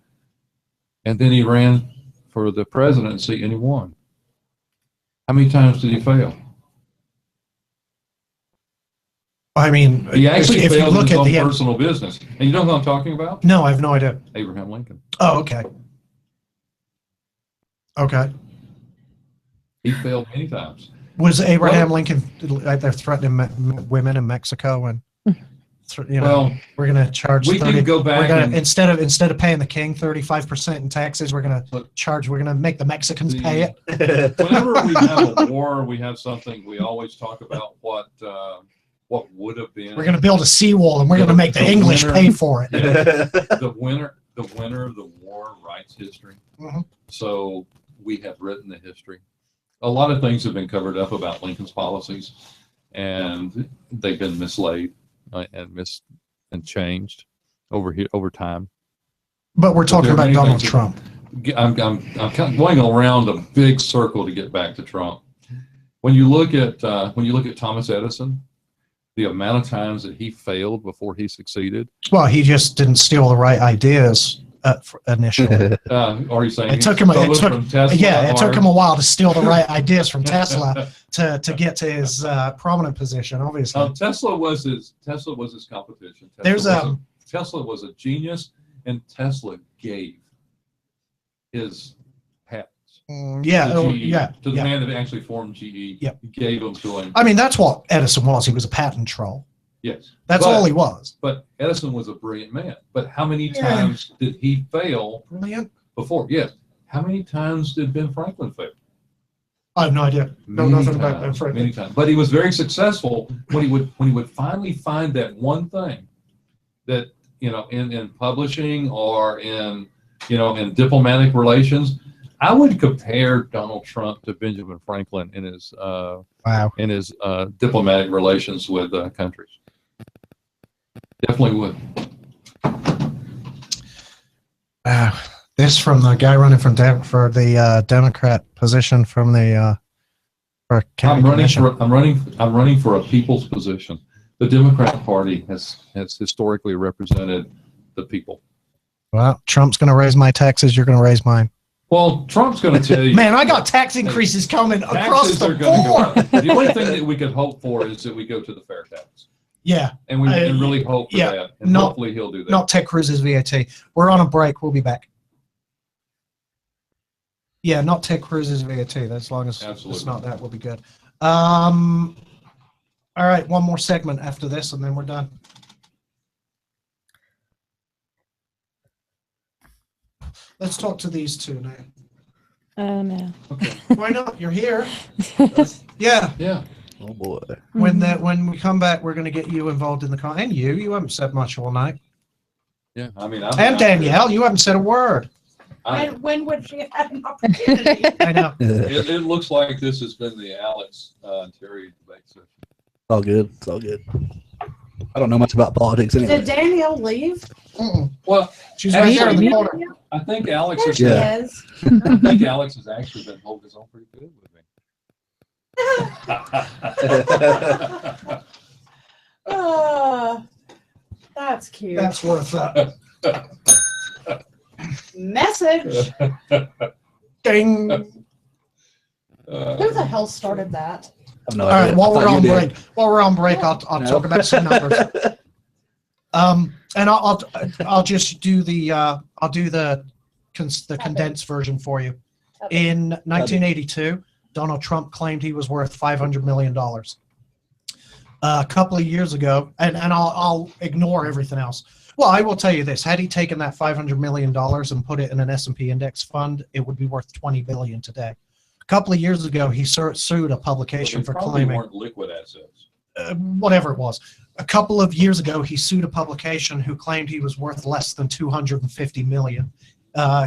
And then he ran for the presidency and he won. How many times did he fail? I mean, He actually if you failed in look his at own the personal business. And you know who I'm talking about? no, I have no idea. Abraham Lincoln. Oh, okay. Okay. He failed many times. Was Abraham Well- Lincoln? They're threatening women in Mexico, and you know, Well, we're going to charge we 30. can go We're back gonna and instead of paying the king 35% in taxes, we're going to Look, charge. We're going to make the Mexicans the- pay it. whenever we have a war, we have something, we always talk about what would have been. We're going to build a seawall, and we're going to make the English pay for it. The winner of the war writes history. Mhm. So we have written the history. A lot of things have been covered up about Lincoln's policies, and they've been mislaid and changed over time. But we're talking there are about many Donald things that- Trump. I'm kind of going around a big circle to get back to Trump. When you look at Thomas Edison, the amount of times that he failed before he succeeded. Well, he just didn't steal the right ideas initially. Are you saying It took him. It took. from Tesla? Yeah, it took or- him a while to steal the right ideas from Tesla to get to his prominent position. Obviously, Tesla was his competition. Tesla was a genius, and Tesla gave his patents yeah, to oh, GE, yeah, to the yeah. man that actually formed GE. Yep. He gave them to him. I mean, that's what Edison was. He was a patent troll. Yes, That's But- all he was. But Edison was a brilliant man. But how many Yeah. times did he fail Brilliant. before? Yes. How many times did Ben Franklin fail? I have no idea. Know Many nothing about Ben times, Franklin. many times. But he was very successful when he would finally find that one thing that, in publishing or in diplomatic relations. I would compare Donald Trump to Benjamin Franklin in his Wow. diplomatic relations with countries. Definitely would. This from the guy running for the Democrat position from the for county commission. I'm running for a people's position. The Democrat Party has historically represented the people. Well, Trump's going to raise my taxes. You're going to raise mine. Well, Trump's going to tell you. Man, I got tax increases coming across taxes the are going to go board. up. The only thing that we could hope for is that we go to the fair tax, Yeah, and we can really hope for yeah, that. And not- hopefully he'll do that. not Ted Cruz's VAT. We're on a break. We'll be back. Yeah, not Ted Cruz's VAT. As long as it's Absolutely. not that, we'll be good. All right, one more segment after this, and then we're done. Let's talk to these two now. Oh no. Okay. Why not? You're here. Yeah. Yeah. Oh boy. When we come back, we're going to get you involved in the con. And you haven't said much all night. Yeah. I mean, And Danielle, you haven't said a word. And when would she have an opportunity? I know. It looks like this has been the Alex Terry debate session. It's all good. It's all good. I don't know much about politics anyway. Did Danielle leave? Well, She's right there in the Actually- corner. I think Alex There has. she Yeah. is. I think Alex has actually been holding his own pretty good with me. That's cute. That's worth that. Message. Ding. Who the hell started that? I have no All right, idea. while I we're thought on you did. break, I'll No. talk about some numbers. And I'll just do the condensed version for you. In 1982, Donald Trump claimed he was worth $500 million. A couple of years ago, and I'll ignore everything else. Well, I will tell you this: had he taken that $500 million and put it in an S&P index fund, it would be worth $20 billion today. A couple of years ago, he sued a publication They for probably claiming. weren't liquid assets. whatever it was. A couple of years ago, he sued a publication who claimed he was worth less than $250 million.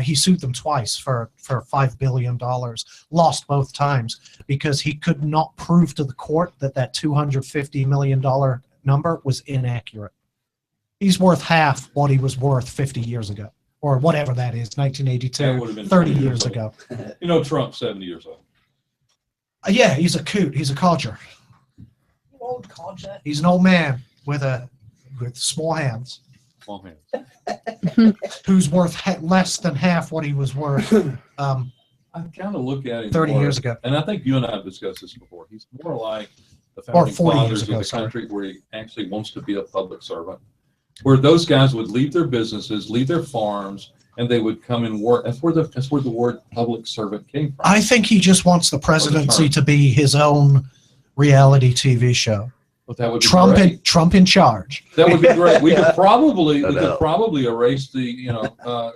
He sued them twice for $5 billion, lost both times because he could not prove to the court that $250 million number was inaccurate. He's worth half what he was worth 50 years ago, or whatever that is, That 1982, would have been 30 years ago. You know, Trump's 70 years old. Yeah, he's a coot. He's a codger. Old codger. He's an old man with small hands Small hands. who's worth less than half what he was worth I kind of look at him 30 more, years ago. and I think you and I have discussed this before. He's more like the Or founding 40 years fathers ago, of the sorry. country, where he actually wants to be a public servant, where those guys would leave their businesses, leave their farms, and they would come and work. That's where the word public servant came from. I think he just wants the presidency to be his own reality TV show. But that would be great. Trump in charge. That would be great. We could probably No we could doubt. probably erase the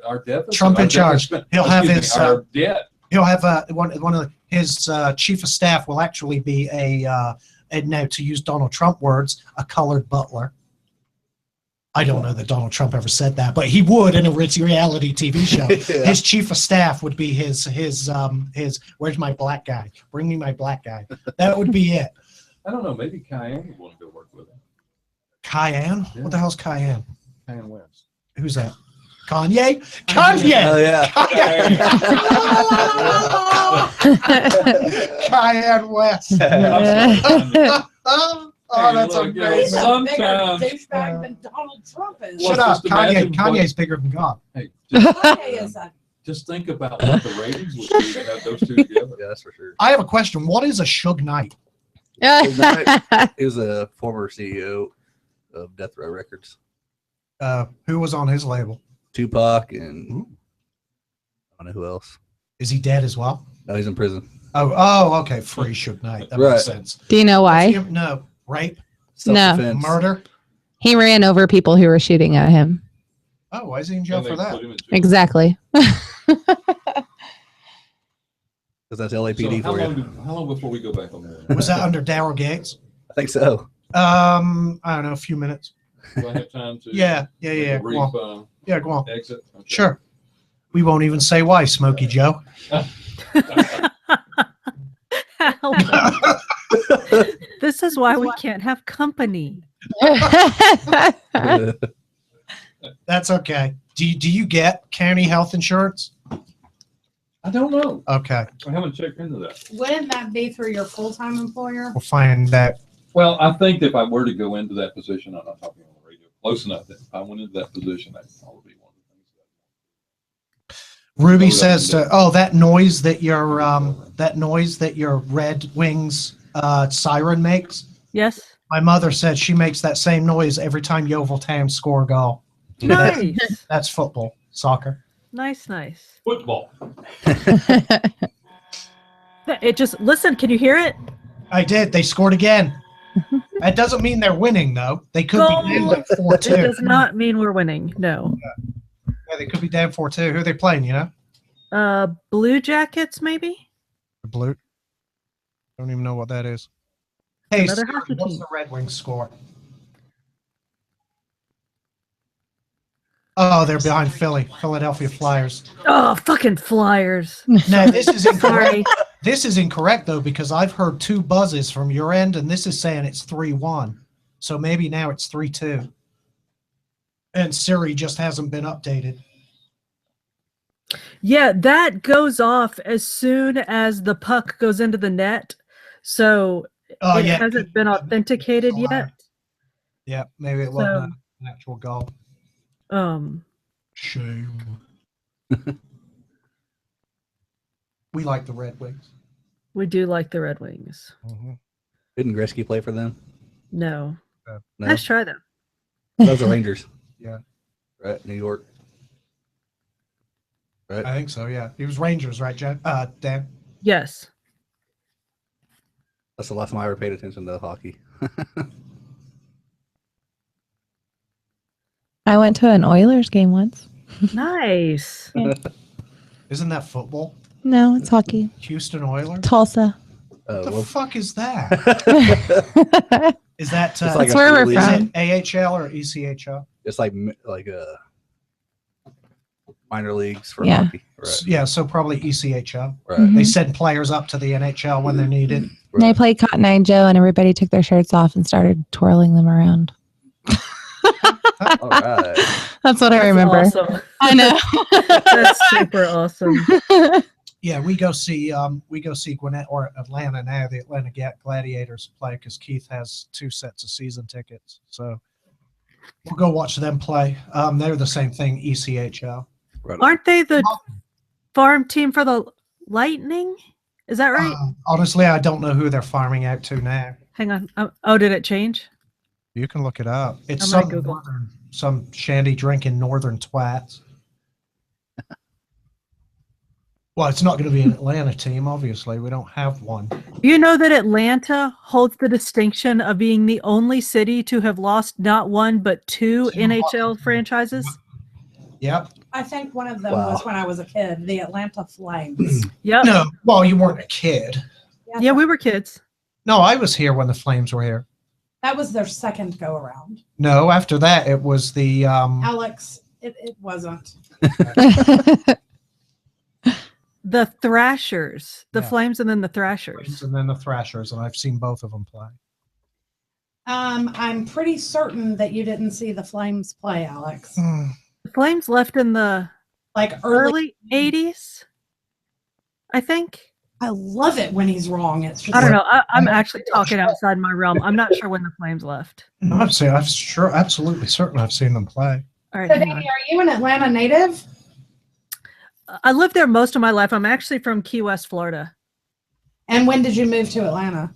our deficit. Trump in our charge. deficit- He'll have excuse me, his, our debt. He'll have one of his chief of staff will actually be and now to use Donald Trump words, a colored butler. I don't know that Donald Trump ever said that, but he would in a reality TV show. Yeah. His chief of staff would be his where's my black guy? Bring me my black guy. That would be it. I don't know. Maybe Cayenne would want to go work with him. Cayenne? Yeah. What the hell's Cayenne? Cayenne West. Who's that? Kanye? Kanye! Oh yeah. Cayenne West. Oh, that's Hey, look, you know, amazing. sometimes- Bigger douchebag than Donald Trump is. Well, Shut up. just imagine Kanye's bigger than God. Hey, just, Kanye is a just think about what the ratings would be to have those two together. Yeah, that's for sure. I have a question. What is a Suge Knight? He was a former CEO of Death Row Records. Who was on his label? Tupac and I don't know who else. Is he dead as well? No, he's in prison. Oh, okay. Free Suge Knight. That Right. makes sense. Do you know why? No. Rape? Self-defense. Murder? He ran over people who were shooting at him. Oh, why is he in jail And they for that? put him in jail. Exactly. Because that's So LAPD how for you. how long before we go back on there? Was that under Daryl Gates? I think so. I don't know, a few minutes. Do I have time to? Yeah. make a brief, Go on. Yeah, go on. exit? Okay. Sure. We won't even say why, Smokey Joe. This is why we can't have company. That's okay. Do you get county health insurance? I don't know. Okay. I haven't checked into that. Wouldn't that be through your full-time employer? We'll find that. Well, I think if I were to go into that position, I'm not talking on the radio, close enough that if I went into that position, that'd probably be one of the things. Ruby Oh, says, that's that noise that your Red Wings siren makes. Yes. My mother said she makes that same noise every time Yeovil Town score a goal. Nice. That's football, soccer. Nice. Football. It just, listen, can you hear it? I did. They scored again. That doesn't mean they're winning, though. They could Goal. be down like It 4-2. does not mean we're winning. No. Yeah, they could be down 4-2. Who are they playing, you know? Blue Jackets, maybe? The Blue. Don't even know what that is. Hey, Another Siri, hockey what's team. the Red Wings score? Oh, they're behind Philadelphia Flyers. Oh, fucking Flyers. No, this is incorrect. Sorry. This is incorrect, though, because I've heard two buzzes from your end, and this is saying it's 3-1. So maybe now it's 3-2. And Siri just hasn't been updated. Yeah, that goes off as soon as the puck goes into the net. So Oh, it yeah. hasn't been authenticated yet. Yeah, maybe it wasn't an actual goal. Shame. We like the Red Wings. We do like the Red Wings. Didn't Gretzky play for them? No. No, Let's try them. those are Rangers. Yeah. Right, New York. Right. I think so, yeah. He was Rangers, right, Dan? Yes. That's the last time I ever paid attention to hockey. I went to an Oilers game once. Nice. Isn't that football? No, it's hockey. Houston Oilers? Tulsa. What the Well, fuck is that? Is that It's like That's a where we're league. is from. it AHL or ECHL? It's like minor leagues for Yeah. hockey. Right. Yeah, so probably ECHL. Right. Mhm. They send players up to the NHL when they're needed. And they right. played Cotton Eye Joe, and everybody took their shirts off and started twirling them around. All right. That's what I That's remember. awesome. I know. That's super awesome. Yeah, we go see Gwinnett or Atlanta now. The Atlanta Gladiators play because Keith has 2 sets of season tickets. So we'll go watch them play. They're the same thing, ECHL. Right. Aren't they the farm team for the Lightning? Is that right? Honestly, I don't know who they're farming out to now. Hang on. Oh, did it change? You can look it up. It's I'm some gonna Google. some shandy drinking northern twats. Well, it's not going to be an Atlanta team, obviously. We don't have one. You know that Atlanta holds the distinction of being the only city to have lost not one but 2 NHL franchises? Yep. I think one of them Wow. was when I was a kid, the Atlanta Flames. Yep. No, well, you weren't a kid. Yeah, we were kids. No, I was here when the Flames were here. That was their second go around. No, after that, it was the Alex, it wasn't. The Thrashers, the Yeah. Flames, and then the Thrashers. and then the Thrashers, and I've seen both of them play. I'm pretty certain that you didn't see the Flames play, Alex. The Flames left in the Like early. early 80s, I think. I love it when he's wrong. It's just I don't know. I'm actually talking outside my realm. I'm not sure when the Flames left. I'm saying I'm sure, absolutely certain I've seen them play. All right, So, hang Danny, on. are you an Atlanta native? I lived there most of my life. I'm actually from Key West, Florida. And when did you move to Atlanta?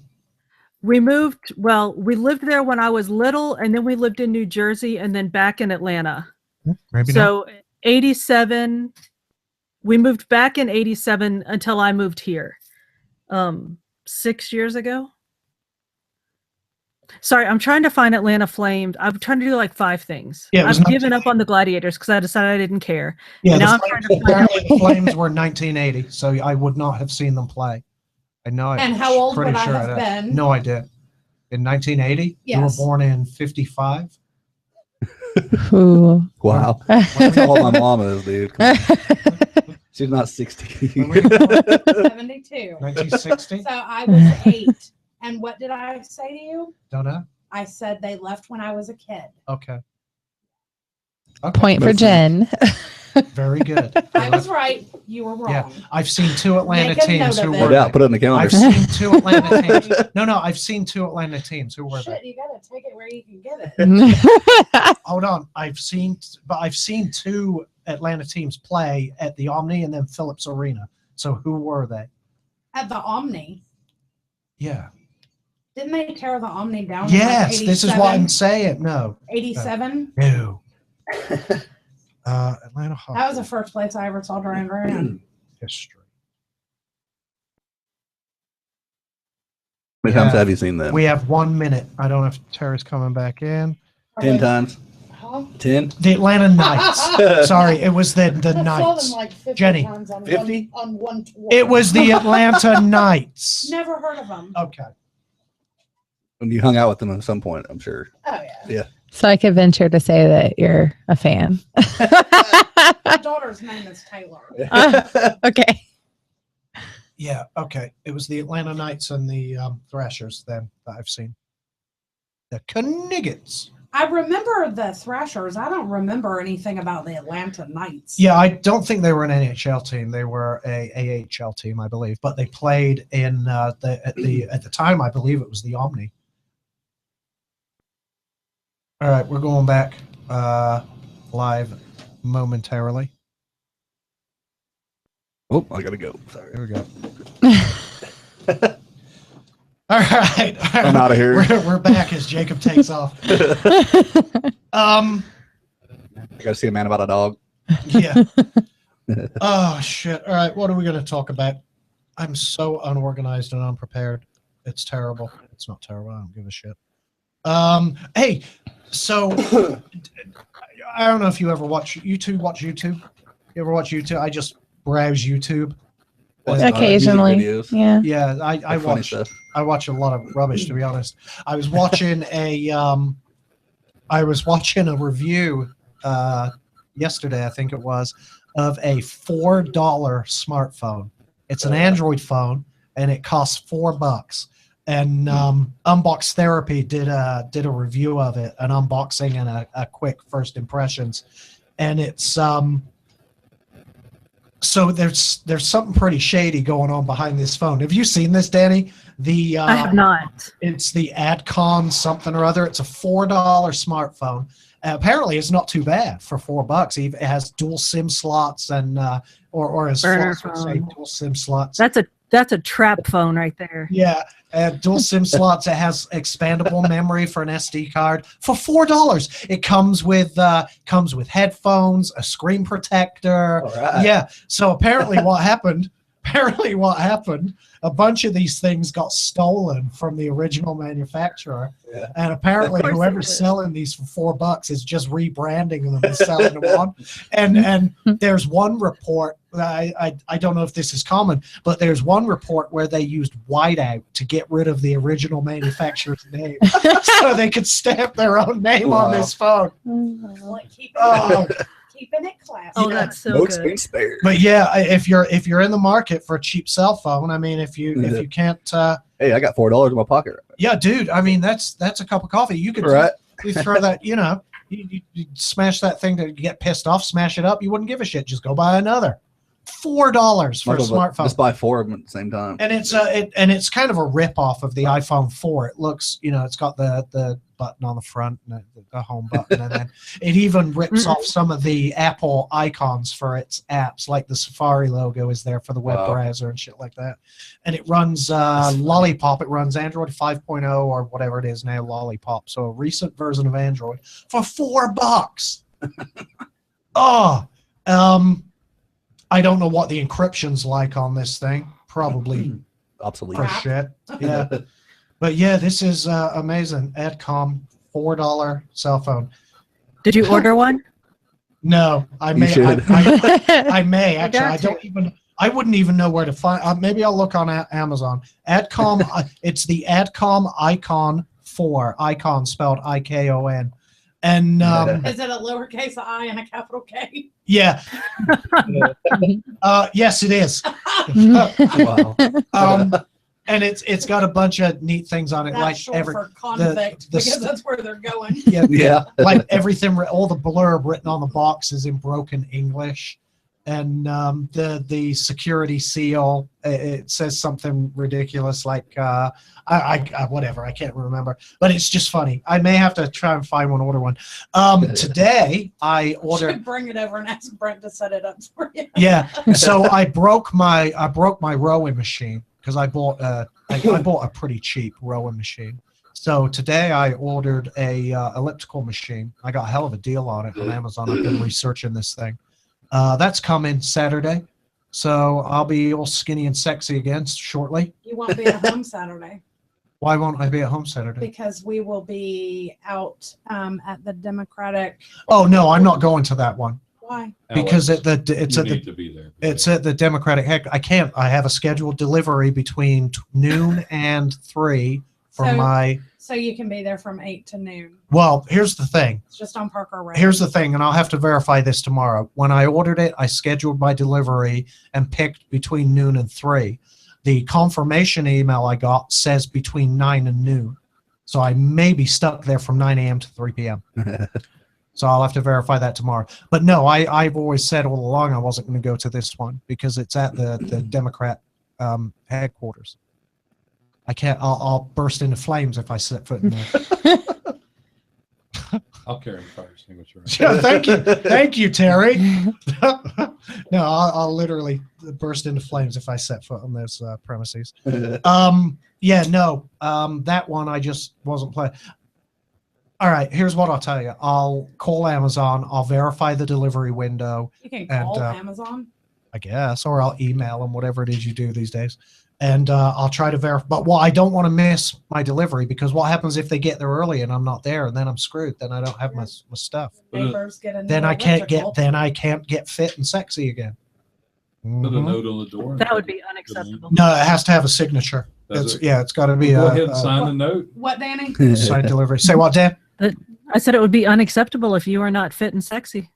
We lived there when I was little, and then we lived in New Jersey and then back in Atlanta. Maybe not. So 87, we moved back in 87 until I moved here 6 years ago. Sorry, I'm trying to find Atlanta Flamed. I'm trying to do like 5 things. Yeah, it was I've given up 1980. on the Gladiators because I decided I didn't care. Yeah, now the I'm trying to Flames, find out apparently the Flames were 1980, so I would not have seen them play. I know. And how old pretty would I sure have did. been? No idea. In 1980, you were Yes. born in 55. Ooh. Wow. That's how old my mom is, dude. Come on. She's not 60. When were you born? 72. 1960. So I was 8. And what did I say to you? Don't know. I said they left when I was a kid. Okay. Okay. Point for Jen. Very good. I was right. You were wrong. Yeah, I've seen 2 Atlanta Make a teams note who of No it. were. doubt. Put it in the calendar. I've seen 2 Atlanta teams. No, I've seen 2 Atlanta teams. Who were they? Shit, you gotta take it where you can get it. Hold on. I've seen 2 Atlanta teams play at the Omni and then Phillips Arena. So who were they? At the Omni. Yeah. Didn't they tear the Omni down? in, Yes, like, this is what I'm saying. No. 87? No. Atlanta Hawks That was the first place I ever saw Duran Duran. history. How many times Yeah. have you seen them? We have 1 minute. I don't know if Terry's coming back in. 10 times. Huh? 10? The Atlanta Knights. Sorry, it was the I saw them Knights. like 50 Jenny. times on 50? on one tour. It was the Atlanta Knights. Never heard of them. Okay. When you hung out with them at some point, I'm sure. Oh yeah. So I could venture to say that you're a fan. My daughter's name is Taylor. Okay. Yeah, okay. It was the Atlanta Knights and the Thrashers then that I've seen. The Kniggets. I remember the Thrashers. I don't remember anything about the Atlanta Knights. Yeah, I don't think they were an NHL team. They were a AHL team, I believe. But they played in at the time. I believe it was the Omni. All right, we're going back live momentarily. Oh, I gotta go. Sorry. Here we go. All right, I'm out of here. We're back as Jacob takes off. I gotta see a man about a dog. Yeah. Oh shit! All right, what are we going to talk about? I'm so unorganized and unprepared. It's terrible. It's not terrible. I don't give a shit. Hey, so I don't know if you ever watch YouTube. You ever watch YouTube? I just browse YouTube. Watch music Occasionally. videos. Yeah. Yeah, I Funny watch stuff. I watch a lot of rubbish, to be honest. I was watching a review yesterday, I think it was, of a $4 smartphone. It's an Android phone, and it costs $4. And Unbox Therapy did a review of it, an unboxing and a quick first impressions, and it's so there's something pretty shady going on behind this phone. Have you seen this, Danny? I have not. It's the Adcon something or other. It's a $4 smartphone. Apparently, it's not too bad for $4. It has dual SIM slots and or as Burner Fox would say, phone. dual SIM slots. That's a trap phone right there. Yeah, dual SIM slots. It has expandable memory for an SD card for $4. It comes with headphones, a screen protector. All right. Yeah. So apparently, what happened? A bunch of these things got stolen from the original manufacturer, Yeah. and apparently, Of course whoever's it is. selling these for $4 is just rebranding them and selling them on. And there's one report. I don't know if this is common, but there's one report where they used whiteout to get rid of the original manufacturer's name, so they could stamp their own name on Wow. this phone. Like Oh. keeping it classy. Oh, that's so No good. expense spared. But yeah, if you're in the market for a cheap cell phone, I mean, if you can't, Hey, I got $4 in my pocket. yeah, dude, I mean that's a cup of coffee. You could Right. you throw that, you smash that thing to get pissed off, smash it up. You wouldn't give a shit. Just go buy another. $4 for a smartphone. Just buy 4 of them at the same time. And it's kind of a rip off of the iPhone 4. It looks, it's got the button on the front, and the home button, and then it even rips off some of the Apple icons for its apps, like the Safari logo is there for the web Wow. browser and shit like that. And it runs Lollipop. It runs Android 5.0 or whatever it is now, Lollipop. So a recent version of Android for $4. Oh, I don't know what the encryption's like on this thing. Probably Obsolete. for shit. Yeah. But yeah, this is amazing. Adcom, $4 cell phone. Did you order one? No, I You may. should. I may actually. I got to. don't even. I wouldn't even know where to find. Maybe I'll look on Amazon. Adcom. It's the Adcom Icon 4. Icon spelled IKON. And Is it a lowercase I and a capital K? yeah. Yes, it is. Wow. And it's got a bunch of neat things on it, That's like short for convict the because that's where they're going. yeah, Yeah. like everything, all the blurb written on the box is in broken English, and the security seal, it says something ridiculous like I whatever, I can't remember, but it's just funny. I may have to try and find one, order one. Today I ordered. Should bring it over and ask Brent to set it up for you. Yeah, so I broke my rowing machine because I bought a pretty cheap rowing machine. So today I ordered a elliptical machine. I got a hell of a deal on it on Amazon. I've been researching this thing. That's coming Saturday, so I'll be all skinny and sexy again shortly. You won't be at home Saturday Why won't I be at home Saturday? because we will be out at the Democratic. Oh no, I'm not going to that one Why? because Alex, it's you at the need to be there. It's at the Democratic. Heck, I can't. I have a scheduled delivery between noon and 3 for So- my. So you can be there from 8 to noon. Well, here's the thing. It's just on Parker Road. Here's the thing, and I'll have to verify this tomorrow. When I ordered it, I scheduled my delivery and picked between noon and 3. The confirmation email I got says between 9 and noon. So I may be stuck there from 9 a.m. to 3 p.m. So I'll have to verify that tomorrow. But no, I've always said all along I wasn't going to go to this one because it's at the Democrat headquarters. I can't. I'll burst into flames if I set foot in there. I'll carry the fire extinguisher. Yeah, thank you, Terry. No, I'll literally burst into flames if I set foot on those premises. Yeah, no, that one I just wasn't playing. All right, here's what I'll tell you. I'll call Amazon. I'll verify the delivery window, You can and, call Amazon. I guess, or I'll email them, whatever it is you do these days. And I'll try to verify. But I don't want to miss my delivery because what happens if they get there early and I'm not there, and then I'm screwed. Then I don't have my stuff. Neighbors get a new Then I can't electrical. get fit and sexy again. Put a Mhm. note on the door. That would be unacceptable. No, it has to have a signature. Does It's, it? yeah, it's got to be Go a, ahead and sign the note. What, Danny? signed delivery. Say what, Dan? I said it would be unacceptable if you are not fit and sexy.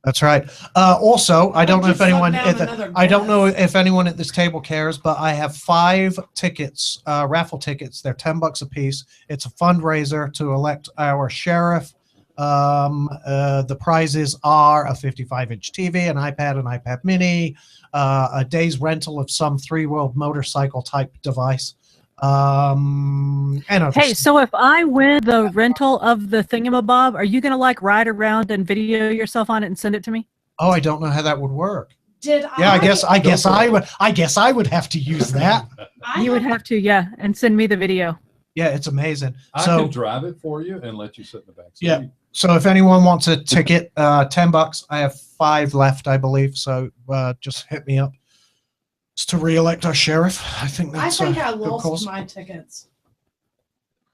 That's right. Also, I don't know if Just anyone, slug down another I don't know guess. if anyone at this table cares, but I have 5 tickets, raffle tickets. They're $10 a piece. It's a fundraiser to elect our sheriff. The prizes are a 55-inch TV, an iPad Mini, a day's rental of some 3-wheeled motorcycle type device. And Hey, so if I win the rental of the thingamabob, are you gonna like ride around and video yourself on it and send it to me? oh, I don't know how that would work. Did Yeah, I guess for I it. would. I guess I would have to use that. You would have to, yeah, and send me the video. Yeah, it's amazing. I So can drive it for you and let you sit in the back seat. Yeah. So if anyone wants a ticket, $10. I have 5 left, I believe. So just hit me up. It's to re-elect our sheriff. I think I that's think a I good lost cause. my tickets.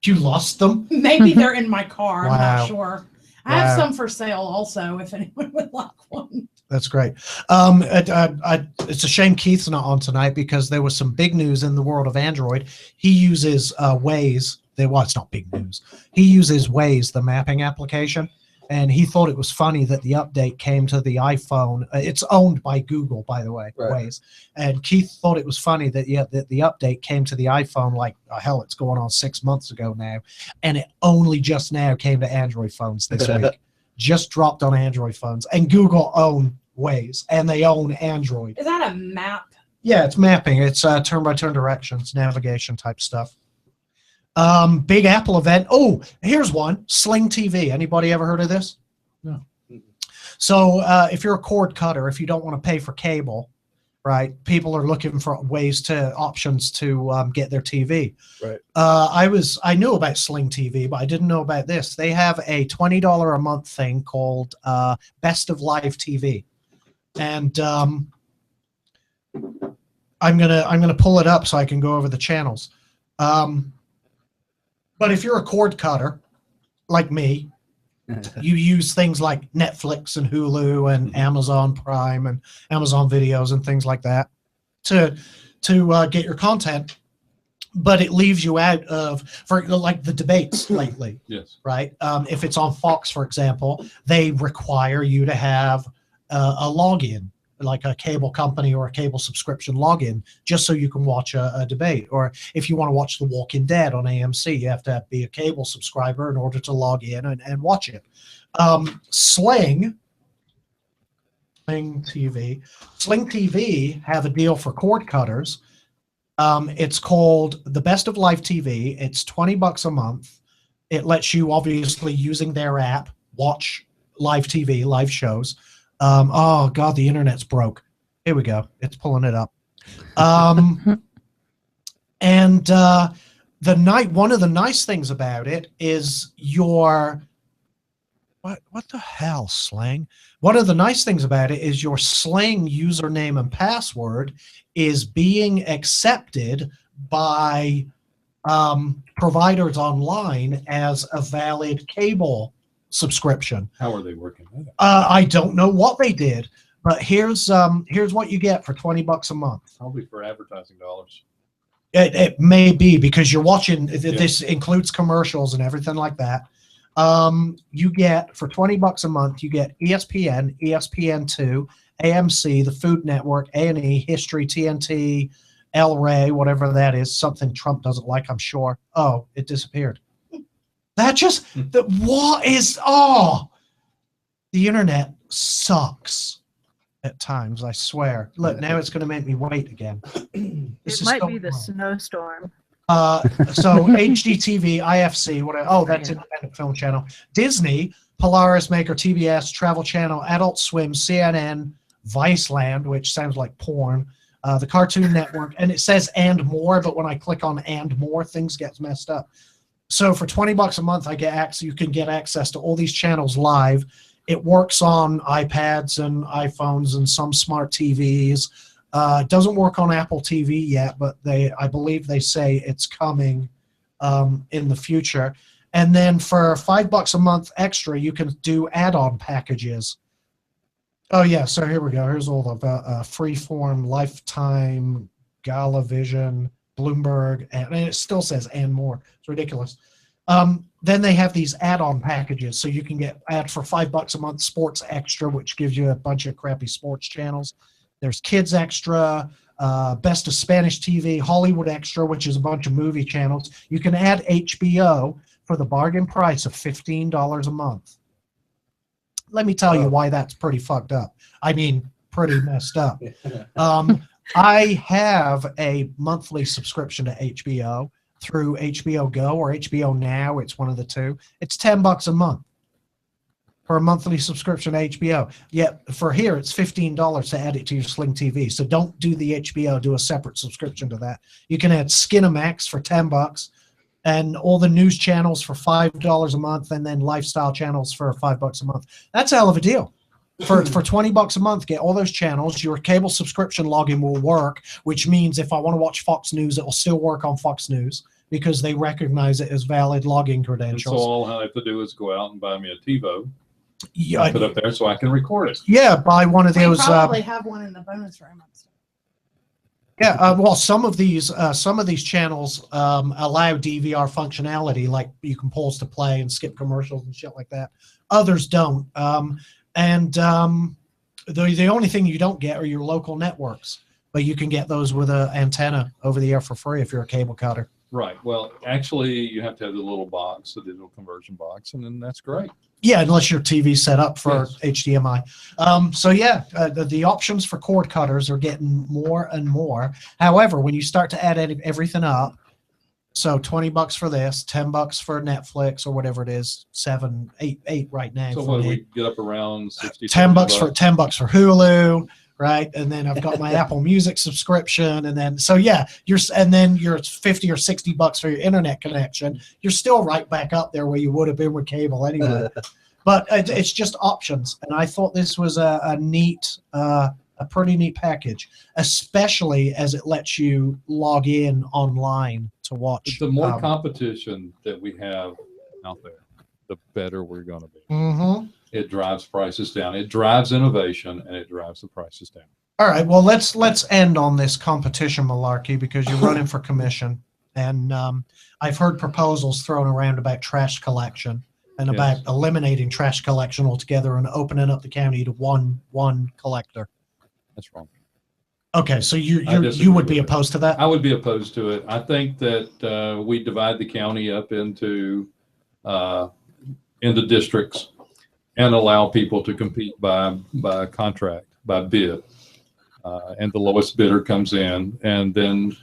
You lost them? Maybe they're in my car. I'm Wow. not sure. I have Wow. some for sale also if anyone would like one. That's great. It's a shame Keith's not on tonight because there was some big news in the world of Android. He uses Waze. Well, it's not big news. He uses Waze, the mapping application, and he thought it was funny that the update came to the iPhone. It's owned by Google, by the way, Right. Waze. And Keith thought it was funny that that the update came to the iPhone like hell. It's going on 6 months ago now, and it only just now came to Android phones this week. Just dropped on Android phones, and Google own Waze, and they own Android. Is that a map? Yeah, it's mapping. It's turn-by-turn directions, navigation type stuff. Big Apple event. Oh, here's one. Sling TV. Anybody ever heard of this? No. So if you're a cord cutter, if you don't want to pay for cable, right? People are looking for options to get their TV. Right. I knew about Sling TV, but I didn't know about this. They have a $20 a month thing called Best of Live TV, and I'm gonna pull it up so I can go over the channels. But if you're a cord cutter, like me, you use things like Netflix and Hulu and Amazon Prime and Amazon Videos and things like that to get your content. But it leaves you out of, for like the debates lately, Yes. right? If it's on Fox, for example, they require you to have a login, like a cable company or a cable subscription login, just so you can watch a debate. Or if you want to watch The Walking Dead on AMC, you have to be a cable subscriber in order to log in and watch it. Sling TV have a deal for cord cutters. It's called the Best of Live TV. It's $20 a month. It lets you, obviously, using their app, watch live TV, live shows. Oh God, the internet's broke. Here we go. It's pulling it up. And one of the nice things about it is your what the hell, Sling? One of the nice things about it is your Sling username and password is being accepted by providers online as a valid cable subscription. How are they working that out? I don't know what they did, but here's what you get for $20 a month. Probably for advertising dollars. It may be because you're watching. This includes commercials and everything like that. You get for $20 a month, you get ESPN, ESPN2, AMC, the Food Network, A&E, History, TNT, El Rey, whatever that is. Something Trump doesn't like, I'm sure. Oh, it disappeared. That just the internet sucks at times, I swear. Look, now it's going to make me wait again. It might be the snowstorm. So HGTV, IFC, whatever. Oh, that's Independent Film Channel. Disney, Polaris Maker, TBS, Travel Channel, Adult Swim, CNN, Viceland, which sounds like porn, the Cartoon Network, and it says and more, but when I click on and more, things get messed up. So for $20 a month, you can get access to all these channels live. It works on iPads and iPhones and some smart TVs. It doesn't work on Apple TV yet, but I believe they say it's coming in the future. And then for $5 a month extra, you can do add-on packages. Oh yeah, so here we go. Here's all of Freeform, Lifetime, Galavision, Bloomberg, and it still says and more. It's ridiculous. Then they have these add-on packages, so you can get for $5 a month Sports Extra, which gives you a bunch of crappy sports channels. There's Kids Extra, Best of Spanish TV, Hollywood Extra, which is a bunch of movie channels. You can add HBO for the bargain price of $15 a month. Let me tell you why that's pretty fucked up. I mean, pretty messed up. I have a monthly subscription to HBO through HBO Go or HBO Now. It's one of the two. It's $10 a month for a monthly subscription to HBO. Yet for here, it's $15 to add it to your Sling TV. So don't do the HBO. Do a separate subscription to that. You can add Skinamax for $10 and all the news channels for $5 a month, and then lifestyle channels for $5 a month. That's a hell of a deal. For $20 a month, get all those channels. Your cable subscription login will work, which means if I want to watch Fox News, it will still work on Fox News because they recognize it as valid login And so credentials. all I have to do is go out and buy me a TiVo, Yeah, put it up there so I can record it. yeah, buy one of We those. probably have one in the bonus room upstairs. Yeah, well, some of these channels allow DVR functionality, like you can pause to play and skip commercials and shit like that. Others don't. The only thing you don't get are your local networks, but you can get those with an antenna over the air for free if you're a cable cutter. Right. Well, actually, you have to have the little box, the digital conversion box, and then that's great. Yeah, unless your TV's set up for Yes. HDMI. So yeah, the options for cord cutters are getting more and more. However, when you start to add everything up, so $20 for this, $10 for Netflix or whatever it is, eight right now. So for what do me. we get up around 60? $10 for Hulu, right? And then I've got my Apple Music subscription, and then so yeah, and then you're $50 or $60 for your internet connection. You're still right back up there where you would have been with cable anyway. But it's just options, and I thought this was a neat, a pretty neat package, especially as it lets you log in online to watch. The more competition that we have out there, the better we're going to be. Mhm. It drives prices down. It drives innovation, and it drives the prices down. All right. Well, let's end on this competition malarkey because you're running for commission, and I've heard proposals thrown around about trash collection and about Yes. eliminating trash collection altogether and opening up the county to one collector. That's wrong. Okay, so I you disagree would be with it. opposed to that? I would be opposed to it. I think that we divide the county up into districts and allow people to compete by contract, by bid. And the lowest bidder comes in, and then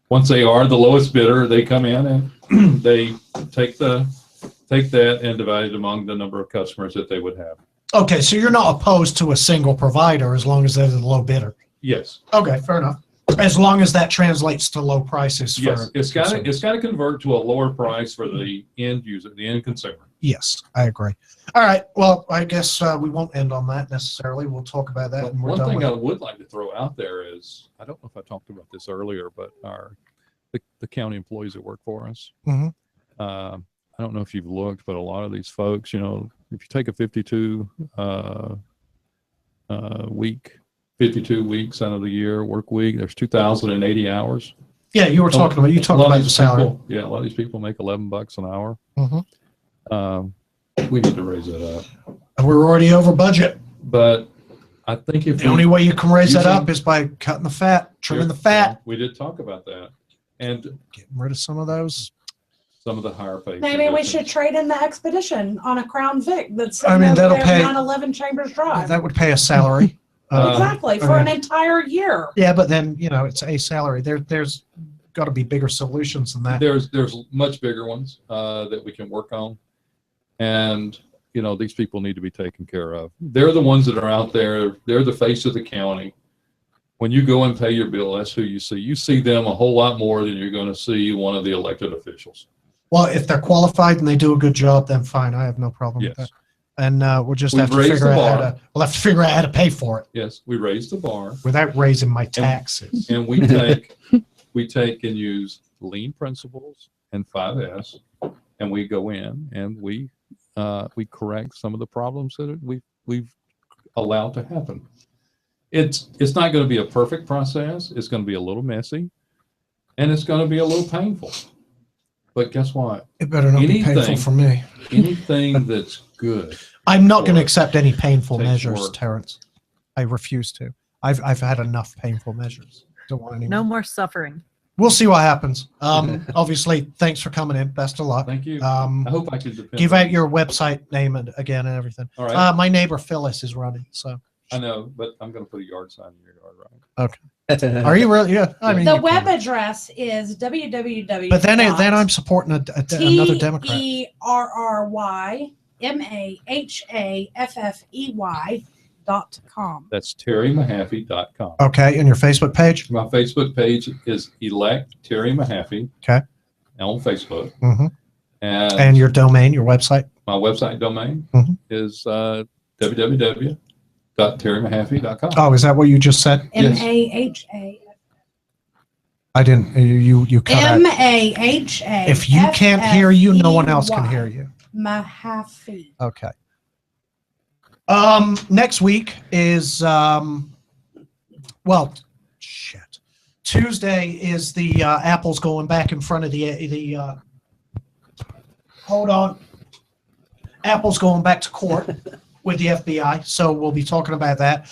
once they are the lowest bidder, they come in and they take that and divide it among the number of customers that they would have. Okay, so you're not opposed to a single provider as long as they're the low bidder. Yes. Okay, fair enough. As long as that translates to low prices. Yes. For It's got consumers. to convert to a lower price for the end user, the end consumer. Yes, I agree. All right. Well, I guess we won't end on that necessarily. We'll talk about that. But And we're one done thing with I it. would like to throw out there is, I don't know if I talked about this earlier, but the county employees that work for us. Mhm. I don't know if you've looked, but a lot of these folks, if you take a 52 weeks out of the year work week, there's 2,080 hours. Yeah, you talked about A lot the of these salary. people- Yeah, a lot of these people make $11 an hour. Mhm. We need to raise that up. We're already over budget. But I think if The only way you can raise that using- up is by cutting the fat, trimming the fat, we did talk about that, and getting rid of some of those. some of the higher paid. Maybe we positions. should trade in the Expedition on a Crown Vic that's I mean, that'll pay- 911 Chambers Drive. That would pay a salary. Exactly, for an okay. entire year. Yeah, but then it's a salary. There's got to be bigger solutions than that. There's much bigger ones that we can work on, and these people need to be taken care of. They're the ones that are out there. They're the face of the county. When you go and pay your bill, that's who you see. You see them a whole lot more than you're going to see one of the elected officials. Well, if they're qualified and they do a good job, then fine. I have no problem Yes. with that. And we'll just We've have to raised figure the out bar. we'll have to figure out how to pay for it Yes, we raised the bar, without raising my taxes. and we take and use lean principles and 5S, and we go in and we correct some of the problems that we've allowed to happen. It's not going to be a perfect process. It's going to be a little messy, and it's going to be a little painful. But guess what? It better not be painful Anything- for me. Anything that's good. I'm not going to Or accept any painful takes measures, work. Terrence. I refuse to. I've had enough painful measures. Don't want any No more. more suffering. We'll see what happens. Obviously, thanks for coming in. Best of luck. Thank you. I hope I could depend Give on out you. your website name and again and everything. All right. My neighbor Phyllis is running. So I know, but I'm going to put a yard sign in your yard, right? are you really? Yeah. I mean, The you web can. address is www. But then I'm supporting another Democrat. TerryMahaffey.com. That's terrymahaffey.com. Okay, and your Facebook page. My Facebook page is Elect Terry Mahaffey. Okay. On Facebook. hmm And, And your domain, your website. my website domain Mhm. is www.terrymahaffey.com. Oh, is that what you just said? Yes. MAHA. I didn't. You cut out. MAHA. If you can't hear you, no one else can hear you. Mahaffey. Okay. Next week is well, shit. Tuesday is the Apple's going back in front of the hold on. Apple's going back to court with the FBI, so we'll be talking about that.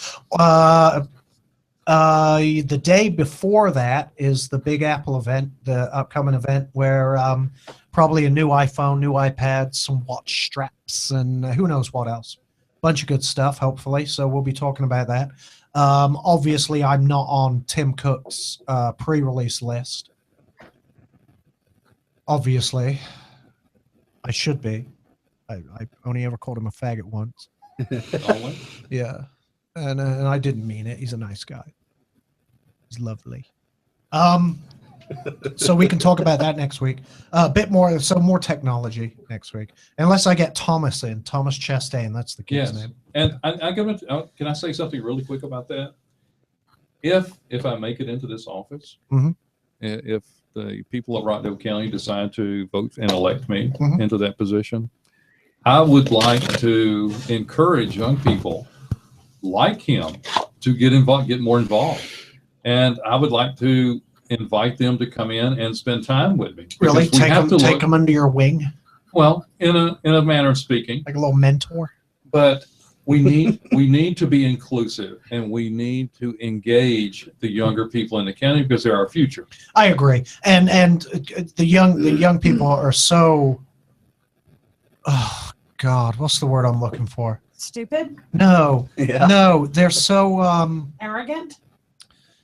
The day before that is the Big Apple event, the upcoming event where probably a new iPhone, new iPad, some watch straps, and who knows what else. Bunch of good stuff, hopefully. So we'll be talking about that. Obviously, I'm not on Tim Cook's pre-release list. Obviously, I should be. I only ever called him a faggot once. Only? Yeah, and I didn't mean it. He's a nice guy. He's lovely. So we can talk about that next week. A bit more, more technology next week, unless I get Thomas in. Thomas Chastain, that's the kid's Yes. name. And can I say something really quick about that? If I make it into this office, Mhm. if the people of Rockdale County decide to vote and elect me Mhm. into that position, I would like to encourage young people like him to get involved, get more involved. And I would like to invite them to come in and spend time with me. Really, Because we have to take look- him under your wing, well, in a manner of speaking, like a little mentor. but we need to be inclusive, and we need to engage the younger people in the county because they're our future. I agree, and the young people are so. Oh God, what's the word I'm looking for? Stupid. No, Yeah. no, they're so. Arrogant.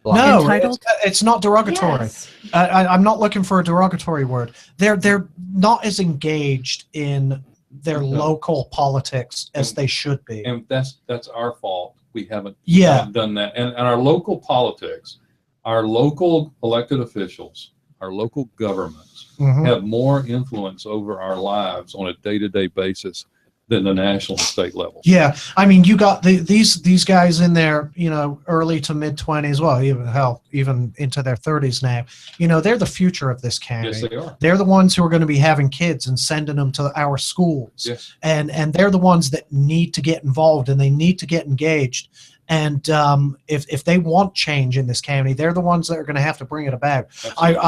No, Entitled? it's not derogatory. Yes. I'm not looking for a derogatory word. They're not as engaged in their No. local politics as they should be. And that's our fault. We haven't done that. And our local politics, our local elected officials, our local governments Mhm. have more influence over our lives on a day-to-day basis than the national and state levels. Yeah, I mean, you got these guys in their early to mid 20s, well, even into their 30s now. They're the future of this county. Yes, they are. They're the ones who are going to be having kids and sending them to our schools. Yes. And they're the ones that need to get involved and they need to get engaged. And if they want change in this county, they're the ones that are going to have to bring it about. Absolutely.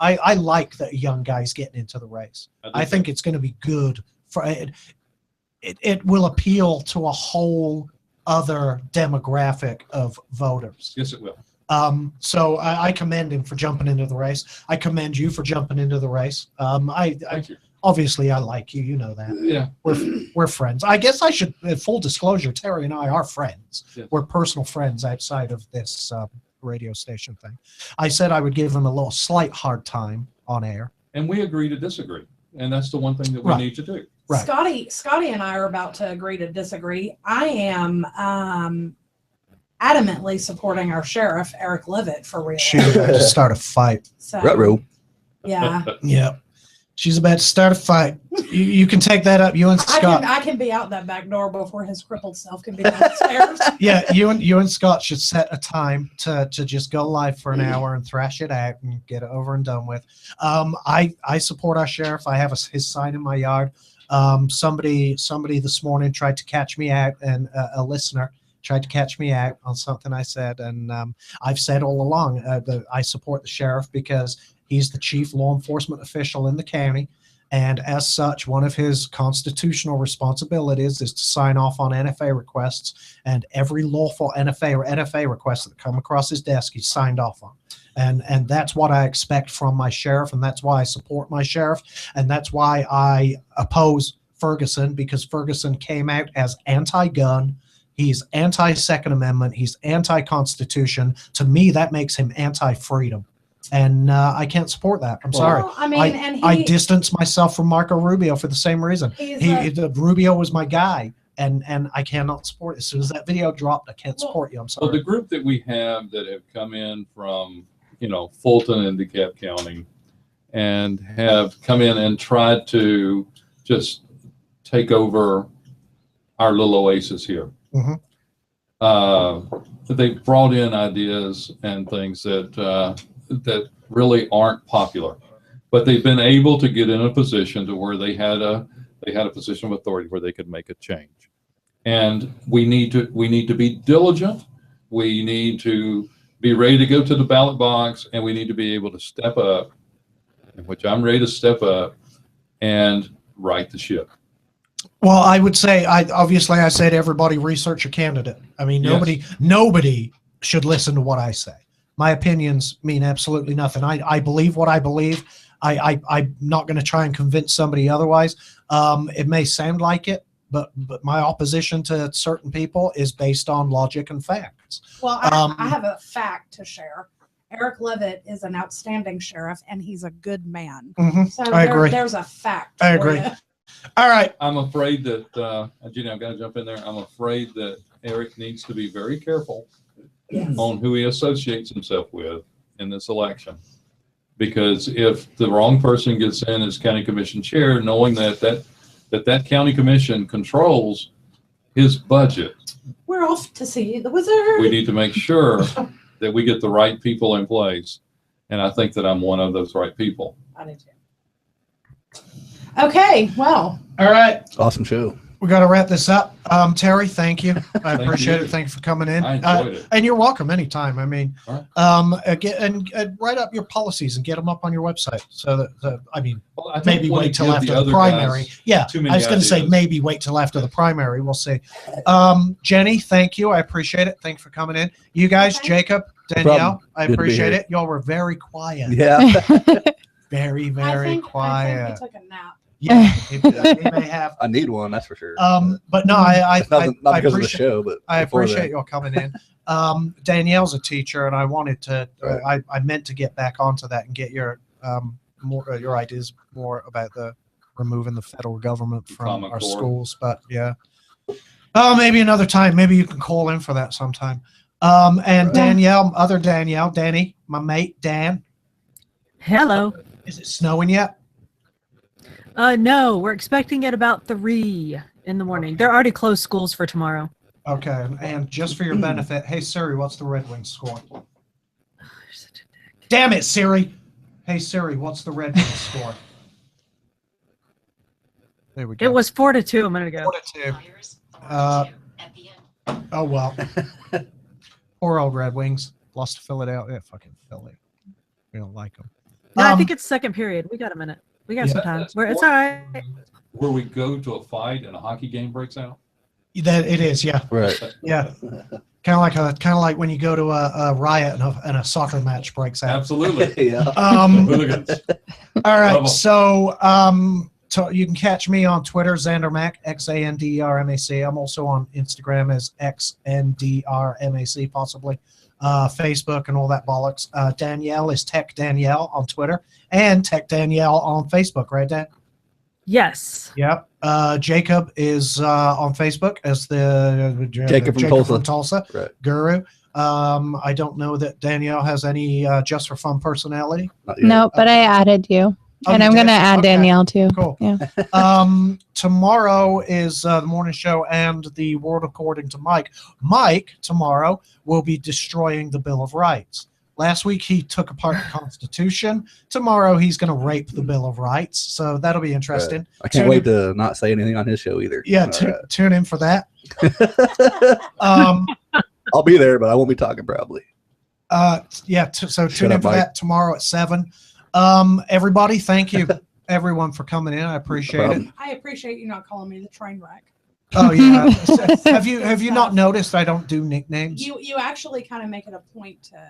I like that young guys getting into the race. do I think it's going to be good for it. It will appeal to a whole other demographic of voters. Yes, it will. So I commend him for jumping into the race. I commend you for jumping into the race. Thank you. Obviously I like you. You know that. Yeah. We're friends. I guess I should. Full disclosure, Terry and I are friends. Yes. We're personal friends outside of this radio station thing. I said I would give him a slight hard time on air. And we agree to disagree. And that's the one thing that we Right. need to do. Right. Scotty and I are about to agree to disagree. I am adamantly supporting our sheriff, Eric Levitt, for real. She's about to start a fight. So, Ruh-roh. yeah. Yeah. She's about to start a fight. You can take that up. You and Scott. I can be out that back door before his crippled self can be downstairs. Yeah, you and Scott should set a time to just go live for an hour and thrash it out and get it over and done with. I support our sheriff. I have his sign in my yard. Somebody this morning tried to catch me out, and a listener tried to catch me out on something I said. And I've said all along that I support the sheriff because he's the chief law enforcement official in the county. And as such, one of his constitutional responsibilities is to sign off on NFA requests, and every lawful NFA request that come across his desk, he's signed off on. And that's what I expect from my sheriff, and that's why I support my sheriff, and that's why I oppose Ferguson, because Ferguson came out as anti-gun. He's anti-Second Amendment. He's anti-Constitution. To me, that makes him anti-freedom. And I can't support that. I'm sorry. Well, I mean, and he, I distance myself from Marco Rubio for the same reason. Rubio was my guy, and I cannot support it. As soon as that video dropped, I can't support you. I'm sorry. Well, the group that we have that have come in from, Fulton and DeKalb County and have come in and tried to just take over our little oasis here. Mhm. They brought in ideas and things that really aren't popular, but they've been able to get in a position to where they had a position of authority where they could make a change. And we need to be diligent. We need to be ready to go to the ballot box, and we need to be able to step up, which I'm ready to step up and right the ship. Well, I would say, I said everybody research a candidate. I mean, nobody should listen to what I say. My opinions mean absolutely nothing. I believe what I believe. I'm not going to try and convince somebody otherwise. It may sound like it, but my opposition to certain people is based on logic and facts. well, I have a fact to share. Eric Levitt is an outstanding sheriff, and he's a good man. Mhm. So I agree. there's a fact. I for agree. you. All right. I'm afraid that, Gina, I've got to jump in there. I'm afraid that Eric needs to be very careful on who he associates himself with in this election. Because if the wrong person gets in as county commission chair, knowing that county commission controls his budget, We're off to see the wizard. we need to make sure that we get the right people in place. And I think that I'm one of those right people. I do too. Okay, well, All right. Awesome show. We got to wrap this up. Terry, thank you. I Thank appreciate you. it. Thank you for coming in. I enjoyed it. And you're welcome anytime. I mean, All right. again, and write up your policies and get them up on your website. So that, Well, I don't maybe wanna wait till give after the other primary. guys Yeah, too I many was going to say ideas. maybe wait till after the primary. We'll see. Jenny, thank you. I appreciate it. Thank you for coming in. You guys, Okay. Jacob, No Danielle, problem. I Good to be appreciate here. it. Y'all were very quiet. Yeah. Very, I very think quiet. we took a nap. Yeah, he may have. I need one, that's for sure. But no, I It's not I because of the appreciate. show, but I before appreciate then. y'all coming in. Danielle's a teacher, and I wanted to. I meant to get back onto that and get your more your ideas more about the removing the federal government from Common our Core. schools. But yeah, maybe another time. Maybe you can call in for that sometime. And Danielle, other Danielle, Danny, my mate Dan. Hello. Is it snowing yet? No, we're expecting it about 3 in the morning. They're already closed schools for tomorrow. Okay, and just for your benefit, hey Siri, what's the Red Wings score? Damn it, Siri! Hey Siri, what's the Red Wings score? There we go. It was 4-2 a minute ago. 4-2. Oh well. Poor old Red Wings lost to Philadelphia. Yeah, fucking Philly. We don't like them. No, I think it's second period. We got a minute. We got some time. That's It's all right. Where we go to a fight and a hockey game breaks out. That it is, yeah, Right. yeah. Kind of like when you go to a riot and a soccer match breaks out. Absolutely. Yeah. Hooligans. All right, Bravo. so you can catch me on Twitter, XanderMac, XANDRMAC. I'm also on Instagram as XNDRMAC, possibly. Facebook and all that bollocks. Danielle is Tech Danielle on Twitter and Tech Danielle on Facebook, right, Dan? Yes. Yep. Jacob is on Facebook as the Jacob from Tulsa Right. Guru. I don't know that Danielle has any Just for Fun personality. Not yet. No, but I added you. Oh, And you I'm going to did? add Okay. Danielle too. Cool. Yeah. Tomorrow is the morning show and the World According to Mike. Mike tomorrow will be destroying the Bill of Rights. Last week he took apart the Constitution. Tomorrow he's going to rape the Bill of Rights. So that'll be interesting. I can't Tune wait in- to not say anything on his show either. Yeah, All right. tune in for that. I'll be there, but I won't be talking probably. So tune Shut in up, for Mike. that tomorrow at 7. Everybody, thank you everyone for coming in. I appreciate it. problem. I appreciate you not calling me the train wreck. Oh yeah. have you not noticed I don't do nicknames? You actually kind of make it a point to.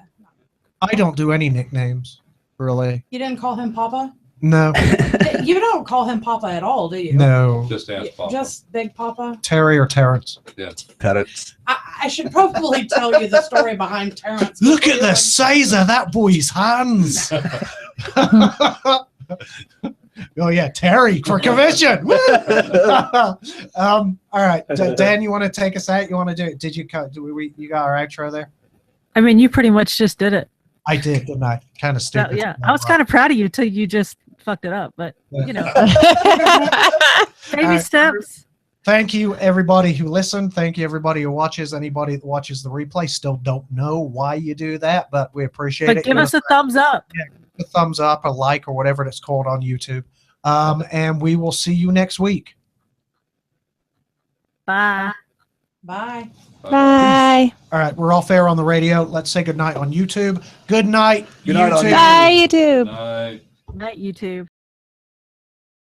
I don't do any nicknames, really. You didn't call him Papa. No, You don't call him Papa at all, do you? no. Just ask Papa. Just Big Papa. Terry or Terrence. Terrence. I should probably tell you the story behind Terrence. Look at the size of that boy's hands. Oh yeah, Terry for commission. Woo! All right, Dan, you want to take us out? You want to do it? Did you cut? You got our outro there? I mean, you pretty much just did it. I did, didn't I? Kind of So, stupid. yeah, I was kind of proud of you till you just fucked it up. But you know, baby right. steps. Thank you, everybody who listened. Thank you, everybody who watches. Anybody that watches the replay still don't know why you do that, but we appreciate But it. give us a thumbs up. a thumbs up, a like, or whatever it's called on YouTube. And we will see you next week. Bye. Bye. Bye. All right, we're off air on the radio. Let's say good night on YouTube. Good night, Good night on YouTube. Bye, YouTube. Night. Night, YouTube.